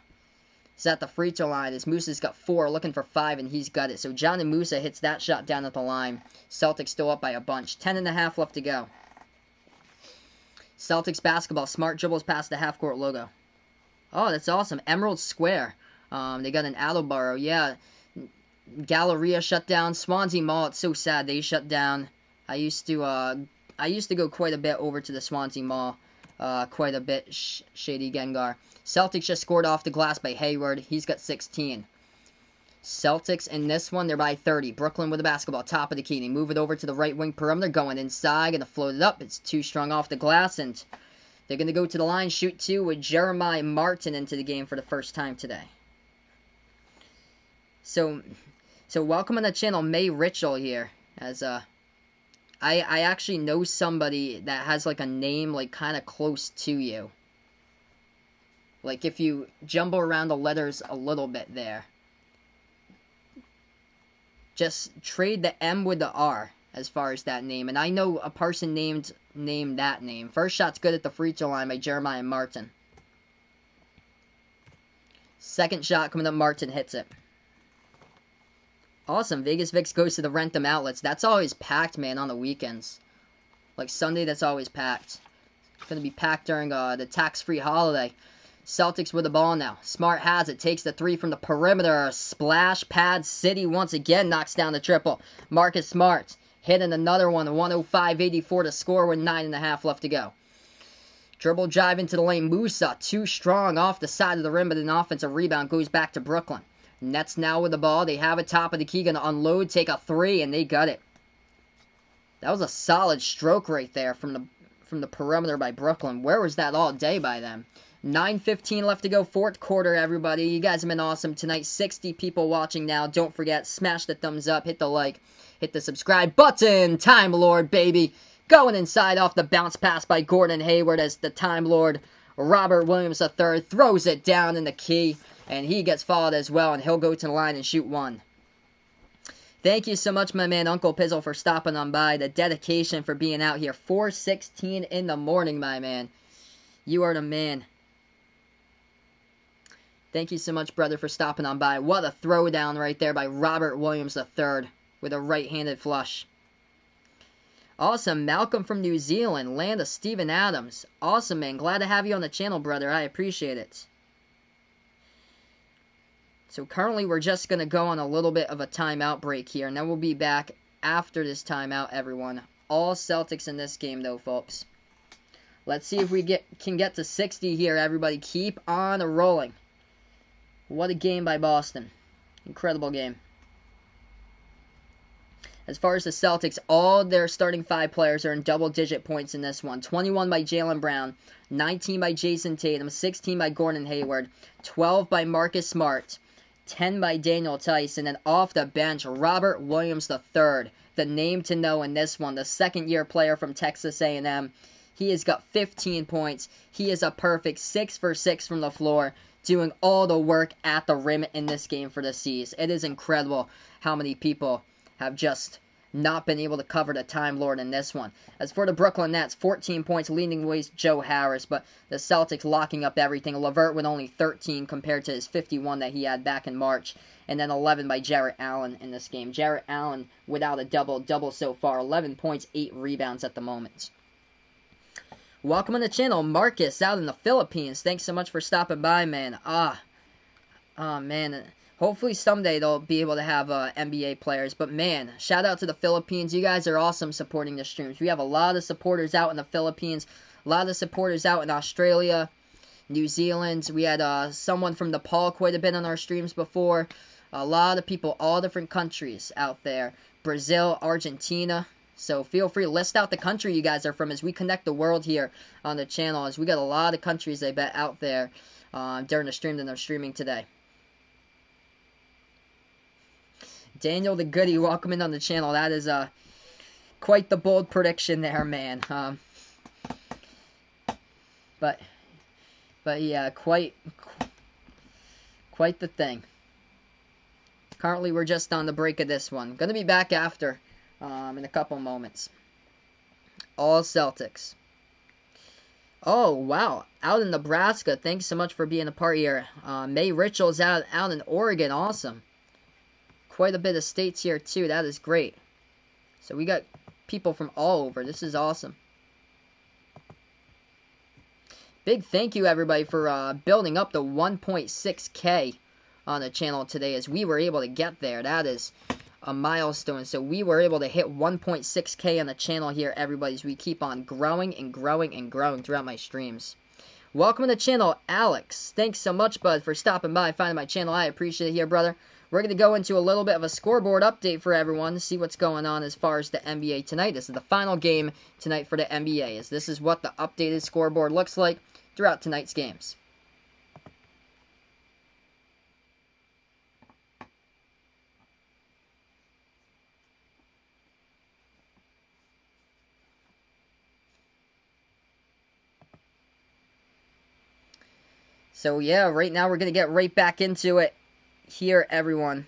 A: is at the free throw line. As Musa's got 4, looking for 5, and he's got it. So John and Musa hits that shot down at the line. Celtics still up by a bunch. 10.5 left to go. Celtics basketball. Smart dribbles past the half-court logo. Oh, that's awesome. Emerald Square. They got an Attleboro. Yeah. Galleria shut down. Swansea Mall. It's so sad they shut down. I used to go quite a bit over to the Swansea Mall. Quite a bit. Shady Gengar. Celtics just scored off the glass by Hayward. He's got 16. Celtics in this one, they're by 30. Brooklyn with the basketball. Top of the key. They move it over to the right wing perimeter. Going inside. Going to float it up. It's too strong off the glass. And they're going to go to the line. Shoot 2 with Jeremiah Martin into the game for the first time today. So welcome on the channel, May Richel here. As I actually know somebody that has like a name like kind of close to you. Like if you jumble around the letters a little bit there. Just trade the M with the R as far as that name. And I know a person named that name. First shot's good at the free throw line by Jeremiah Martin. Second shot coming up, Martin hits it. Awesome. Vegas Vix goes to the Rentham outlets. That's always packed, man, on the weekends. Like Sunday, that's always packed. It's going to be packed during the tax-free holiday. Celtics with the ball now. Smart has it. Takes the 3 from the perimeter. Splash pad city once again. Knocks down the triple. Marcus Smart hitting another one. 105-84 to score with 9.5 left to go. Dribble drive into the lane. Musa too strong off the side of the rim, but an offensive rebound goes back to Brooklyn. Nets now with the ball. They have it top of the key. Going to unload. Take a 3, and they got it. That was a solid stroke right there from the perimeter by Brooklyn. Where was that all day by them? 9:15 left to go, 4th quarter, everybody. You guys have been awesome tonight. 60 people watching now. Don't forget, smash the thumbs up, hit the like, hit the subscribe button. Time Lord, baby. Going inside off the bounce pass by Gordon Hayward as the Time Lord, Robert Williams III, throws it down in the key. And he gets fouled as well, and he'll go to the line and shoot 1. Thank you so much, my man, Uncle Pizzle, for stopping on by. The dedication for being out here. 4:16 in the morning, my man. You are the man. Thank you so much, brother, for stopping on by. What a throwdown right there by Robert Williams III with a right-handed flush. Awesome. Malcolm from New Zealand. Land of Steven Adams. Awesome, man. Glad to have you on the channel, brother. I appreciate it. So currently we're just going to go on a little bit of a timeout break here. And then we'll be back after this timeout, everyone. All Celtics in this game, though, folks. Let's see if we can get to 60 here, everybody. Keep on rolling. What a game by Boston. Incredible game. As far as the Celtics, all their starting 5 players are in double-digit points in this one. 21 by Jaylen Brown, 19 by Jason Tatum, 16 by Gordon Hayward, 12 by Marcus Smart, 10 by Daniel Tice, and then off the bench, Robert Williams III, the name to know in this one, the second-year player from Texas A&M. He has got 15 points. He is a perfect 6 for 6 from the floor, doing all the work at the rim in this game for the C's. It is incredible how many people have just not been able to cover the Time Lord in this one. As for the Brooklyn Nets, 14 points, leading the way is Joe Harris, but the Celtics locking up everything. LeVert with only 13 compared to his 51 that he had back in March, and then 11 by Jarrett Allen in this game. Jarrett Allen without a double so far, 11 points, 8 rebounds at the moment. Welcome on the channel, Marcus, out in the Philippines. Thanks so much for stopping by, man. Man. Hopefully someday they'll be able to have NBA players. But, man, shout out to the Philippines. You guys are awesome supporting the streams. We have a lot of supporters out in the Philippines. A lot of supporters out in Australia, New Zealand. We had someone from Nepal quite a bit on our streams before. A lot of people, all different countries out there. Brazil, Argentina. So feel free to list out the country you guys are from as we connect the world here on the channel. As we got a lot of countries, I bet, out there during the stream that I'm streaming today. Daniel the Goody, welcome in on the channel. That is quite the bold prediction there, man. But yeah, quite the thing. Currently, we're just on the break of this one. Gonna be back after in a couple moments. All Celtics. Oh, wow. Out in Nebraska. Thanks so much for being a part here. May Richel's out in Oregon. Awesome. Quite a bit of states here, too. That is great. So we got people from all over. This is awesome. Big thank you, everybody, for building up the 1.6K on the channel today as we were able to get there. That is a milestone. So we were able to hit 1.6K on the channel here, everybody, as we keep on growing and growing and growing throughout my streams. Welcome to the channel, Alex. Thanks so much, bud, for stopping by and finding my channel. I appreciate it here, brother. We're going to go into a little bit of a scoreboard update for everyone to see what's going on as far as the NBA tonight. This is the final game tonight for the NBA, as this is what the updated scoreboard looks like throughout tonight's games. So yeah, right now we're going to get right back into it here, everyone.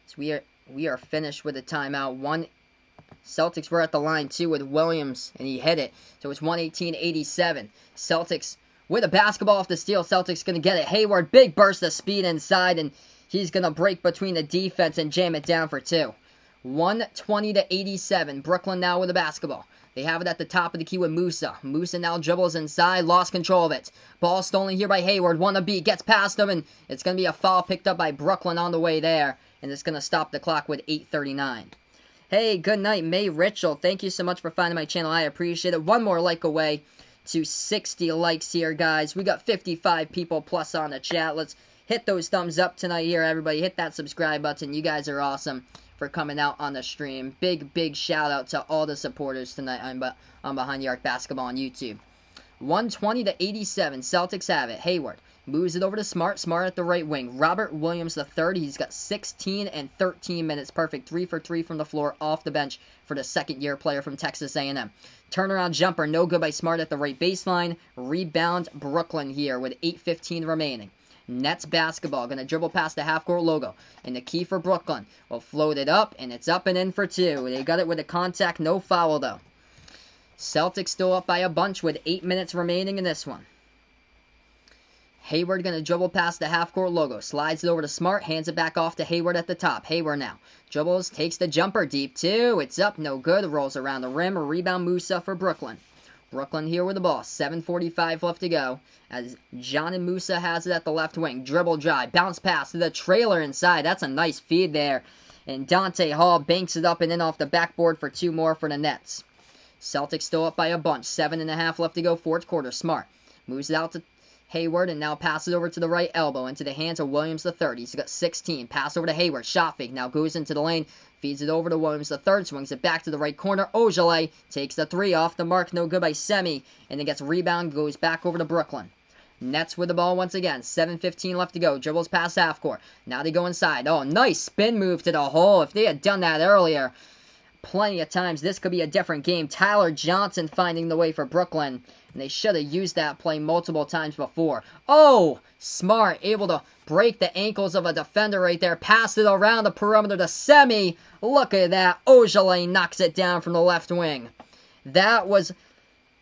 A: So we are finished with the timeout. Celtics were at the line too with Williams, and he hit it. So it's 118-87. Celtics with a basketball off the steal. Celtics going to get it. Hayward, big burst of speed inside, and he's going to break between the defense and jam it down for two. 120-87. Brooklyn now with the basketball. They have it at the top of the key with Musa. Musa now dribbles inside, lost control of it. Ball stolen here by Hayward. Wanna beat, gets past him, and it's going to be a foul picked up by Brooklyn on the way there. And it's going to stop the clock with 8:39. Hey, good night, May Richel. Thank you so much for finding my channel. I appreciate it. One more like away to 60 likes here, guys. We got 55 people plus on the chat. Let's hit those thumbs up tonight here, everybody. Hit that subscribe button. You guys are awesome for coming out on the stream. Big shout out to all the supporters tonight on Behind the Arc Basketball on YouTube. 120-87. Celtics have it. Hayward moves it over to Smart. Smart at the right wing. Robert Williams III. He's got 16 and 13 minutes. Perfect. 3 for 3 from the floor off the bench for the second-year player from Texas A&M. Turnaround jumper. No good by Smart at the right baseline. Rebound Brooklyn here with 8:15 remaining. Nets basketball. Going to dribble past the half-court logo. And the key for Brooklyn will float it up, and it's up and in for two. They got it with a contact. No foul, though. Celtics still up by a bunch with 8 minutes remaining in this one. Hayward going to dribble past the half-court logo. Slides it over to Smart. Hands it back off to Hayward at the top. Hayward now. Dribbles. Takes the jumper deep, too. It's up. No good. Rolls around the rim. A rebound Musa for Brooklyn. Brooklyn here with the ball. 7:45 left to go. As John and Musa has it at the left wing. Dribble drive. Bounce pass to the trailer inside. That's a nice feed there. And Dante Hall banks it up and in off the backboard for two more for the Nets. Celtics still up by a bunch. 7.5 left to go. Fourth quarter. Smart moves it out to Hayward and now passes over to the right elbow into the hands of Williams III. He's got 16. Pass over to Hayward. Shot fake. Now goes into the lane. Feeds it over to Williams III. Swings it back to the right corner. Ojale takes the three off the mark. No good by Semi. And then gets rebound. Goes back over to Brooklyn. Nets with the ball once again. 7:15 left to go. Dribbles past half court. Now they go inside. Oh, nice spin move to the hole. If they had done that earlier, plenty of times, this could be a different game. Tyler Johnson finding the way for Brooklyn. And they should have used that play multiple times before. Oh, Smart able to break the ankles of a defender right there. Pass it around the perimeter to Semi. Look at that. Ojale knocks it down from the left wing. That was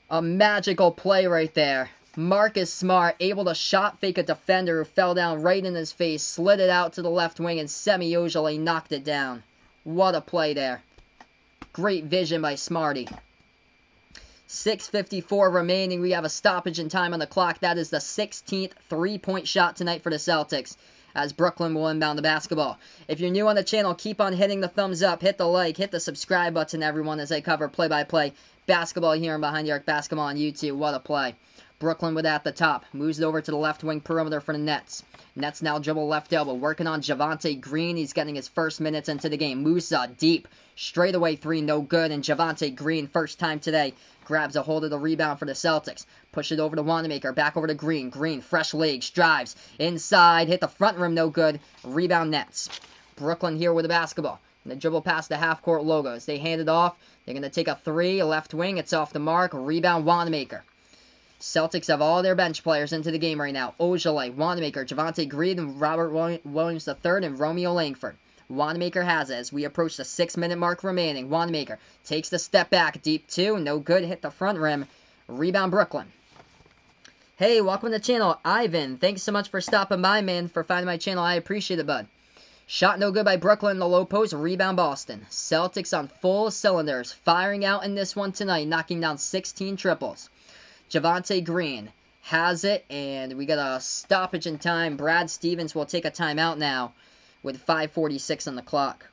A: a magical play right there. Marcus Smart able to shot fake a defender who fell down right in his face. Slid it out to the left wing and Semi Ojale knocked it down. What a play there. Great vision by Smarty. 6:54 remaining. We have a stoppage in time on the clock. That is the 16th three-point shot tonight for the Celtics as Brooklyn will inbound the basketball. If you're new on the channel, keep on hitting the thumbs up, hit the like, hit the subscribe button, everyone, as I cover play-by-play basketball here on Behind the Arc Basketball on YouTube. What a play. Brooklyn with it at the top. Moves it over to the left wing perimeter for the Nets. Nets now dribble left elbow. Working on Javonte Green. He's getting his first minutes into the game. Musa deep. Straightaway three, no good. And Javonte Green, first time today, grabs a hold of the rebound for the Celtics. Push it over to Wanamaker. Back over to Green. Green, fresh legs. Drives. Inside. Hit the front rim, no good. Rebound Nets. Brooklyn here with the basketball. And the dribble past the half-court logos. They hand it off. They're going to take a three. Left wing. It's off the mark. Rebound Wanamaker. Celtics have all their bench players into the game right now. Ojale, Wanamaker, Javonte Green, and Robert Williams III, and Romeo Langford. Wanamaker has it as we approach the 6-minute mark remaining. Wanamaker takes the step back, deep two, no good, hit the front rim. Rebound, Brooklyn. Hey, welcome to the channel, Ivan. Thanks so much for stopping by, man, for finding my channel. I appreciate it, bud. Shot no good by Brooklyn in the low post. Rebound, Boston. Celtics on full cylinders. Firing out in this one tonight, knocking down 16 triples. Javonte Green has it, and we got a stoppage in time. Brad Stevens will take a timeout now with 5:46 on the clock.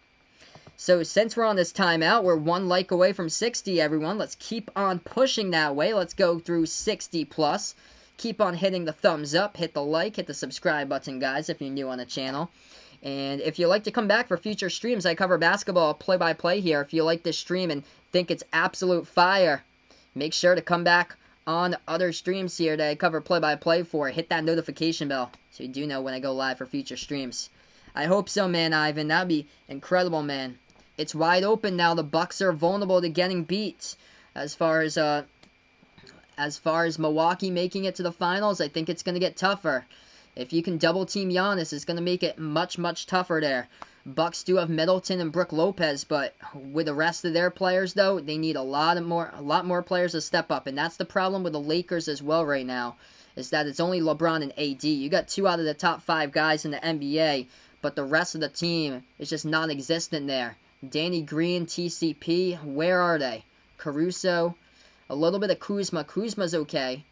A: So since we're on this timeout, we're one like away from 60, everyone. Let's keep on pushing that way. Let's go through 60 plus. Keep on hitting the thumbs up, hit the like, hit the subscribe button, guys, if you're new on the channel. And if you'd like to come back for future streams, I cover basketball play-by-play here. If you like this stream and think it's absolute fire, make sure to come back on other streams here that I cover play-by-play for. Hit that notification bell so you do know when I go live for future streams. I hope so, man, Ivan. That'd be incredible, man. It's wide open now. The Bucks are vulnerable to getting beat. As far as Milwaukee making it to the finals, I think it's going to get tougher. If you can double team Giannis, it's going to make it much, much tougher there. Bucks do have Middleton and Brook Lopez, but with the rest of their players, though, they need a lot more players to step up. And that's the problem with the Lakers as well right now, is that it's only LeBron and AD. You got 2 out of the top 5 guys in the NBA, but the rest of the team is just non-existent there. Danny Green, TCP, where are they? Caruso. A little bit of Kuzma. Kuzma's okay.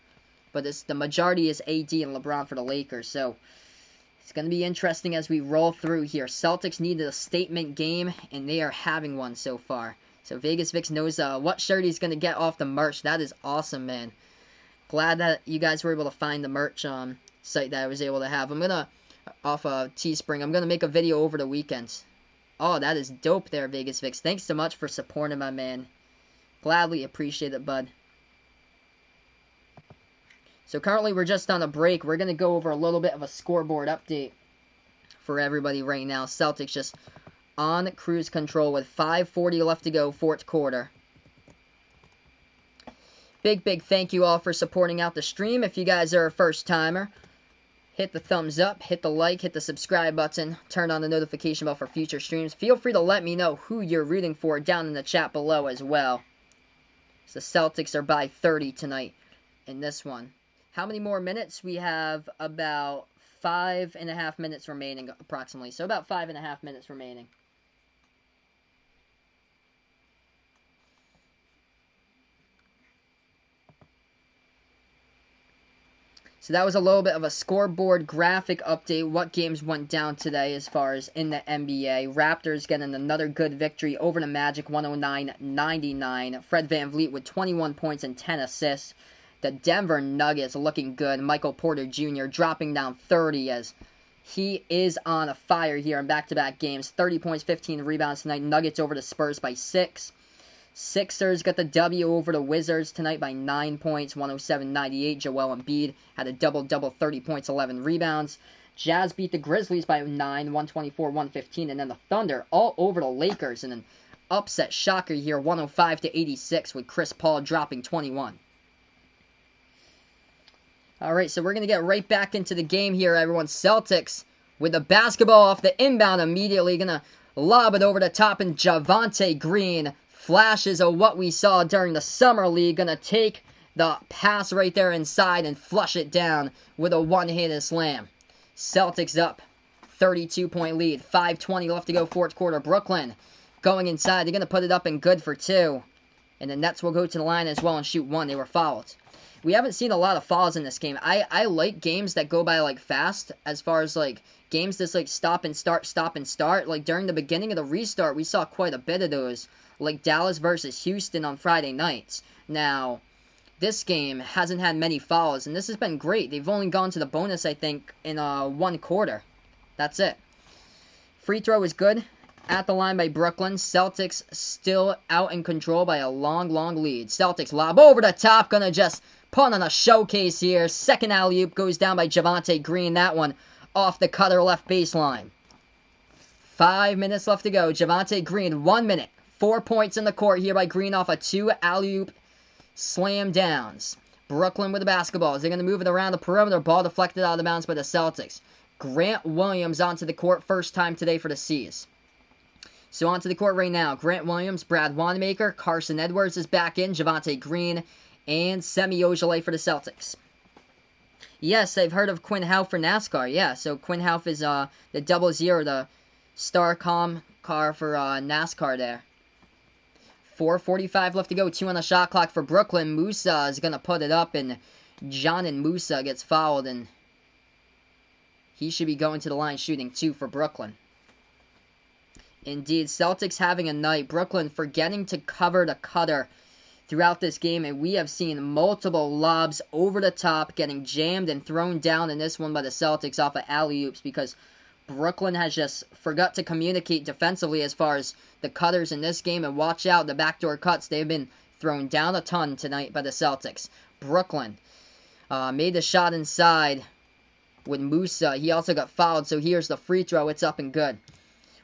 A: But the majority is AD and LeBron for the Lakers. So it's going to be interesting as we roll through here. Celtics needed a statement game, and they are having one so far. So Vegas Vix knows what shirt he's going to get off the merch. That is awesome, man. Glad that you guys were able to find the merch site that I was able to have. I'm going to, off of Teespring, I'm going to make a video over the weekends. Oh, that is dope there, Vegas Vix. Thanks so much for supporting my man. Gladly appreciate it, bud. So currently we're just on a break. We're going to go over a little bit of a scoreboard update for everybody right now. Celtics just on cruise control with 5:40 left to go, fourth quarter. Big thank you all for supporting out the stream. If you guys are a first timer, hit the thumbs up, hit the like, hit the subscribe button, turn on the notification bell for future streams. Feel free to let me know who you're rooting for down in the chat below as well. The Celtics are by 30 tonight in this one. How many more minutes? We have about 5.5 minutes remaining, approximately. So about 5.5 minutes remaining. So that was a little bit of a scoreboard graphic update. What games went down today as far as in the NBA. Raptors getting another good victory over the Magic, 109-99. Fred VanVleet with 21 points and 10 assists. The Denver Nuggets looking good. Michael Porter Jr. dropping down 30 as he is on a fire here in back-to-back games. 30 points, 15 rebounds tonight. Nuggets over the Spurs by 6. Sixers got the W over the Wizards tonight by 9 points, 107-98. Joel Embiid had a double-double, 30 points, 11 rebounds. Jazz beat the Grizzlies by 9, 124-115. And then the Thunder all over the Lakers in an upset shocker here, 105-86 with Chris Paul dropping 21. All right, so we're going to get right back into the game here, everyone. Celtics with the basketball off the inbound immediately. Going to lob it over the top, and Javonte Green, flashes of what we saw during the Summer League. Going to take the pass right there inside and flush it down with a one-handed slam. Celtics up, 32-point lead. 5:20 left to go, fourth quarter. Brooklyn going inside. They're going to put it up and good for 2. And the Nets will go to the line as well and shoot 1. They were fouled. We haven't seen a lot of fouls in this game. I like games that go by, like, fast, as far as, like, games that's, like, stop and start. Like, during the beginning of the restart, we saw quite a bit of those, like Dallas versus Houston on Friday nights. Now, this game hasn't had many fouls, and this has been great. They've only gone to the bonus, I think, in one quarter. That's it. Free throw is good. At the line by Brooklyn. Celtics still out in control by a long lead. Celtics lob over the top. Gonna just put on a showcase here. Second alley-oop goes down by Javonte Green. That one off the cutter left baseline. 5 minutes left to go. Javonte Green, 1 minute. 4 points in the court here by Green off a 2 alley-oop slam downs. Brooklyn with the basketball. They're going to move it around the perimeter. Ball deflected out of bounds by the Celtics. Grant Williams onto the court. First time today for the C's. So onto the court right now. Grant Williams, Brad Wanamaker, Carson Edwards is back in. Javonte Green and Semi Ojeleye for the Celtics. Yes, I've heard of Quinn Houff for NASCAR. Yeah, so Quinn Houff is the 00, the Starcom car for NASCAR there. 4:45 left to go. 2 on the shot clock for Brooklyn. Musa is going to put it up, and John and Musa gets fouled, and he should be going to the line shooting 2 for Brooklyn. Indeed, Celtics having a night. Brooklyn forgetting to cover the cutter throughout this game, and we have seen multiple lobs over the top getting jammed and thrown down in this one by the Celtics off of alley-oops because Brooklyn has just forgot to communicate defensively as far as the cutters in this game, and watch out, the backdoor cuts, they've been thrown down a ton tonight by the Celtics. Brooklyn made the shot inside with Musa. He also got fouled, so here's the free throw. It's up and good.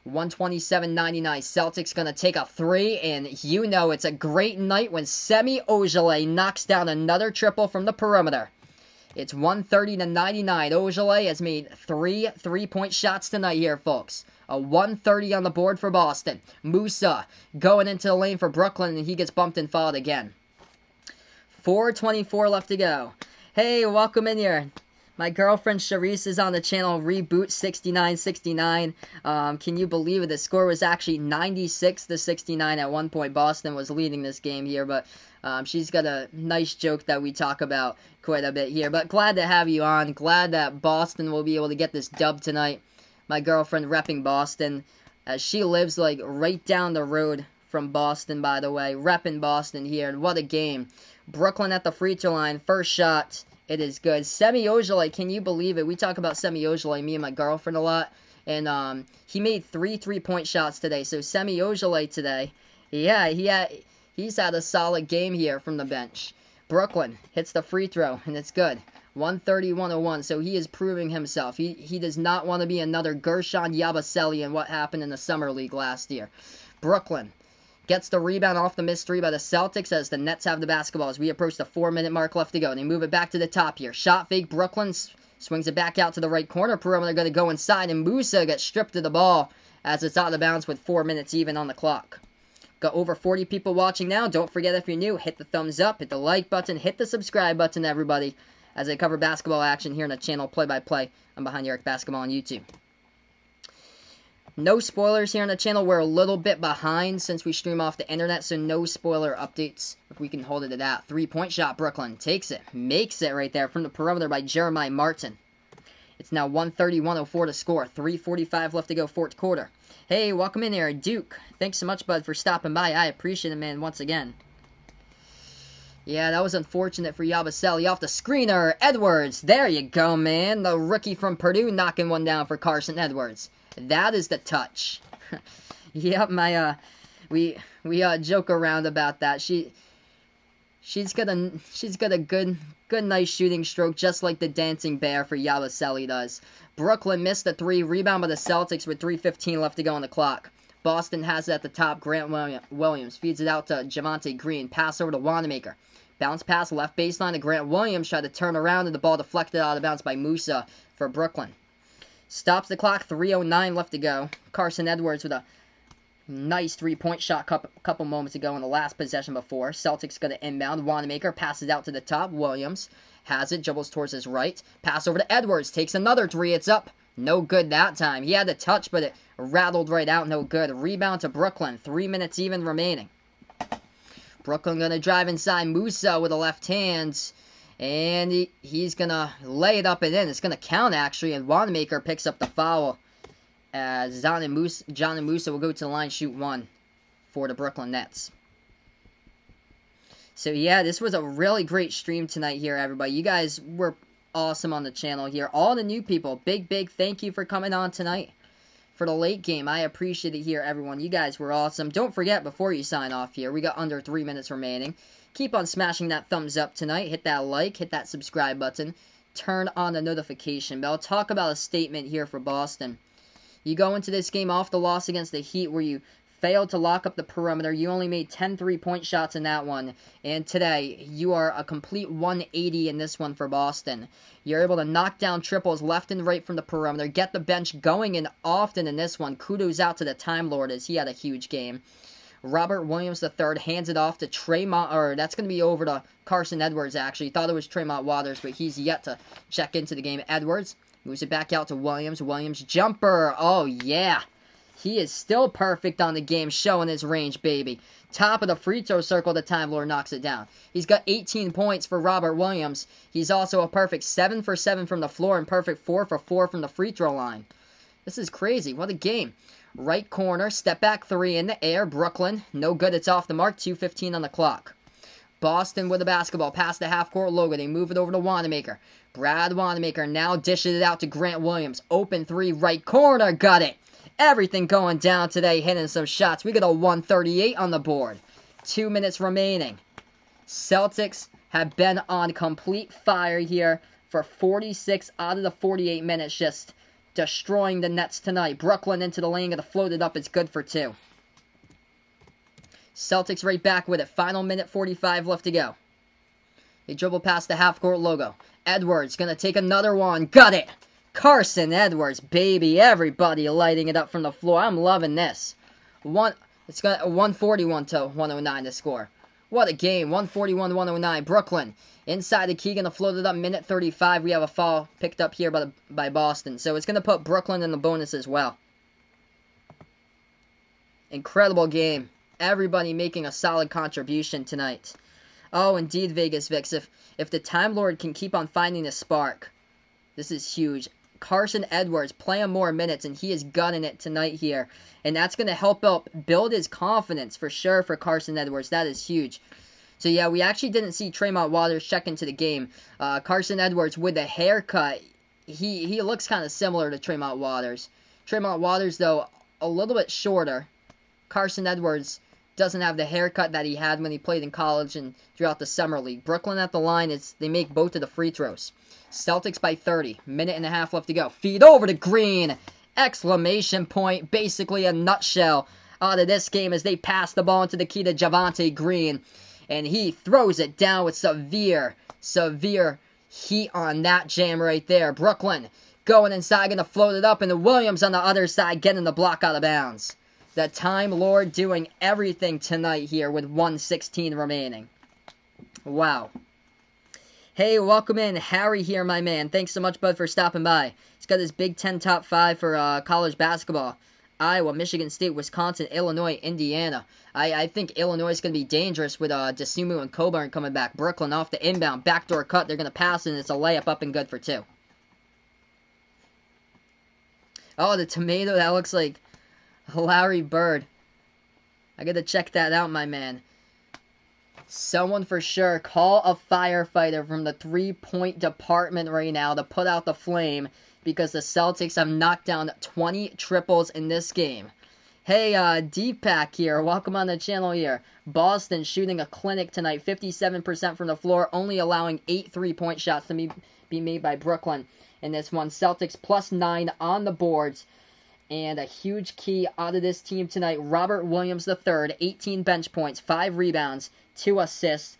A: 127-99. Celtics going to take a 3, and you know it's a great night when Semi Ojeleye knocks down another triple from the perimeter. It's 130-99. Ojeleye has made 3 3-point shots tonight here, folks. A 130 on the board for Boston. Musa going into the lane for Brooklyn, and he gets bumped and fouled again. 4:24 left to go. Hey, welcome in here. My girlfriend Charisse is on the channel, Reboot 6969. Can you believe it? The score was actually 96-69 at one point. Boston was leading this game here, but she's got a nice joke that we talk about quite a bit here. But glad to have you on. Glad that Boston will be able to get this dub tonight. My girlfriend repping Boston, as she lives like right down the road from Boston, by the way. Repping Boston here, and what a game. Brooklyn at the free throw line. First shot. It is good. Semi Ojeleye, can you believe it? We talk about Semi Ojeleye, me and my girlfriend, a lot. And he made 3 3-point shots today. So Semi Ojeleye today, yeah, he's had a solid game here from the bench. Brooklyn hits the free throw, and it's good. 130-101, so he is proving himself. He does not want to be another Gershon Yabusele in what happened in the Summer League last year. Brooklyn gets the rebound off the missed 3 by the Celtics as the Nets have the basketball as we approach the 4-minute mark left to go. They move it back to the top here. Shot fake. Brooklyn swings it back out to the right corner. Perimeter going to go inside, and Musa gets stripped of the ball as it's out of bounds with 4 minutes even on the clock. Got over 40 people watching now. Don't forget, if you're new, hit the thumbs up, hit the like button, hit the subscribe button, everybody, as I cover basketball action here on the channel play-by-play. I'm Behind the Arc Basketball on YouTube. No spoilers here on the channel. We're a little bit behind since we stream off the internet, so no spoiler updates if we can hold it at that. 3-point shot. Brooklyn takes it. Makes it right there from the perimeter by Jeremiah Martin. It's now 130-104 to score. 3:45 left to go, fourth quarter. Hey, welcome in here, Duke. Thanks so much, bud, for stopping by. I appreciate it, man, once again. Yeah, that was unfortunate for Yabusele. Off the screener, Edwards. There you go, man. The rookie from Purdue knocking one down for Carson Edwards. That is the touch. Yep, we joke around about that. She's got a good nice shooting stroke, just like the dancing bear for Yabusele does. Brooklyn missed the 3. Rebound by the Celtics with 3:15 left to go on the clock. Boston has it at the top. Grant Williams feeds it out to Javonte Green. Pass over to Wanamaker. Bounce pass left baseline to Grant Williams. Tried to turn around, and the ball deflected out of bounds by Musa for Brooklyn. Stops the clock, 3:09 left to go. Carson Edwards with a nice 3-point shot couple moments ago in the last possession before. Celtics got to inbound. Wanamaker passes out to the top. Williams has it, dribbles towards his right. Pass over to Edwards, takes another 3. It's up. No good that time. He had the touch, but it rattled right out. No good. Rebound to Brooklyn. 3 minutes even remaining. Brooklyn going to drive inside. Musa with a left hand. And he's going to lay it up and in. It's going to count, actually. And Wanamaker picks up the foul. As John and Musa will go to the line, shoot 1 for the Brooklyn Nets. So, yeah, this was a really great stream tonight here, everybody. You guys were awesome on the channel here. All the new people, big thank you for coming on tonight for the late game. I appreciate it here, everyone. You guys were awesome. Don't forget, before you sign off here, we got under 3 minutes remaining. Keep on smashing that thumbs up tonight. Hit that like, hit that subscribe button. Turn on the notification bell. Talk about a statement here for Boston. You go into this game off the loss against the Heat where you failed to lock up the perimeter. You only made 10 3-point shots in that one. And today, you are a complete 180 in this one for Boston. You're able to knock down triples left and right from the perimeter. Get the bench going and often in this one. Kudos out to the Time Lord as he had a huge game. Robert Williams III hands it off to Tremont, or that's going to be over to Carson Edwards, actually. Thought it was Tremont Waters, but he's yet to check into the game. Edwards moves it back out to Williams. Williams jumper. Oh, yeah. He is still perfect on the game, showing his range, baby. Top of the free throw circle, the Time Lord knocks it down. He's got 18 points for Robert Williams. He's also a perfect 7 for 7 from the floor and perfect 4 for 4 from the free throw line. This is crazy. What a game. Right corner, step back 3 in the air. Brooklyn, no good. It's off the mark. 2:15 on the clock. Boston with the basketball, past the half-court logo. They move it over to Wanamaker. Brad Wanamaker now dishes it out to Grant Williams. Open 3, right corner, got it. Everything going down today, hitting some shots. We got a 138 on the board. 2 minutes remaining. Celtics have been on complete fire here for 46 out of the 48 minutes, just destroying the Nets tonight. Brooklyn into the lane, gonna float it up. It's good for 2. Celtics right back with it. Final minute 45 left to go. They dribble past the half-court logo. Edwards gonna take another one. Got it! Carson Edwards, baby. Everybody lighting it up from the floor. I'm loving this. It's got a 141 to 109 to score. What a game. 141 to 109. Brooklyn inside the key, gonna float it up. Minute 35. We have a foul picked up here by Boston. So it's gonna put Brooklyn in the bonus as well. Incredible game. Everybody making a solid contribution tonight. Oh, indeed, Vegas Vix. If the Time Lord can keep on finding a spark, this is huge. Carson Edwards playing more minutes, and he is gunning it tonight here. And that's going to help build his confidence for sure for Carson Edwards. That is huge. So, yeah, we actually didn't see Tremont Waters check into the game. Carson Edwards with a haircut, he looks kind of similar to Tremont Waters. Tremont Waters, though, a little bit shorter. Carson Edwards doesn't have the haircut that he had when he played in college and throughout the summer league. Brooklyn at the line, they make both of the free throws. Celtics by 30. Minute and a half left to go. Feed over to Green. Exclamation point. Basically a nutshell out of this game as they pass the ball into the key to Javonte Green. And he throws it down with severe heat on that jam right there. Brooklyn going inside, going to float it up. And the Williams on the other side getting the block out of bounds. The Time Lord doing everything tonight here with 1:16 remaining. Wow. Hey, welcome in. Harry here, my man. Thanks so much, bud, for stopping by. He's got his Big Ten top 5 for college basketball. Iowa, Michigan State, Wisconsin, Illinois, Indiana. I think Illinois is going to be dangerous with DeSumo and Coburn coming back. Brooklyn off the inbound. Backdoor cut. They're going to pass, and it's a layup up and good for 2. Oh, the tomato. That looks like Larry Bird. I got to check that out, my man. Someone for sure call a firefighter from the three-point department right now to put out the flame because the Celtics have knocked down 20 triples in this game. Hey, Deepak here. Welcome on the channel here. Boston shooting a clinic tonight. 57% from the floor, only allowing 8 three-point shots to be made by Brooklyn in this one. Celtics +9 on the boards. And a huge key out of this team tonight, Robert Williams III, 18 bench points, 5 rebounds, 2 assists,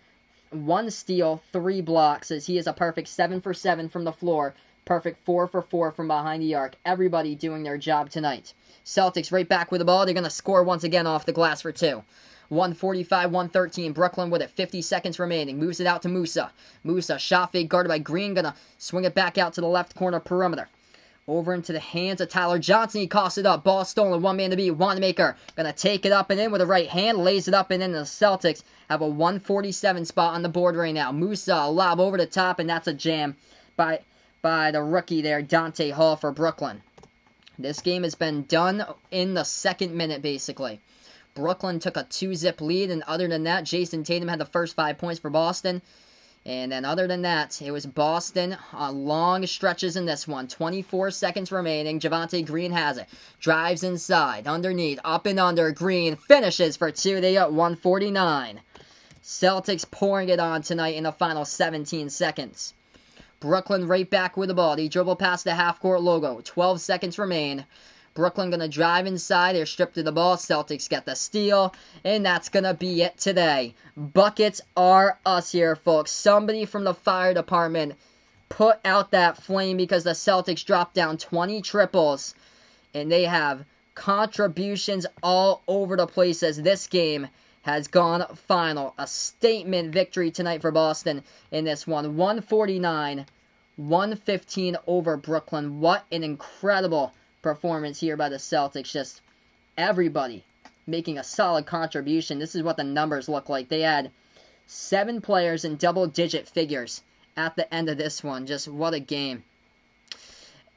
A: 1 steal, 3 blocks, as he is a perfect 7 for 7 from the floor, perfect 4 for 4 from behind the arc. Everybody doing their job tonight. Celtics right back with the ball. They're going to score once again off the glass for 2. 145-113. Brooklyn with it. 50 seconds remaining. Moves it out to Musa. Musa, shot fake guarded by Green. Going to swing it back out to the left corner perimeter. Over into the hands of Tyler Johnson. He coughs it up. Ball stolen. One man to beat. Wanamaker gonna take it up and in with the right hand. Lays it up and in. The Celtics have a 147 spot on the board right now. Musa, a lob over the top, and that's a jam by the rookie there, Dante Hall for Brooklyn. This game has been done in the second minute, basically. Brooklyn took a 2-zip lead, and other than that, Jason Tatum had the first 5 points for Boston. And then other than that, it was Boston on long stretches in this one. 24 seconds remaining. Javonte Green has it. Drives inside. Underneath. Up and under. Green finishes for 2. They got 149. Celtics pouring it on tonight in the final 17 seconds. Brooklyn right back with the ball. They dribble past the half-court logo. 12 seconds remain. Brooklyn going to drive inside. They're stripped of the ball. Celtics get the steal. And that's going to be it today. Buckets are us here, folks. Somebody from the fire department put out that flame because the Celtics dropped down 20 triples. And they have Contributions all over the place as this game has gone final. A statement victory tonight for Boston in this one. 149-115 over Brooklyn. What an incredible performance here by the Celtics. Just everybody making a solid contribution. This is what the numbers look like. They had 7 players in double-digit figures at the end of this one. Just what a game.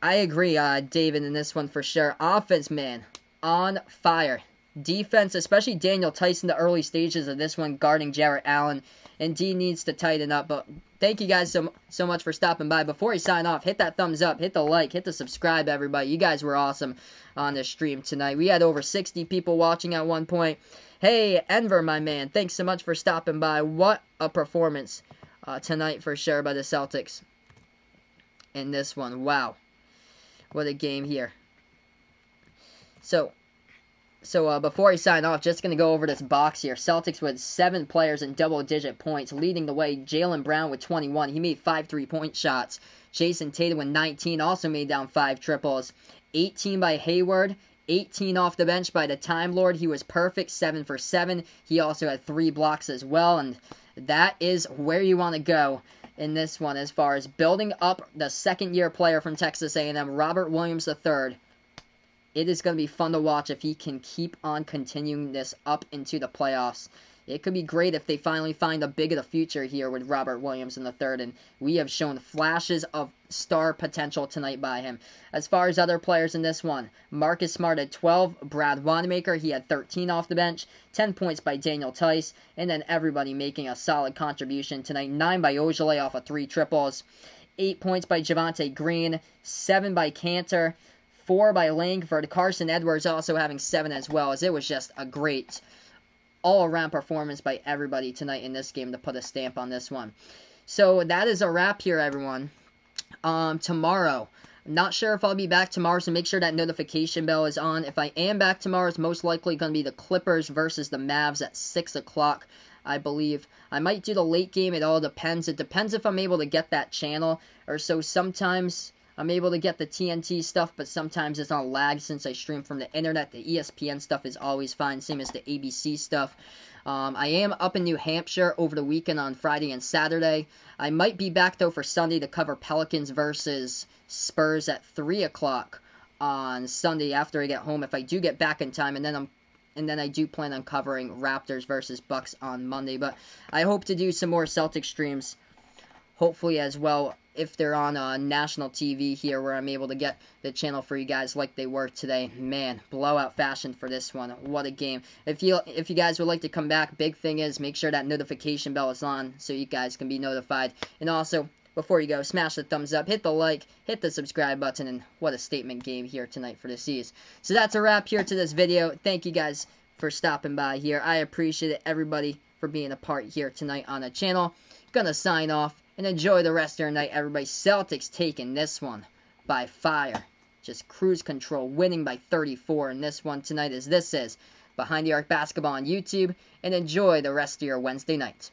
A: I agree, David, in this one for sure. Offense, man, on fire. Defense, especially Daniel Tice in the early stages of this one, guarding Jarrett Allen. Indeed needs to tighten up. But thank you guys so much for stopping by. Before you sign off, hit that thumbs up, hit the like, hit the subscribe, everybody. You guys were awesome on this stream tonight. We had over 60 people watching at one point. Hey, Enver, my man, thanks so much for stopping by. What a performance tonight for sure by the Celtics in this one. Wow. What a game here. So before I sign off, just going to go over this box here. Celtics with 7 players in double-digit points. Leading the way, Jaylen Brown with 21. He made 5 3-point shots. Jason Tatum with 19. Also made down 5 triples. 18 by Hayward. 18 off the bench by the Time Lord. He was perfect. 7 for 7. He also had 3 blocks as well. And that is where you want to go in this one as far as building up the second-year player from Texas A&M, Robert Williams III. It is going to be fun to watch if he can keep on continuing this up into the playoffs. It could be great if they finally find a big of the future here with Robert Williams III, and we have shown flashes of star potential tonight by him. As far as other players in this one, Marcus Smart had 12, Brad Wanamaker, he had 13 off the bench, 10 points by Daniel Tice, and then everybody making a solid contribution tonight. 9 by Ojale off of 3 triples, 8 points by Javonte Green, 7 by Cantor, 4 by Langford. Carson Edwards also having 7 as well, as it was just a great all-around performance by everybody tonight in this game to put a stamp on this one. So that is a wrap here, everyone. Tomorrow, I'm not sure if I'll be back tomorrow, so make sure that notification bell is on. If I am back tomorrow, it's most likely going to be the Clippers versus the Mavs at 6 o'clock, I believe. I might do the late game. It all depends. It depends if I'm able to get that channel or so. Sometimes I'm able to get the TNT stuff, but sometimes it's on lag since I stream from the internet. The ESPN stuff is always fine, same as the ABC stuff. I am up in New Hampshire over the weekend on Friday and Saturday. I might be back, though, for Sunday to cover Pelicans versus Spurs at 3 o'clock on Sunday after I get home, if I do get back in time, and then I do plan on covering Raptors versus Bucks on Monday. But I hope to do some more Celtic streams, hopefully as well, if they're on national TV here, where I'm able to get the channel for you guys like they were today. Man, blowout fashion for this one. What a game. If you guys would like to come back, big thing is make sure that notification bell is on so you guys can be notified. And also, before you go, smash the thumbs up, hit the like, hit the subscribe button, and what a statement game here tonight for the C's. So that's a wrap here to this video. Thank you guys for stopping by here. I appreciate it, everybody, for being a part here tonight on the channel. Gonna sign off. And enjoy the rest of your night, everybody. Celtics taking this one by fire. Just cruise control, winning by 34 in this one tonight, as this is Behind the Arc Basketball on YouTube. And enjoy the rest of your Wednesday night.